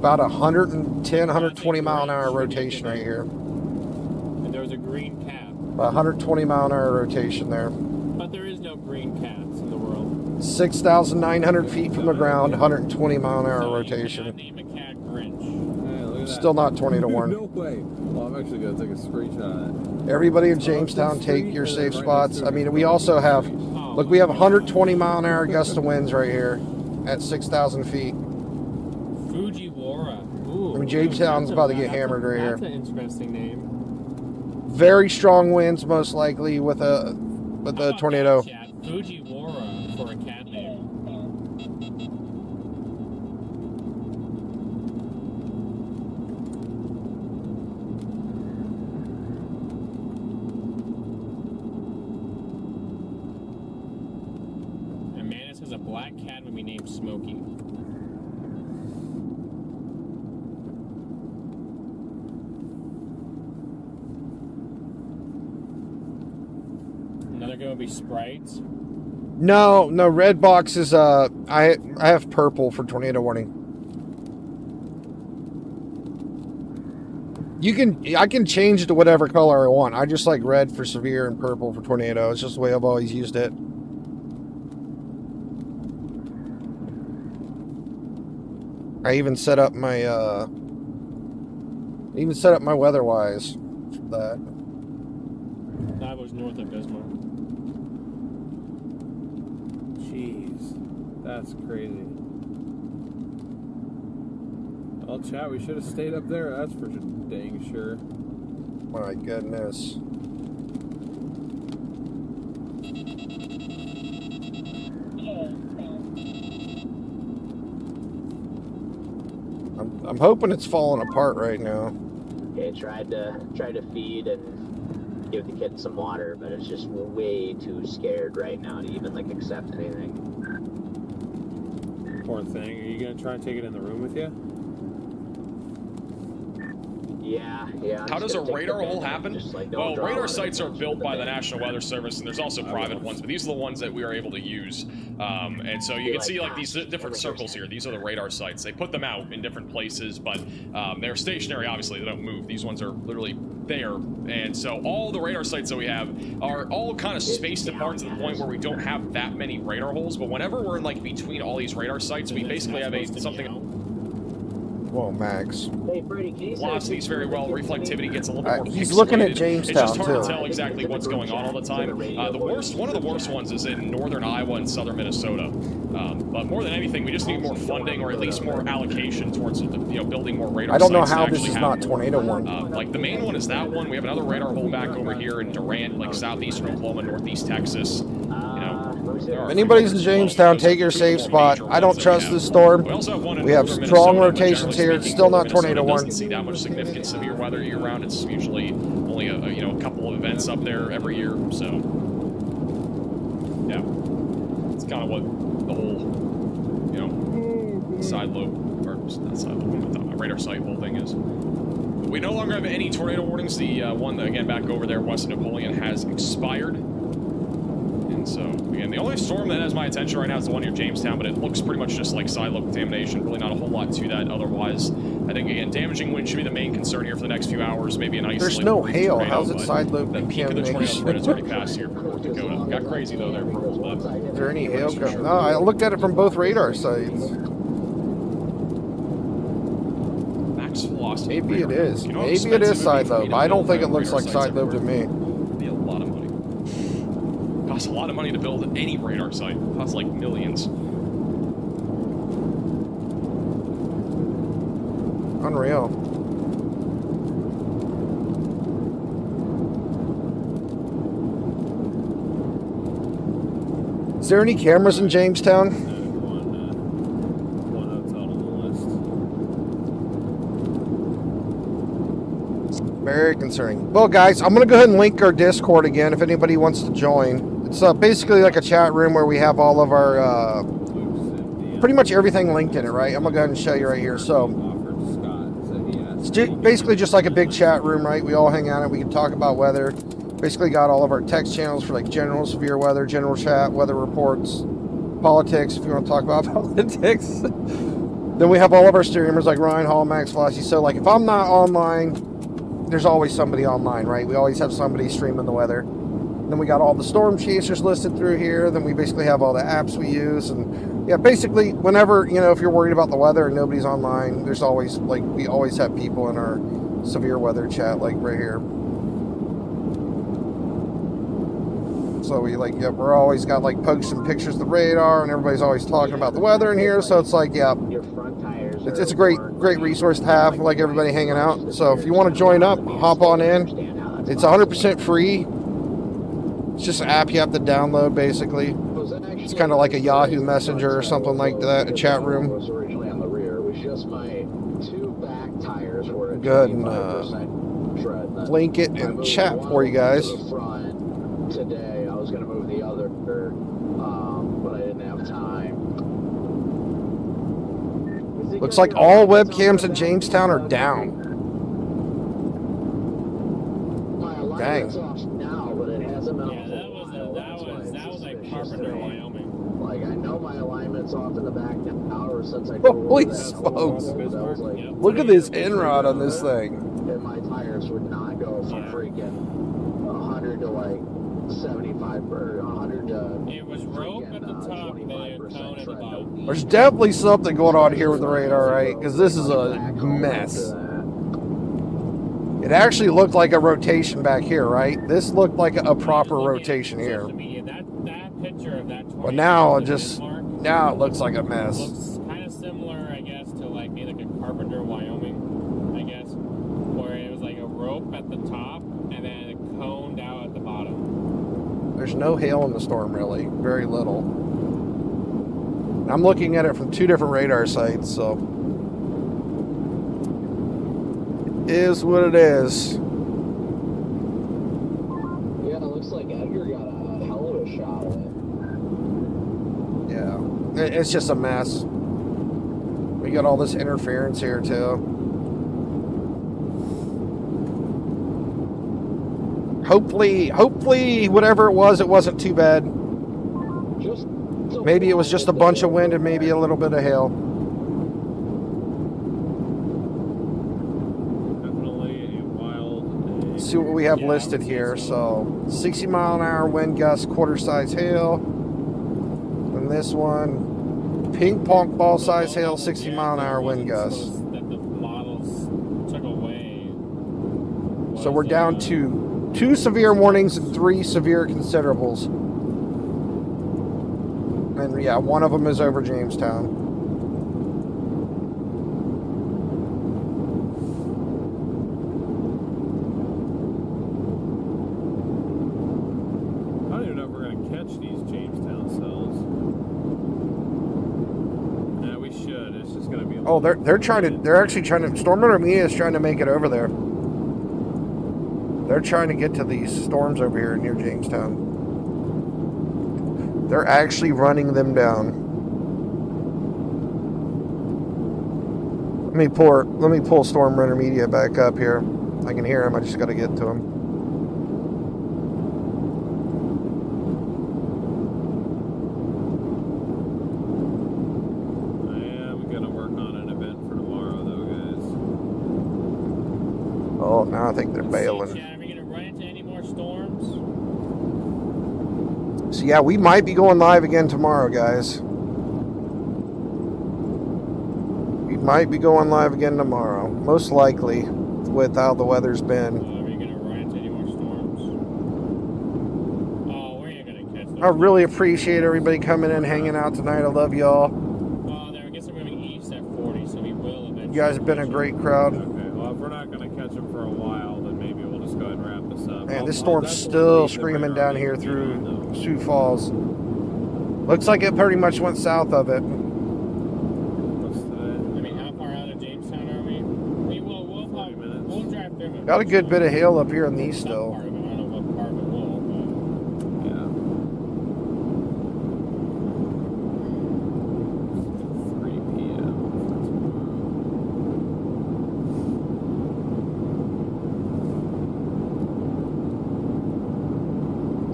about 110, 120 mile an hour rotation right here. And there's a green cap. About 120 mile an hour rotation there. But there is no green cats in the world. 6,900 feet from the ground, 120 mile an hour So you rotation. cannot name a cat Grinch. Hey, look at that. Still not tornado warned. No way. Well, I'm actually going to take a screenshot of that. Everybody in Jamestown, take your safe spots. I mean, we also have, look, we have 120 mile an hour gust of winds right here at 6,000 feet. Fujiwara. Ooh, I mean, Jamestown's about to get hammered right here. That's an interesting name. Very strong winds, most likely, with a How about tornado. that, Chad? Fujiwara for a cat name. And Manus has a black cat would be named Smokey. Another guy would be Sprites. No, red box is I have purple for tornado warning. I can change it to whatever color I want. I just like red for severe and purple for tornado. It's just the way I've always used it. I even set up my weather-wise for that. That was north of Bismarck. Jeez. That's crazy. Well, chat, we should have stayed up there. That's for dang sure. My goodness. I'm hoping it's falling apart right now. Okay, tried to feed and give the kid some water, but it's just way too scared right now to even like accept anything. Poor thing. Are you gonna try and take it in the room with you? Yeah. How does a radar hole happen? Well, radar sites are built by the National Weather Service, and there's also private ones, but these are the ones that we are able to use. And so you can see like these different circles here. These are the radar sites. They put them out in different places, but they're stationary, obviously. They don't move. These ones are literally there. And so all the radar sites that we have are all kind of spaced apart to the point where we don't have that many radar holes. But whenever we're in like between all these radar sites, we basically have something... Whoa, Max. Hey, Brady, can you Blocks these very well. Reflectivity gets a little bit more he's looking at pixelated. Jamestown, It's just hard too. to tell exactly what's going on all the time. One of the worst ones is in northern Iowa and southern Minnesota. But more than anything, we just need more funding, or at least more allocation towards building more radar I don't know sites to how this actually is have not more. tornado warned. Like the main one is that one. We have another radar hole back over here in Durant, like southeastern Oklahoma, northeast Texas. If anybody's in Jamestown, take your safe spot. I don't trust this storm. We have strong rotations here. It's still not tornado warned. Doesn't see that much significant severe weather year round. It's usually only a couple of events up there every year. So yeah, it's kind of what the whole side lobe, or not side lobe, but radar site whole thing is. We no longer have any tornado warnings. The one that, again, back over there west of Napoleon has expired. And so, again, the only storm that has my attention right now is the one near Jamestown, but it looks pretty much just like side lobe contamination. Really not a whole lot to that otherwise. I think, again, damaging wind should be the main concern here for the next few hours. Maybe an isolated There's no hail. tornado, How's it but side lobe the peak of the tornado threat has already contamination? passed here for North Dakota. Got crazy, though, there for a little bit. Is there any hail coming? No, I looked at it from both radar sites. Max velocity. Maybe it is. You know how Maybe it expensive is it'd be side for me lobe. to I don't build think it the looks radar like sites side lobe to everywhere? me. It'd be a lot of money. Costs a lot of money to build any radar site. Costs like millions. Unreal. Is there any cameras in Jamestown? One hotel on the list. Very concerning. Well, guys, I'm going to go ahead and link our Discord again if anybody wants to join. It's basically like a chat room where we have all of our, pretty much everything linked in it, right? I'm going to go ahead and show you right here. So, it's basically just like a big chat room, right? We all hang out and we can talk about weather. Basically got all of our text channels for like general severe weather, general chat, weather reports, politics, if you want to talk about politics. Then we have all of our streamers like Ryan Hall, Max Flossie. So like if I'm not online, there's always somebody online, right? We always have somebody streaming the weather. Then we got all the storm chasers listed through here. Then we basically have all the apps we use. And yeah, basically whenever, you know, if you're worried about the weather and nobody's online, there's always like, we always have people in our severe weather chat, like right here. So we like, yeah, we're always got like posting pictures of the radar, and everybody's always talking about the weather in here. So it's like, yeah, it's a great resource to have, like everybody hanging out. So if you want to join up, hop on in. It's 100% free. It's just an app you have to download, basically. It's kind of like a Yahoo Messenger or something like that, a chat room. Go ahead and link it in chat for you guys. Today, I was going to move the other, but I didn't have time. Looks like all webcams in Jamestown are down. Dang. That was like Carpenter, Wyoming. Like, I know my alignment's off in the back now, or since I holy smokes. Look at this end-rod on this thing. And my tires would not go from freaking 100 to like 75 or 100 to... It was rope at the top and then a cone at the bottom. There's definitely something going on here with the radar, right? Because this is a mess. It actually looked like a rotation back here, right? This looked like a proper rotation here. That picture of that But now it looks like a mess. Looks kind of similar, I guess, to like maybe like a Carpenter, Wyoming, I guess, where it was like a rope at the top and then it coned out at the bottom. There's no hail in the storm, really. Very little. I'm looking at it from two different radar sites, so... is what it is. Yeah, it looks like Edgar got a hell of a shot of it. Yeah, it's just a mess. We got all this interference here too. Hopefully, whatever it wasn't too bad. Maybe it was just a bunch of wind and maybe a little bit of hail. See what we have listed here. So 60 mile an hour wind gust, quarter size hail. And this one, ping pong ball size hail, 60 mile an hour wind gust. That the models took away. So we're down to 2 severe warnings and 3 severe considerables. And yeah, one of them is over Jamestown. Oh, they're actually trying to, Storm Runner Media is trying to make it over there. They're trying to get to these storms over here near Jamestown. They're actually running them down. Let me pull Storm Runner Media back up here. I can hear him, I just gotta get to him. Oh, now I think they're bailing. Are we going to run into any more storms? So yeah, we might be going live again tomorrow, guys. We might be going live again tomorrow. Most likely, with how the weather's been. Are we going to run into any more storms? Oh, we're going to catch them. I really appreciate everybody coming in, hanging out tonight. I love y'all. Well, I guess we're moving east at 40, so we will eventually. You guys have been a great crowd. Okay, well, if we're not going to catch them for a while, then maybe we'll just go ahead and wrap this up. Man, this storm's still screaming down here through Sioux Falls. Looks like it pretty much went south of it. I mean, how far out of Jamestown are we? We'll drive through it. Got a good bit of hail up here in the east still. I don't know what part of it will, but... Yeah. 3 p.m.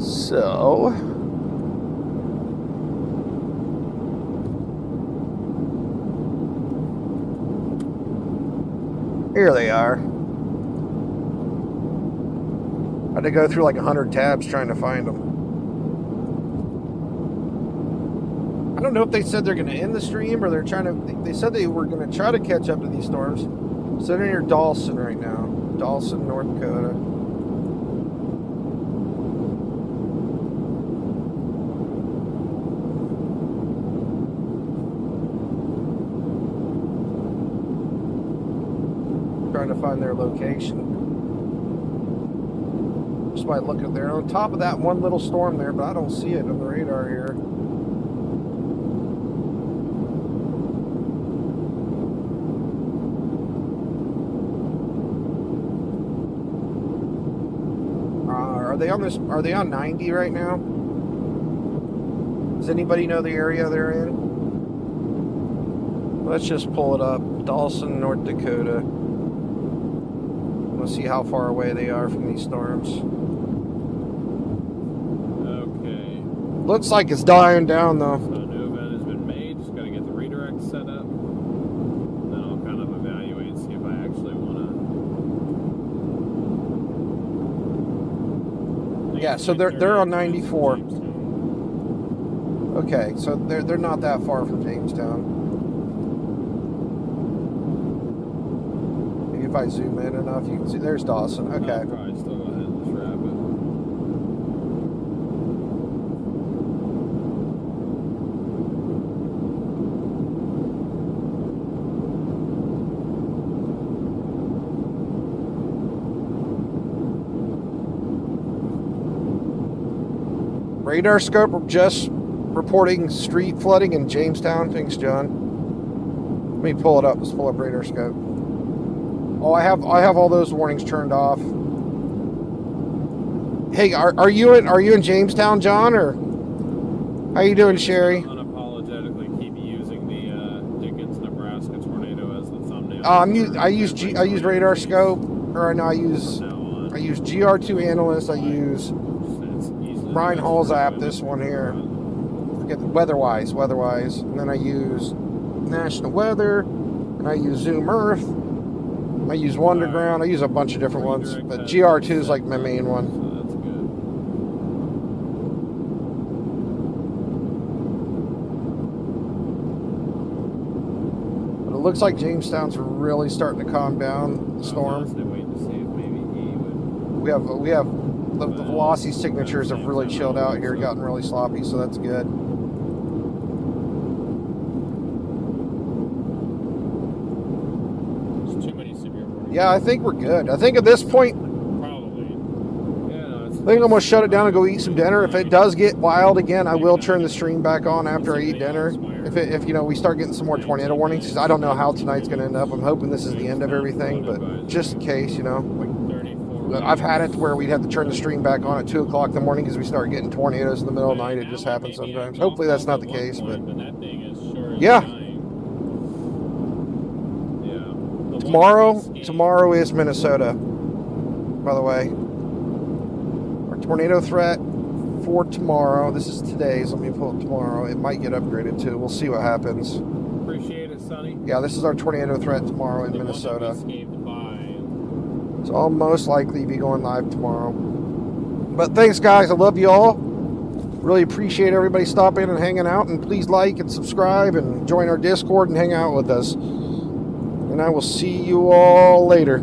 So... Here they are. I had to go through like 100 tabs trying to find them. I don't know if they said they're going to end the stream or they're trying to... They said they were going to try to catch up to these storms. So they're near Dawson right now. Dawson, North Dakota. Trying to find their location. Just by looking at there. On top of that one little storm there, but I don't see it on the radar here. Are they on this? Are they on 90 right now? Does anybody know the area they're in? Let's just pull it up. Dawson, North Dakota. Let's see how far away they are from these storms. Okay. Looks like it's dying down though. So a new event has been made. Just got to get the redirect set up. Then I'll kind of evaluate, see if I actually want to. Yeah, so they're on 94. Okay, so they're not that far from Jamestown. Maybe if I zoom in enough, you can see there's Dawson. Okay. I'll probably still go ahead and just wrap it. Radar scope just reporting street flooding in Jamestown. Thanks, John. Let me pull it up. Let's pull up radar scope. Oh, I have all those warnings turned off. Hey, are you in Jamestown, John, or how you doing, Sherry? Unapologetically keep using the Dickens, Nebraska tornado as the thumbnail. I use radar scope, or no, I use GR2 analyst. I use Brian Hall's app. This one here. Forget the Weatherwise, and then I use National Weather, and I use Zoom Earth. I use Wonderground. I use a bunch of different ones, but GR2 is like my main one. So that's good. But it looks like Jamestown's really starting to calm down the storm. Waiting to see if maybe he would. We have the velocity signatures have really chilled out here, gotten really sloppy, so that's good. Yeah, I think we're good. I think at this point, Probably. Yeah, I think I'm gonna shut it down and go eat some dinner. If it does get wild again, I will turn the stream back on after I eat dinner. If you know, we start getting some more tornado warnings, 'cause I don't know how tonight's gonna end up. I'm hoping this is the end of everything, but just in case, you know. I've had it where we'd have to turn the stream back on at 2 o'clock in the morning because we start getting tornadoes in the middle of the night. It just happens sometimes. Hopefully that's not the case, but yeah. Tomorrow is Minnesota, by the way. Our tornado threat for tomorrow. This is today's. Let me pull it tomorrow. It might get upgraded too. We'll see what happens. Appreciate it, Sonny. Yeah, this is our tornado threat tomorrow in Minnesota. So I'll most likely be going live tomorrow. But thanks, guys. I love you all. Really appreciate everybody stopping and hanging out. And please like and subscribe and join our Discord and hang out with us. And I will see you all later.